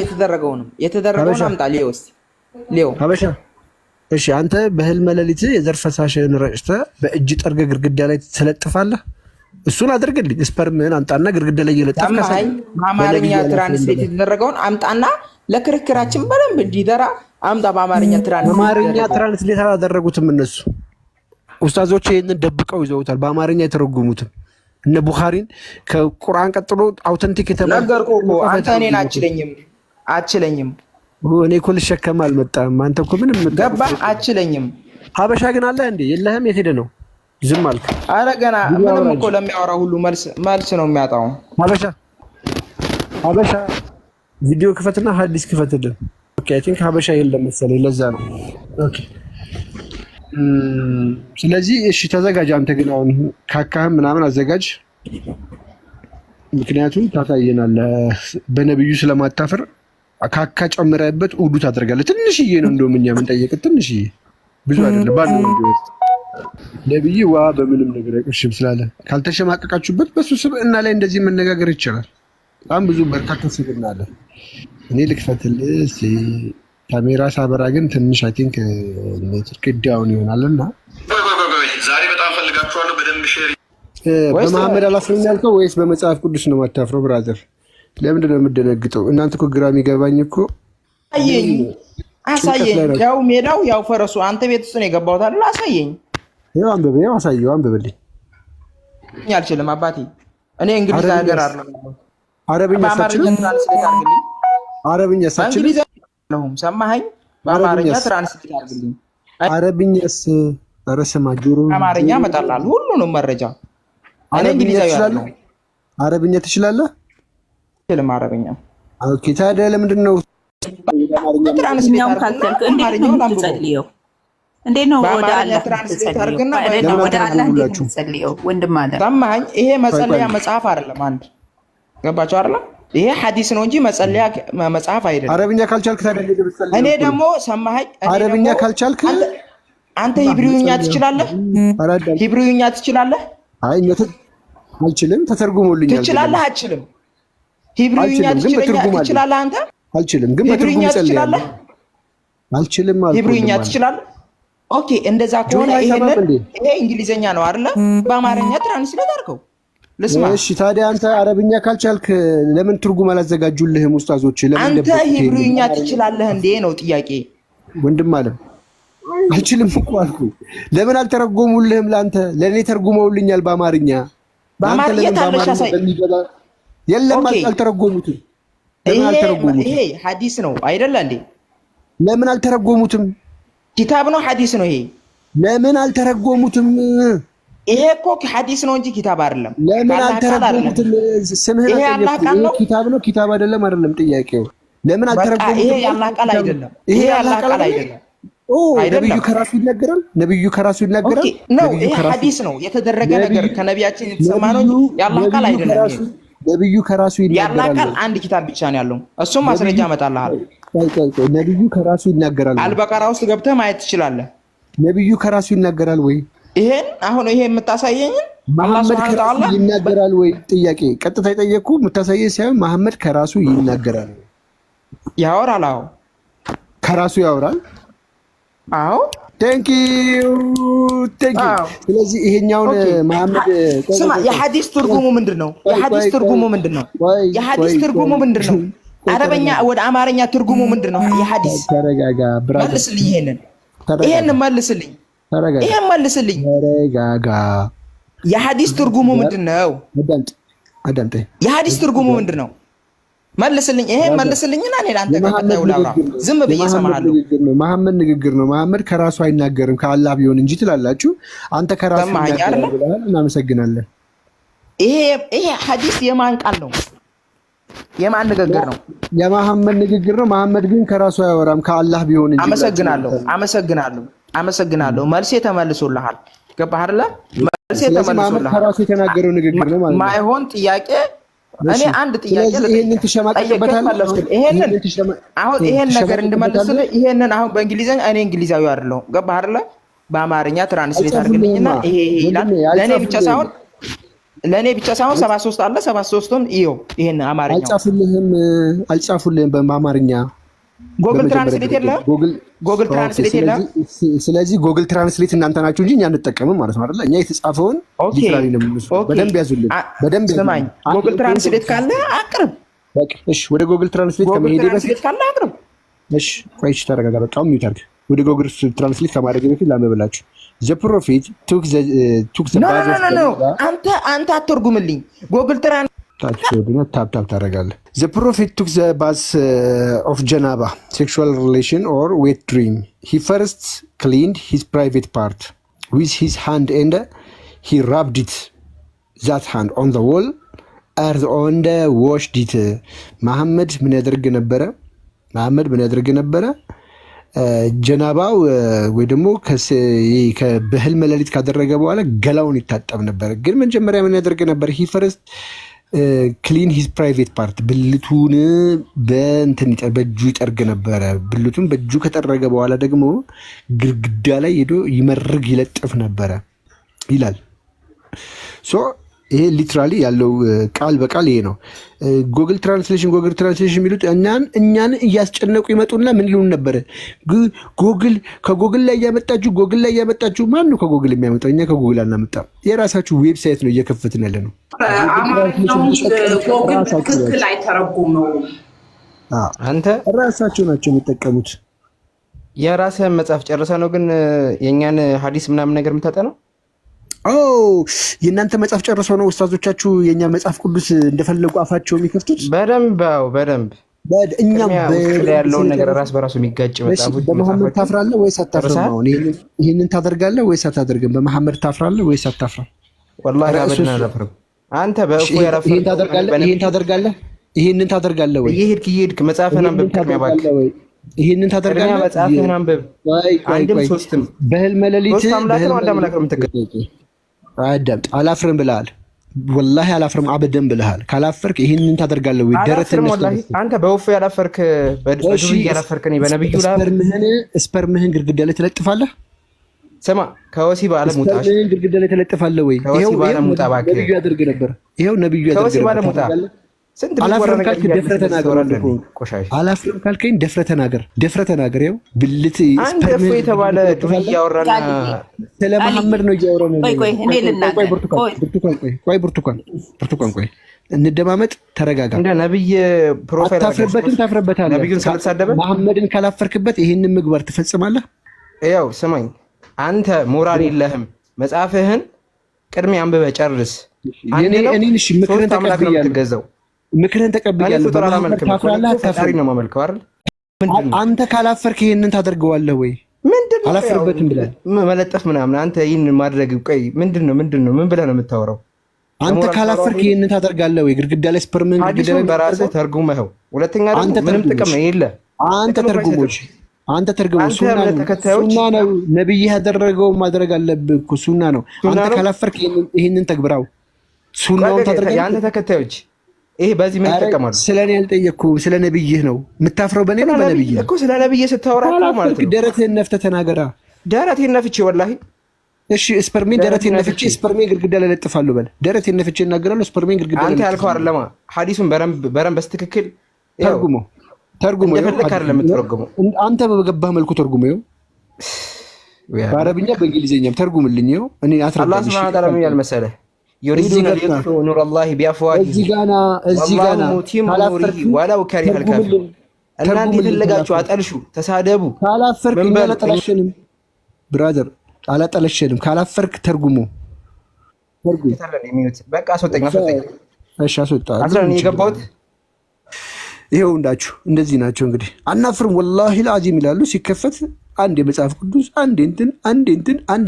የተደረገውን አምጣ። ሌው ሀበሻ እሺ አንተ በህልም ሌሊት የዘር ፈሳሽን ረጭተህ በእጅ ጠርገህ ግድግዳ ላይ ትለጥፋለህ። እሱን አድርግልኝ። ስፐርምህን አምጣና ግድግዳ ላይ እየለጠፍክ በአማርኛ ትራንስሌት የተደረገውን አምጣና ለክርክራችን በደንብ እንዲደራ አምጣ። በአማርኛ ትራንስሌት አላደረጉትም እነሱ ኡስታዞች፣ ይሄንን ደብቀው ይዘውታል። በአማርኛ የተረጎሙትም እነ ቡኻሪን ከቁርአን ቀጥሎ አውተንቲክ የተባለ ነገርኩህ እኮ አንተ እኔን አችለኝም። እኔ እኮ ልሸከም አልመጣም። አንተ እኮ ምንም ገባ አችለኝም። ሀበሻ ግን አለ እንዴ? የለህም? የት ሄደህ ነው? ዝም አልክ? አረ ገና ምንም እኮ ለሚያወራ ሁሉ መልስ ነው የሚያጣው። ሀበሻ ቪዲዮ ክፈትና ሐዲስ ክፈትልን። ኦኬ አይ ቲንክ ሀበሻ የለም መሰለኝ፣ ለዛ ነው። ኦኬ ስለዚህ እሺ ተዘጋጅ። አንተ ግን አሁን ካካህም ምናምን አዘጋጅ፣ ምክንያቱም ታሳየናለህ በነብዩ ስለማታፈር ካካ ጨምረህበት ውዱ ታደርጋለህ። ትንሽዬ ነው እንደውም እኛ የምንጠይቅህ ትንሽዬ፣ ብዙ አይደለም። ባለው ቪዲዮ ውስጥ ነብዩ ዋ በምንም ነገር አይቆሽም ስላለ ካልተሸማቀቃችሁበት በሱ ስብዕና ላይ እንደዚህ መነጋገር ይቻላል። በጣም ብዙ በርካታ ስብዕና አለ። እኔ ልክፈትልህ እስኪ ካሜራ ሳበራ ግን ትንሽ አይ ቲንክ ኔትወርክ ዳውን ይሆናልና ዛሬ በጣም ፈልጋችኋለሁ። በደንብ ሼር በመሐመድ አላፍርም ያልከው ወይስ በመጽሐፍ ቅዱስ ነው የማታፍረው? ብራዘር ለምንድን ነው የምትደነግጠው? እናንተ እኮ ግራ የሚገባኝ እኮ አሳየኝ። ያው ሜዳው ያው ፈረሱ አንተ ቤት ውስጥ ነው የገባሁት አይደል? አሳየኝ። ያው አንብቤ ያው አሳየው አንብብልኝ። አልችልም አባቴ እኔ እንግሊዝ ሀገር አይደለም አረብኛ ሳችልም አረብኛ ሳችልም ለሁም ሰማኸኝ? በአማርኛ ትራንስሌት አድርግልኝ። አረብኛስ ረሰማ ጆሮ አማርኛ መጣላል ሁሉንም መረጃ እኔ እንግሊዛዊ አይደለም። አረብኛ ትችላለህ? ትችልም አረብኛ። ኦኬ ታዲያ ለምንድን ነው ትራንስሌት ካልተልክ እንዴት ነው የምትጸልየው? እንዴት ነው ወደ አላህ ትራንስሌት አድርግና ወደ አላህ ትጸልየው? ወንድም አለ ሰማኸኝ? ይሄ መጸለያ መጽሐፍ አይደለም። አንድ ገባችሁ አይደል? ይሄ ሐዲስ ነው እንጂ መጸለያ መጽሐፍ አይደለም። አረብኛ ካልቻልክ ታዲያ እንዴት ብትጸልይ? እኔ ደግሞ ሰማኸኝ? አረብኛ ካልቻልክ አንተ ሂብሩኛ ትችላለህ? ሂብሩኛ ትችላለህ? አይ አልችልም። ተተርጉሞልኛል። ትችላለህ? አልችልም። ሂብሩኛ ትችላለህ? አንተ አልችልም፣ ግን በትርጉም ጸልያለሁ። አልችልም አልኩ። ሂብሩኛ ትችላለህ? ኦኬ፣ እንደዛ ከሆነ ይሄ እንግሊዘኛ ነው አይደለ? በአማርኛ ትራንስሌት አድርገው ልስማ። እሺ፣ ታዲያ አንተ አረብኛ ካልቻልክ ለምን ትርጉም አላዘጋጁልህም ኡስታዞች? ለምን አንተ ሂብሩኛ ትችላለህ እንዴ ነው ጥያቄ። ወንድም አለም አልችልም እኮ አልኩ። ለምን አልተረጎሙልህም? ለአንተ ለእኔ ተርጉመውልኛል በአማርኛ። በአማርኛ ታለሻሳይ የለም አልተረጎሙትም። ለምን አልተረጎሙትም? ይሄ ሐዲስ ነው አይደለ እንዴ? ለምን አልተረጎሙትም? ኪታብ ነው ሐዲስ ነው ይሄ። ለምን አልተረጎሙትም? ይሄ እኮ ሐዲስ ነው እንጂ ኪታብ አይደለም። ለምን አልተረጎሙትም? ስምህን አጠየቁ። ኪታብ ነው ኪታብ አይደለም አይደለም ጥያቄው። ለምን አልተረጎሙትም? ይሄ የአላህ ቃል አይደለም። ይሄ የአላህ ቃል አይደለም። ነብዩ ከራሱ ይናገራል። ነብዩ ከራሱ ይናገራል ነው። ይሄ ሐዲስ ነው የተደረገ ነገር ከነቢያችን የተሰማ ነው እንጂ የአላህ ቃል አይደለም። ነብዩ ከራሱ ይናገራል። የአላህ ቃል አንድ ኪታብ ብቻ ነው ያለው። እሱም ማስረጃ አመጣልሃለሁ። ነብዩ ከራሱ ይናገራል። አልበቀራ ውስጥ ገብተህ ማየት ትችላለህ። ነብዩ ከራሱ ይናገራል ወይ? ይሄን አሁን ይሄ የምታሳየኝን መሐመድ ከራሱ ይናገራል ወይ? ጥያቄ ቀጥታ የጠየቅኩ የምታሳየኝ ሳይሆን መሐመድ ከራሱ ይናገራል። ያወራል። አዎ ከራሱ ያወራል። አዎ ቴንኪዩ። ስለዚህ ይሄኛውን መሐመድ ስማ፣ የሐዲስ ትርጉሙ ምንድነው? የሐዲስ ትርጉሙ ምንድነው? የሐዲስ ትርጉሙ ምንድነው? አረበኛ ወደ አማርኛ ትርጉሙ ምንድነው? የሐዲስ ተረጋጋ፣ ብራዘር መልስልኝ። ይሄንን መልስልኝ። ይሄን መልስልኝ። ተረጋጋ። የሐዲስ ትርጉሙ ምንድነው? አዳምጠኝ። የሐዲስ ትርጉሙ ምንድነው? መልስልኝ። ይሄን መልስልኝና እኔ ላንተ ከፈታው ላውራ። ዝም ብዬ እሰማሃለሁ። መሐመድ ንግግር ነው። መሐመድ ከራሱ አይናገርም ከአላህ ቢሆን እንጂ ትላላችሁ። አንተ ከራሱ ይናገራል ብለሃል። እናመሰግናለን። ይሄ ሐዲስ የማን ቃል ነው? የማን ንግግር ነው? የመሐመድ ንግግር ነው። መሐመድ ግን ከራሱ አያወራም ከአላህ ቢሆን እንጂ። አመሰግናለሁ። መልሴ ተመልሶልሃል። ገባህ አይደለ? መልሴ ተመልሶልሃል። ከራሱ የተናገረው ንግግር ነው ማለት ነው። ማይሆን ጥያቄ እኔ አንድ ጥያቄ ይሄንን ትሸማቀቅበታለህ። ይሄን ነገር እንድመልስልህ ይሄንን አሁን በእንግሊዘኛ እኔ እንግሊዛዊ አይደለሁም። ገባህ አይደለ? በአማርኛ ትራንስሌት አድርግልኝና ይሄ ይላል። ለእኔ ብቻ ሳይሆን 73 አለ 73ን ይኸው። ይሄን አማርኛ አልጻፉልህም በአማርኛ ጎግል ትራንስሌት የለም። ጎግል ትራንስሌት የለም። ስለዚህ ጎግል ትራንስሌት እናንተ ናችሁ እንጂ እኛ አንጠቀምም ማለት ነው አይደል? እኛ የተጻፈውን በደንብ ያዙልን። በደንብ ስማኝ፣ ጎግል ትራንስሌት ካለ አቅርብ። እሺ፣ ወደ ጎግል ትራንስሌት ከመሄድ በፊት ካለ አቅርብ። እሺ፣ ቆይሽ ተረጋጋ። በጣም ሚውት አድርግ። ወደ ጎግል ትራንስሌት ከማድረግ በፊት ላንብብላችሁ። ዘ ፕሮፌት ቱክ ዘ አንተ አትርጉምልኝ። ጎግል ትራንስሌት ታፕ ታደርጋለህ። ዘ ፕሮፌት ቱክ ዘ ባስ ኦፍ ጀናባ ሴክሹዋል ሪሌሽን ኦር ዌት ድሪም ሂ ፈርስት ክሊንድ ሂዝ ፕራይቬት ፓርት ዊዝ ሂዝ ሃንድ ኤንድ ሂ ራብድ ኢት ዛት ሃንድ ኦን ዘ ዎል ኤርዝ ኦንደ ዋሽድ ኢት። መሐመድ ምን ያደርግ ነበረ? ጀናባው ወይ ደግሞ በህልመ ሌሊት ካደረገ በኋላ ገላውን ይታጠብ ነበረ። ግን መጀመሪያ ምን ያደርግ ነበር? ሂ ፈርስት ክሊን ሂዝ ፕራይቬት ፓርት ብልቱን በእጁ ይጠርግ ነበረ። ብልቱን በእጁ ከጠረገ በኋላ ደግሞ ግድግዳ ላይ ሄዶ ይመርግ ይለጥፍ ነበረ ይላል። ይሄ ሊትራሊ ያለው ቃል በቃል ይሄ ነው። ጉግል ትራንስሌሽን የሚሉት እኛን እያስጨነቁ ይመጡና ምን ይሉን ነበረ? ጉግል ከጉግል ላይ እያመጣችሁ ማን ነው ከጉግል የሚያመጣው? እኛ ከጉግል አናመጣም። የራሳችሁ ዌብሳይት ነው እየከፈትን ያለ ነው። ጉግል ትክክል አይተረጉመውም። አንተ ራሳቸው ናቸው የሚጠቀሙት። የራስህን መጽሐፍ ጨርሰህ ነው ግን የእኛን ሀዲስ ምናምን ነገር የምታጠናው? የእናንተ መጽሐፍ ጨርሰው ነው ኡስታዞቻችሁ የእኛ መጽሐፍ ቅዱስ እንደፈለጉ አፋቸው የሚከፍቱት? በደንብ እኛም ያለውን ነገር ራስ በራሱ የሚጋጭ መጽሐፎች። በመሐመድ ታፍራለህ ወይስ አታፍርም? አሁን ይህንን ታደርጋለህ ወይስ አታደርግም? በመሐመድ ታፍራለህ ወይስ አታፍርም? ወላሂ አበድን አላፍርም። አንተ በእፎ ያላፍርም። ይህንን ታደርጋለህ ወይ? እየሄድክ መጽሐፍህን አንብብ። ቅድሚያ እባክህ ይህንን ታደርጋለህ? መጽሐፍህን አንብብ። አንድም ሶስትም በህልመ ሌሊት ሶስት አምላክ ነው አንድ አምላክ ነው የምትገዛው። አዳምጥ። አላፍርም ብለሃል። ወላሂ አላፍርም አበደን ብለሃል። ካላፈርክ ይህንን ታደርጋለህ ወይ? ደረትህን አንተ በወፎ ያላፈርክ በዱርዬ ያላፈርክ በነብዩ ስፐርምህን ግድግዳ ላይ ትለጥፋለህ? ስማ ከወሲብ ዓለም ውጣ። ስፐርምህን ግድግዳ ላይ ትለጥፋለህ ወይ? ከወሲብ ዓለም ውጣ እባክህ። ነብዩ ያደርግ ነበር። ይኸው ነብዩ ያደርግ ነበር። ከወሲብ ዓለም ውጣ። አላፍርም ካልክ ደፍረህ ተናገር። አላፍርም ካልከኝ ደፍረህ ተናገር። ይኸው ብልት አንድ እፎ የተባለ ዱርዬ እያወራና ስለ መሐመድ ነው እያወራን ነው። ቆይ እኔ ልናገር። ብርቱካን ቆይ እንደማመጥ ተረጋጋ። እንደ ነብይ ፕሮፌሰር ታፍርበታለህ። ነብዩን ካልተሳደበ መሐመድን ካላፈርክበት ይሄንን ምግባር ትፈጽማለህ። ያው ስማኝ፣ አንተ ሞራል የለህም። መጽሐፍህን ቅድሚያ አንብበህ ጨርስ። እኔ እሺ ምክርን ተቀብያለሁ። ምክርን ተቀብያለሁ። ፈጣሪ ነው የማመልከው አይደል? አንተ ካላፈርክ ይሄንን ታደርገዋለህ ወይ? ምንድነው አላፈርበትም ብለህ መለጠፍ ምናምን? አንተ ይሄን ማድረግ ቆይ ምንድነው? ምን ብለህ ነው የምታወራው? አንተ ካላፈርክ ይሄንን ታደርጋለህ ወይ? ግድግዳ ላይ ስፐርምን ግድግዳ ላይ በራስህ ተርጉመኸው። ሁለተኛ ደግሞ ምንም ጥቅም የለ። አንተ ተርጉሞ ሱና ነው ነብይ ያደረገው ማድረግ አለብህ እኮ ሱና ነው። አንተ ካላፈርክ ይሄንን ተግብራው። ሱናውን ታደርጋለህ። የአንተ ተከታዮች ይሄ በዚህ ምን ይጠቀማሉ? ስለኔ አልጠየቅኩም፣ ስለ ነብይህ ነው የምታፍረው። በኔ ነው በነብይህ እኮ ስለ ነብይህ ስታወራ ማለት ነው። ደረትህን ነፍተህ ተናገራ። ደረቴን ነፍቼ ወላሂ እሺ፣ ስፐርሜን ደረቴን ነፍቼ ስፐርሜን ግድግዳ ላይ ለጥፋለሁ በል። ደረቴን ነፍቼ እናገራለሁ፣ ስፐርሜን ግድግዳ ላይ። አንተ ያልከው አይደለማ ሐዲሱን በረም በስትክክል ተርጉሞ እንደፈለክ አይደለም የምትተረጉመው። አንተ በገባህ መልኩ ተርጉሞ ይኸው፣ በአረብኛ በእንግሊዝኛም ተርጉምልኝ። ይኸው እኔ አትረዳም። አላህ ሱብሓነሁ ወተዓላ ምን ያል መሰለህ يريدون ليطفئوا نور الله بأفواههم والله متم نوره ولو كره الكافرون። እናንተ የፈለጋችሁ አጠልሹ፣ ተሳደቡ። ካላፈርክ አላጠለሸንም ብራዘር፣ አላጠለሸንም። ካላፈርክ ተርጉሞ በቃ አስወጣኝ። እሺ አስወጣ። አስራን የገባሁት ይሄው እንዳችሁ እንደዚህ ናቸው እንግዲህ። አናፍርም ወላሂ ለአዚም ይላሉ። ሲከፈት አንድ የመጽሐፍ ቅዱስ አንድ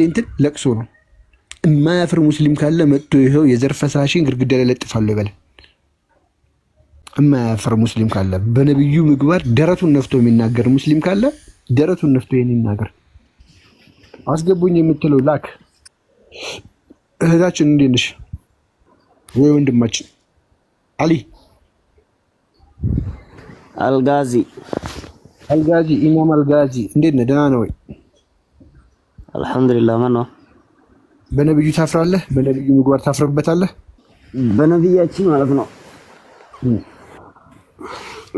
እንትን ለቅሶ ነው። የማያፍር ሙስሊም ካለ መጥቶ ይኸው የዘር ፈሳሽን ግድግዳ ላይ ለጥፋለሁ ይበል። የማያፍር ሙስሊም ካለ በነብዩ ምግባር ደረቱን ነፍቶ የሚናገር ሙስሊም ካለ ደረቱን ነፍቶ ይሄን ይናገር። አስገቡኝ የምትለው ላክ። እህታችን እንዴት ነሽ? ወይ ወንድማችን አሊ አልጋዚ ኢማም አልጋዚ እንዴት ነህ? ደህና ነው ወይ? አልሐምዱሊላህ። ማን ነው? በነብዩ ታፍራለህ? በነብዩ ምግባር ታፍርበታለህ? በነብያችን ማለት ነው።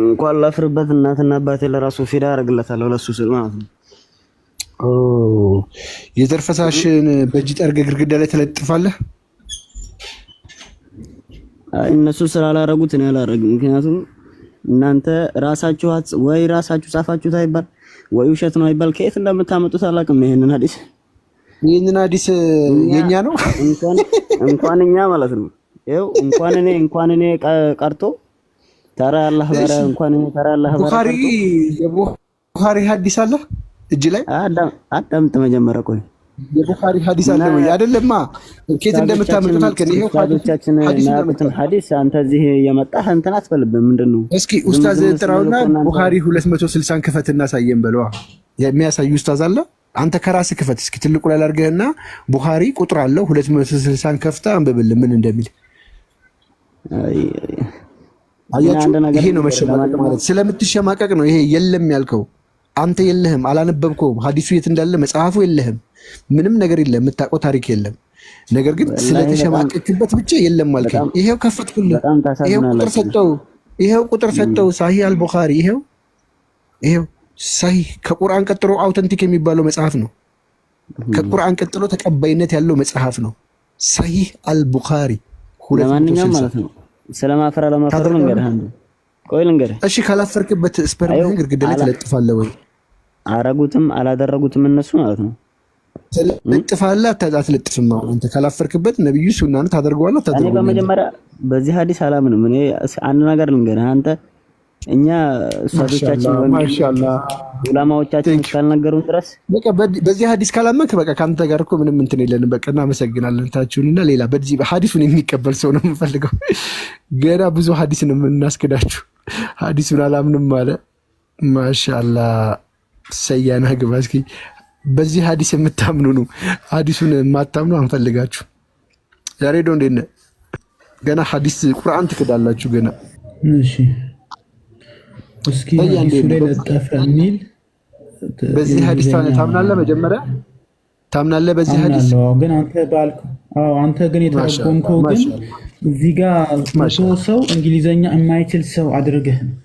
እንኳን ላፍርበት እናትና አባቴ ለራሱ ፊዳ አደርግለታለሁ ለሱ ስል ማለት ነው። የዘር ፈሳሽን በእጅ ጠርገህ ግድግዳ ላይ ተለጥፋለህ? እነሱ ስላላረጉት እኔ አላረግም። ምክንያቱም እናንተ ራሳችሁ ጻፋችሁት አይባል ወይ ውሸት ነው አይባል። ከየት እንደምታመጡት አላውቅም። ይሄንን ሐዲስ የኛ ነው። እንኳን እኛ ማለት ነው። ይኸው እንኳን እኔ ቀርቶ ተራ አላህ ባሪያ እንኳን እኔ ተራ አላህ ባሪያ የቡኻሪ ሐዲስ አለ እጅ ላይ አዳምጥ መጀመሪያ። ቆይ የቡኻሪ ሐዲስ አለ ወይ? አይደለማ ከየት እንደምታመጡት አልከኝ። ይሄው ሐዲሳችን ናቁትን ሐዲስ አንተ እዚህ የመጣህ እንትን አትፈልብም። ምንድነው? እስኪ ኡስታዝ ጥራውና ቡኻሪ 260 ክፈትና ሳየን በለዋ። የሚያሳይ ኡስታዝ አለ? አንተ ከራስህ ክፈት እስኪ። ትልቁ ላይ አድርገህና ቡኻሪ ቁጥር አለው 260 ከፍታ አንብብልን ምን እንደሚል። አያችሁ፣ ይሄ ነው መሸማቀቅ ማለት። ስለምትሸማቀቅ ነው ይሄ የለም ያልከው። አንተ የለህም፣ አላነበብከውም። ሐዲሱ የት እንዳለ መጽሐፉ የለህም፣ ምንም ነገር የለም፣ የምታውቀው ታሪክ የለም። ነገር ግን ስለተሸማቀቅበት ብቻ የለም አልከኝ። ይሄው ከፈትኩልህ። ይሄው ቁጥር ሰጠው ሳሂህ አልቡኻሪ ይሄው ሳሂህ ከቁርአን ቀጥሎ አውተንቲክ የሚባለው መጽሐፍ ነው። ከቁርአን ቀጥሎ ተቀባይነት ያለው መጽሐፍ ነው ሳሂህ አልቡኻሪ። ለማንኛውም ማለት ነው ስለማፈራ ለማፈራ ልንገርህ አንዱ ቆይ ልንገርህ። እሺ ካላፈርክበት ስፐርምህን ግድግዳ ላይ ትለጥፋለህ ወይ? አረጉትም አላደረጉትም እነሱ ማለት ነው። ትለጥፋለህ አትለጥፍም? አንተ ካላፈርክበት ነብዩ ሱናን ታደርገዋለህ አታደርገውም? እኔ በመጀመሪያ በዚህ ሐዲስ አላምንም። እኔ አንድ ነገር ልንገርህ አንተ እኛ ኡስታዞቻችን ወይ ማሻአላህ ዑለማዎቻችን ካልነገሩን ድረስ በቃ በዚህ ሐዲስ ካላመንክ በቃ ካንተ ጋር እኮ ምንም እንትን የለንም። በቃ እናመሰግናለን ታችሁንና ሌላ በዚህ ሐዲሱን የሚቀበል ሰው ነው የምፈልገው። ገና ብዙ ሐዲስ ነው የምናስከዳችሁ። ሐዲሱን አላምንም ማለት ማሻአላህ ሰያና ግባ። እስኪ በዚህ ሐዲስ የምታምኑ ነው፣ ሐዲሱን የማታምኑ አንፈልጋችሁ። ዛሬ ዶ እንዴ ገና ሐዲስ ቁርአን ትክዳላችሁ ገና። እሺ እስኪ ሐዲሱ ላይ ለጠፈ የሚል በዚህ ሐዲስ ታምናለህ? መጀመሪያ ታምናለህ በዚህ ሐዲስ? ግን አንተ ባልክ አንተ ግን የተረጎምከው ግን እዚህ ጋር ሰው እንግሊዘኛ የማይችል ሰው አድርገህ ነው።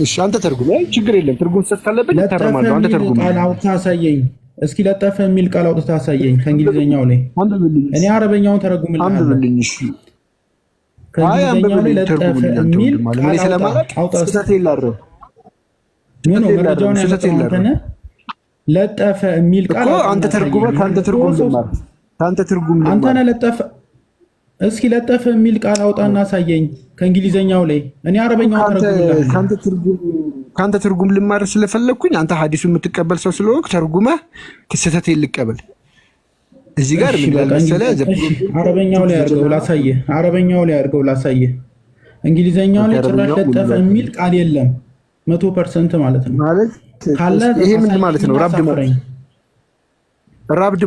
እሺ አንተ ተርጉም። ችግር የለም ትርጉም ስትካለበት ተርማለህ። አንተ ተርጉም። ቃል አውጥተህ አሳየኝ እስኪ። ለጠፈ የሚል ቃል አውጥተህ አሳየኝ ከእንግሊዘኛው ላይ። እኔ አረበኛውን ተረጉምልኝ። አንብብልኝ። እሺ ከእንግሊዘኛው ላይ ለጠፈ የሚል ቃል አውጥተህ ስለተላረው ምን ነው መረጃውን ያመጣው? ለጠፈ የሚል ቃል አንተ ተርጉመህ ካንተ ትርጉም ልማር ካንተ ትርጉም ልማር አንተ ነህ ለጠፈ። እስኪ ለጠፈ የሚል ቃል አውጣና አሳየኝ ከእንግሊዘኛው ላይ። እኔ አረበኛውን ተረጉምልኝ። ካንተ ትርጉም ልማር ስለፈለኩኝ አንተ ሐዲሱ የምትቀበል ሰው ስለሆንክ ተርጉመህ ክስተቴን ልቀበል። እዚህ ጋር ምን ያለ መሰለህ አረበኛው ላይ አድርገው ላሳየህ። አረበኛው ላይ አድርገው ላሳየህ። እንግሊዘኛው ላይ ጭራሽ ለጠፈ የሚል ቃል የለም 100% ማለት ነው። ማለት ካለ ይሄ ምን ማለት ነው? ራብድ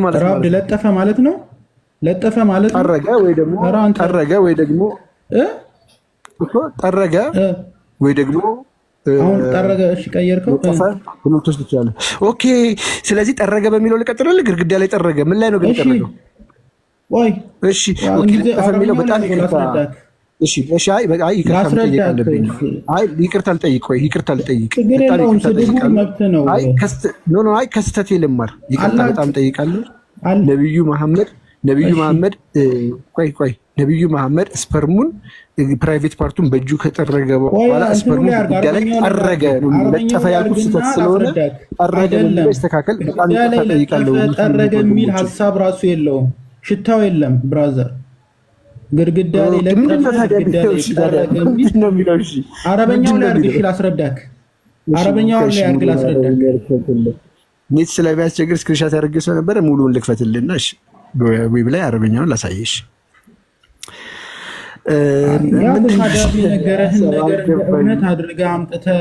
ማለት ራብድ ለጠፈ ማለት ነው። ለጠፈ ማለት ጠረገ ወይ ደግሞ እኮ ጠረገ ወይ ደግሞ አሁን ጠረገ። እሺ ቀየርከው ሁለቱስ ይችላል። ኦኬ ስለዚህ ጠረገ በሚለው ልቀጥልልህ። ግድግዳ ላይ ጠረገ ምን ላይ ነው ግን ጠረገው? ወይ እሺ ኦኬ በሚለው በጣም እሺ ይቅርታ ልጠይቅ። ከስተቴ ልማር። ይቅርታ በጣም ጠይቃለሁ። ነብዩ መሐመድ ስፐርሙን ፕራይቬት ፓርቱን በእጁ ከጠረገ በኋላ ስፐርሙን ግድግዳ ላይ ጠረገ ነው ለጠፈ ያልኩት ስህተት ስለሆነ ጠረገ ነው ይስተካከል። በጣም ይቅርታ ጠይቃለሁ። ጠረገ የሚል ሐሳብ ራሱ የለውም፣ ሽታው የለም ብራዘር። ግድግዳ ላይ አረበኛው ላይ አድርገሽ ላስረዳክ። አረበኛው ላይ አድርገሽ ላስረዳክ። ኔት ስለሚያስቸግር ስክሪንሻት ያደርገ ሰው ነበር። ሙሉውን ልክፈትልና እሺ ዌብ ላይ አረበኛውን ላሳየሽ። ምንድን ነው ነገርህን ነገር እውነት አድርገህ አምጥተህ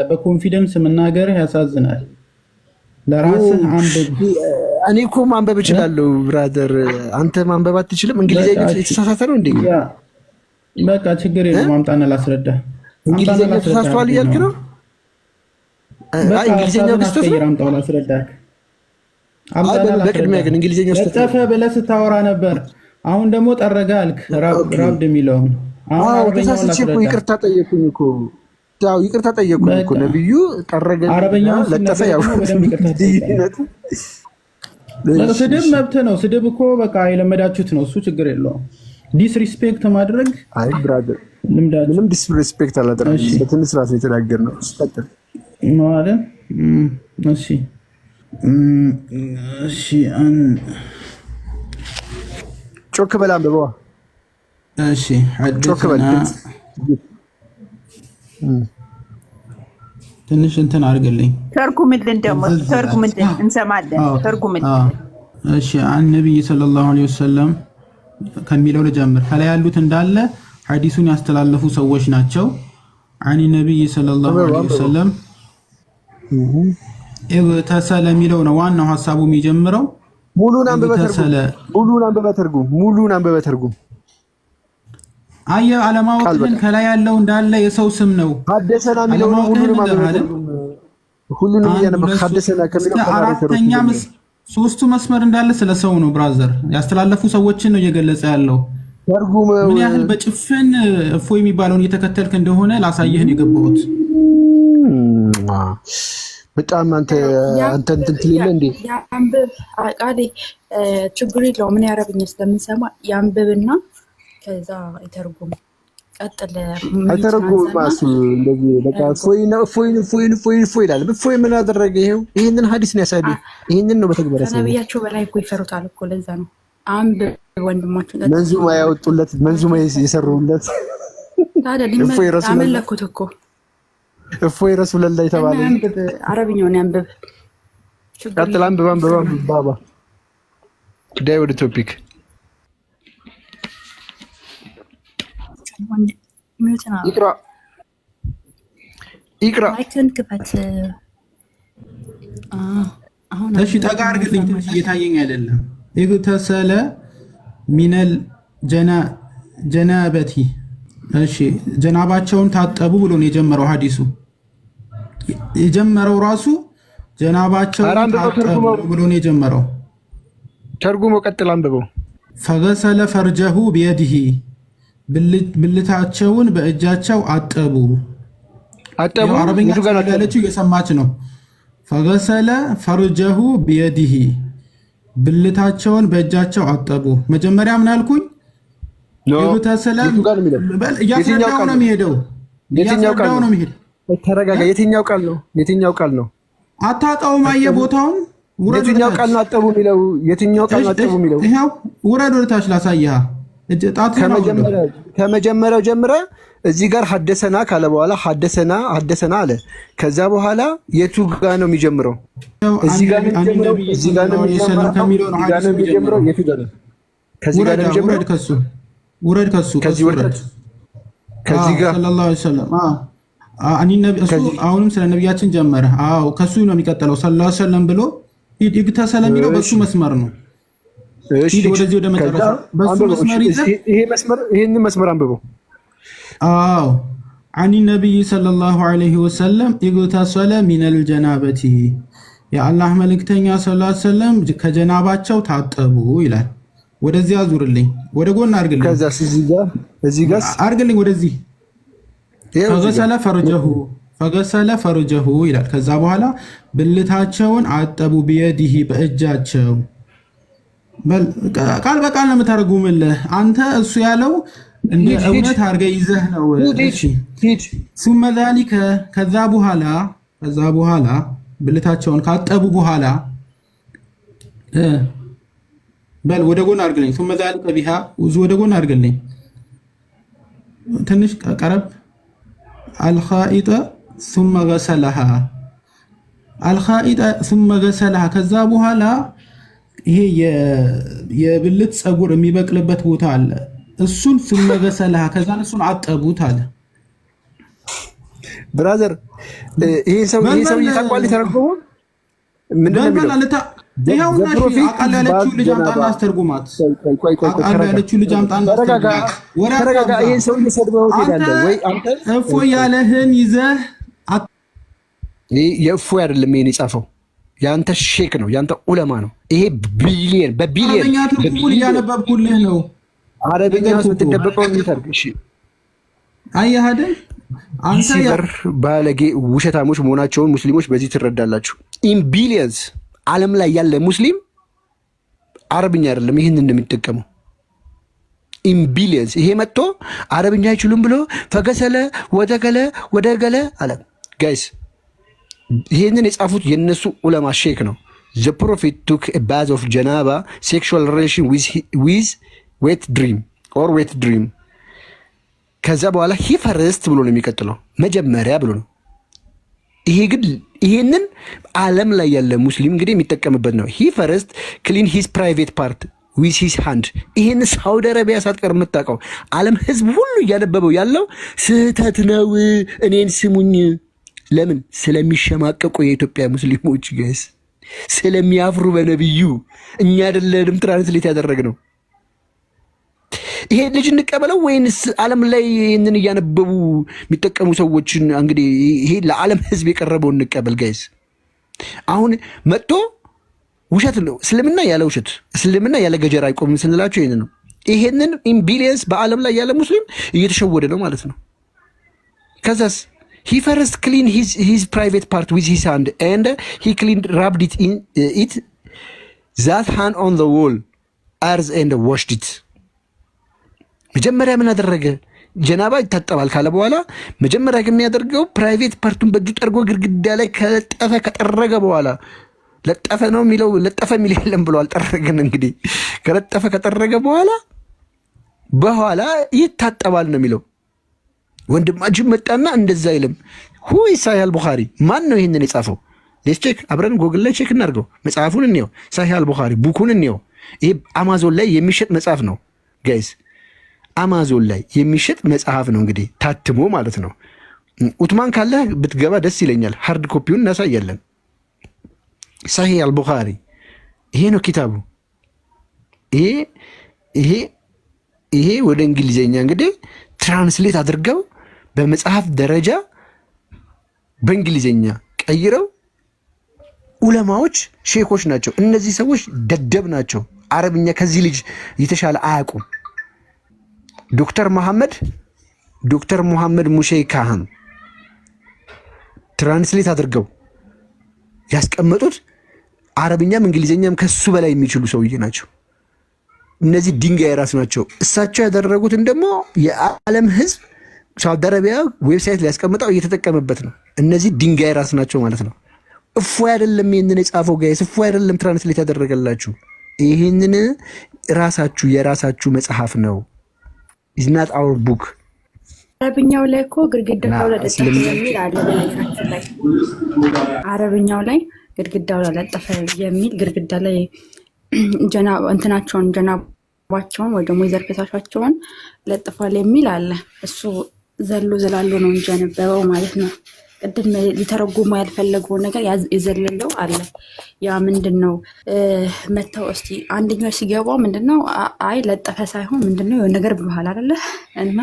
በኮንፊደንስ መናገርህ ያሳዝናል። ለራስህ አንብብ። እኔ እኮ ማንበብ እችላለሁ ብራዘር፣ አንተ ማንበብ አትችልም? እንግሊዘኛ የተሳሳተ ነው እንዴ? በቃ ችግር የለም አምጣና ላስረዳህ። እንግሊዘኛ ተሳስቷል እያልክ ነው? አይ እንግሊዘኛው ክስተት ነው። አምጣው ላስረዳህ። በቅድሚያ ግን እንግሊዘኛው ለጠፈ ብለህ ስታወራ ነበር። አሁን ደግሞ ጠረገ አልክ። ራብድ የሚለውን አዎ ተሳስቼ እኮ ይቅርታ ጠየቁኝ እኮ። ያው ይቅርታ ጠየቁኝ እኮ ነብዩ ጠረገ ለጠፈ ያው ስድብ መብት ነው። ስድብ እኮ በቃ የለመዳችሁት ነው። እሱ ችግር የለውም። ዲስሪስፔክት ማድረግ አይ ብራዘር ምንም ዲስሪስፔክት አላደረግንም። በትንሽ ስርዓት ነው የተናገርነው። ስቀጥል ነው አይደል? እሺ እሺ ጮክ በል አንብበዋ። እሺ ጮክ በል ትንሽ እንትን አድርግልኝ። ተርጉምልን ደግሞ ተርጉምልን፣ እንሰማለን። ተርጉምልን። እሺ አን ነብይ ሰለላሁ ዐለይሂ ወሰለም ከሚለው ልጀምር። ከላይ ያሉት እንዳለ ሐዲሱን ያስተላለፉ ሰዎች ናቸው። አን ነብይ ሰለላሁ ዐለይሂ ወሰለም ኢብተሰለ የሚለው ነው ዋናው ሐሳቡ የሚጀምረው። ሙሉን አንብበ ተርጉም። አየ አለማወቅህን ከላይ ያለው እንዳለ የሰው ስም ነው። ሐደሰና የሚለው ሁሉንም ያነበብኩ ሐደሰና ከሚለው ሶስቱ መስመር እንዳለ ስለ ሰው ነው ብራዘር። ያስተላለፉ ሰዎችን ነው እየገለጸ ያለው። ምን ያህል በጭፍን እፎይ የሚባለውን እየተከተልክ እንደሆነ ላሳየህን የገባሁት። በጣም አንተ እንትን ትልለ እንዴ ያንብብ ቃሌ ችግር የለውም። ምን ያረብኝ ስለምንሰማ ያንብብና ከዛ ይተርጉም። ቀጥል አይተረጉም ማሱ እንደዚህ በቃ ፎይ ይላል። ፎይ ምን አደረገ? ይሄንን ሐዲስ ነው ያሳየው። ይሄንን ነው በተግባር ያሳየው። ነብያቸው በላይ እኮ ይፈሩታል እኮ ለዛ ነው። አንብብ ወንድማችን መንዙማ ያወጡለት መንዙማ የሰሩለት ታዲያ አመለኩት እኮ እፎይ ረሱላህ የተባለ አንብብ። አረብኛውን ያንብብ። ቀጥል አንብብ ባባ ዳይ ወደ ቶፒክ ይቅራ ማይክን ክፈት። እሺ ጠጋ አድርግልኝ ትንሽ እየታየኝ አይደለም። ይግተሰለ ሚነል ጀናበቲ እሺ ጀናባቸውን ታጠቡ ብሎ ነው የጀመረው ሐዲሱ። የጀመረው ራሱ ጀናባቸውን ታጠቡ ብሎ ነው የጀመረው። ተርጉሞ ቀጥል አንብበው። ፈገሰለ ፈርጀሁ ቢየዲሂ ብልታቸውን በእጃቸው አጠቡ። አረብኛ ያለችው እየሰማች ነው። ፈገሰለ ፈርጀሁ ቢየዲሂ ብልታቸውን በእጃቸው አጠቡ። መጀመሪያ ምን አልኩኝ? እያስረዳው ነው የሚሄደው። ተረጋጋ። የትኛው ቃል ነው? አታውቀውም? አየህ ቦታውን። የትኛው ቃል ነው አጠቡ የሚለው? የትኛው ቃል ነው አጠቡ የሚለው? ይኸው ውረድ ወደ ታች ላሳይህ። ከመጀመሪያው ጀምረ እዚህ ጋር ሐደሰና ካለ በኋላ ሐደሰና አለ። ከዛ በኋላ የቱ ጋር ነው የሚጀምረው? እዚህ ጋር ነው የሚጀምረው። እዚህ ጋር ነው የሚጀምረው። የቱ ጋር ነው? ከዚህ ጋር ነው የሚጀምረው። ውረድ ከሱ ከዚህ ጋር ሰለላሁ ዐለይሂ ወሰለም አሁንም ስለ ነቢያችን ጀመረ። አዎ ከሱ ነው የሚቀጥለው። ሰለላሁ ዐለይሂ ወሰለም ብሎ ይግተሰለ የሚለው በሱ መስመር ነው። እሺ ወደዚህ ወደ መጨረሻ በሱ መስመር ይዘህ ይሄን መስመር አንብበው። አዎ አኒ ነብይ ሰለላሁ ዐለይሂ ወሰለም ይግተሰለ ሚነል ጀናበቲ የአላህ መልእክተኛ ሰለላሁ ዐለይሂ ወሰለም ከጀናባቸው ታጠቡ ይላል። ወደዚህ አዙርልኝ፣ ወደ ጎን አድርግልኝ። ከዛስ እዚህ ጋር አድርግልኝ ወደዚህ። ፈገሰለ ፈርጀሁ ይላል። ከዛ በኋላ ብልታቸውን አጠቡ ቢየዲሂ በእጃቸው። ቃል በቃል ነው የምታረጉምልህ አንተ። እሱ ያለው እንደ እውነት አድርገህ ይዘህ ነው። እሺ ሱመ ዛሊከ ከዛ በኋላ ብልታቸውን ካጠቡ በኋላ በል ወደ ጎን አድርግልኝ። ثم ذلك بها ወደ ጎን አድርግልኝ ትንሽ ቀረብ። الخائط ثم غسلها ከዛ በኋላ ይሄ የብልት ፀጉር የሚበቅልበት ቦታ አለ። እሱን ثم غسلها ከዛ እሱን አጠቡት አለ። ብራዘር ይሄ ሰው ይታቋል ተረጎሙ ምንድነው የሚለው? ይኸውና አቃል ያለችው ልጅ አምጣና አስተርጉማት። አቃል ያለችው ልጅ አምጣና አስተርጉማት። ተረጋጋ። ይሄን ሰው እየሰደበው ትሄዳለህ ወይ አንተ? እፎይ ያለህን ይዘህ የእፎይ አይደለም ይሄን የጻፈው ያንተ ሼክ ነው፣ ያንተ ዑለማ ነው። ይሄ በቢሊየን አረብኛ ትርጉሙን እያነበብኩልህ ነው። አረብኛ የምትደበቀው የሚተርግ እሺ። አየህ አይደል አንተ ባለጌ ውሸታሞች መሆናቸውን ሙስሊሞች በዚህ ትረዳላችሁ። ኢን ቢሊየንስ ዓለም ላይ ያለ ሙስሊም አረብኛ አይደለም ይሄን እንደሚጠቀመው ኢን ቢሊየንስ። ይሄ መጥቶ አረብኛ አይችሉም ብሎ ፈገሰለ ወደገለ አለ። ጋይስ ይሄንን የጻፉት የነሱ ዑለማ ሼክ ነው። ዘ ፕሮፌት ቱክ ኤ ባዝ ኦፍ ጀናባ ሴክሹዋል ሪሌሽን ዊዝ ዌት ድሪም። ከዛ በኋላ ሂ ፈርስት ብሎ ነው የሚቀጥለው፣ መጀመሪያ ብሎ ነው። ይሄ ግን ይሄንን ዓለም ላይ ያለ ሙስሊም እንግዲህ የሚጠቀምበት ነው። ሂ ፈርስት ክሊን ሂዝ ፕራይቬት ፓርት ዊዝ ሂዝ ሃንድ። ይሄን ሳውዲ አረቢያ ሳትቀር የምታውቀው ዓለም ህዝብ ሁሉ እያነበበው ያለው ስህተት ነው። እኔን ስሙኝ። ለምን? ስለሚሸማቀቁ የኢትዮጵያ ሙስሊሞች ጋይስ ስለሚያፍሩ በነብዩ። እኛ አይደለንም ትራንስሌት ያደረግነው። ይሄ ልጅ እንቀበለው ወይንስ ዓለም ላይ ይህንን እያነበቡ የሚጠቀሙ ሰዎችን እንግዲህ ይሄ ለዓለም ህዝብ የቀረበው እንቀበል ጋይስ። አሁን መጥቶ ውሸት ነው። እስልምና ያለ ውሸት፣ እስልምና ያለ ገጀራ አይቆምም ስንላቸው ይሄን ነው። ይሄንን ኢምቢሊየንስ በዓለም ላይ ያለ ሙስሊም እየተሸወደ ነው ማለት ነው። ከዛስ he first clean his private part with his hand and he cleaned rubbed it in it that hand on the wall earth and washed it መጀመሪያ ምን አደረገ? ጀናባ ይታጠባል ካለ በኋላ መጀመሪያ የሚያደርገው ፕራይቬት ፓርቱን በእጁ ጠርጎ ግድግዳ ላይ ከለጠፈ ከጠረገ በኋላ ለጠፈ ነው የሚለው ለጠፈ የሚል የለም ብሏል። ጠረገን እንግዲህ ከለጠፈ ከጠረገ በኋላ ይታጠባል ነው የሚለው። ወንድማችን መጣና እንደዛ አይልም። ሁይ ሳሂህ አልቡኻሪ ማን ነው ይሄንን የጻፈው? ሌስ ቼክ አብረን ጎግል ላይ ቼክ እናድርገው። መጽሐፉን እንየው። ሳሂህ አልቡኻሪ ቡኩን እንየው። ይሄ አማዞን ላይ የሚሸጥ መጽሐፍ ነው ጋይስ። አማዞን ላይ የሚሸጥ መጽሐፍ ነው እንግዲህ ታትሞ ማለት ነው። ኡትማን ካለ ብትገባ ደስ ይለኛል። ሃርድ ኮፒውን እናሳያለን። ሳሂህ አልቡኻሪ ይሄ ነው ኪታቡ። ይሄ ወደ እንግሊዘኛ እንግዲህ ትራንስሌት አድርገው በመጽሐፍ ደረጃ በእንግሊዘኛ ቀይረው ኡለማዎች ሼኮች ናቸው። እነዚህ ሰዎች ደደብ ናቸው። አረብኛ ከዚህ ልጅ የተሻለ አያውቁም። ዶክተር መሐመድ ሙሼይ ካህን ትራንስሌት አድርገው ያስቀመጡት አረብኛም እንግሊዘኛም ከሱ በላይ የሚችሉ ሰውዬ ናቸው። እነዚህ ድንጋይ ራስ ናቸው። እሳቸው ያደረጉትን ደግሞ የዓለም ሕዝብ ሳውዲ አረቢያ ዌብሳይት ላይ ያስቀምጠው እየተጠቀመበት ነው። እነዚህ ድንጋይ ራስ ናቸው ማለት ነው። እፎይ አይደለም ይሄንን የጻፈው ጋይስ፣ እፎይ አይደለም ትራንስሌት ያደረገላችሁ። ይሄንን ራሳችሁ የራሳችሁ መጽሐፍ ነው። ኢዝ ናት አወር ቡክ። አረብኛው ላይ እኮ ግድግዳው ላይ ለጠፈ የሚል አለ። በነገራችን ላይ አረብኛው ላይ ግድግዳው ላይ ለጠፈ የሚል ግድግዳ ላይ ጀናባቸውን ወይ ደግሞ የዘር ፈሳሻቸውን ለጥፏል የሚል አለ። እሱ ዘሎ ዘላሎ ነው እንጂ ያነበበው ማለት ነው። ቅድም ሊተረጉሙ ያልፈለገውን ነገር የዘለለው አለ። ያ ምንድነው መተው እስቲ አንደኛው ሲገባው ምንድነው አይ ለጠፈ ሳይሆን ምንድነው የሆነ ነገር ብሏል አይደለ እና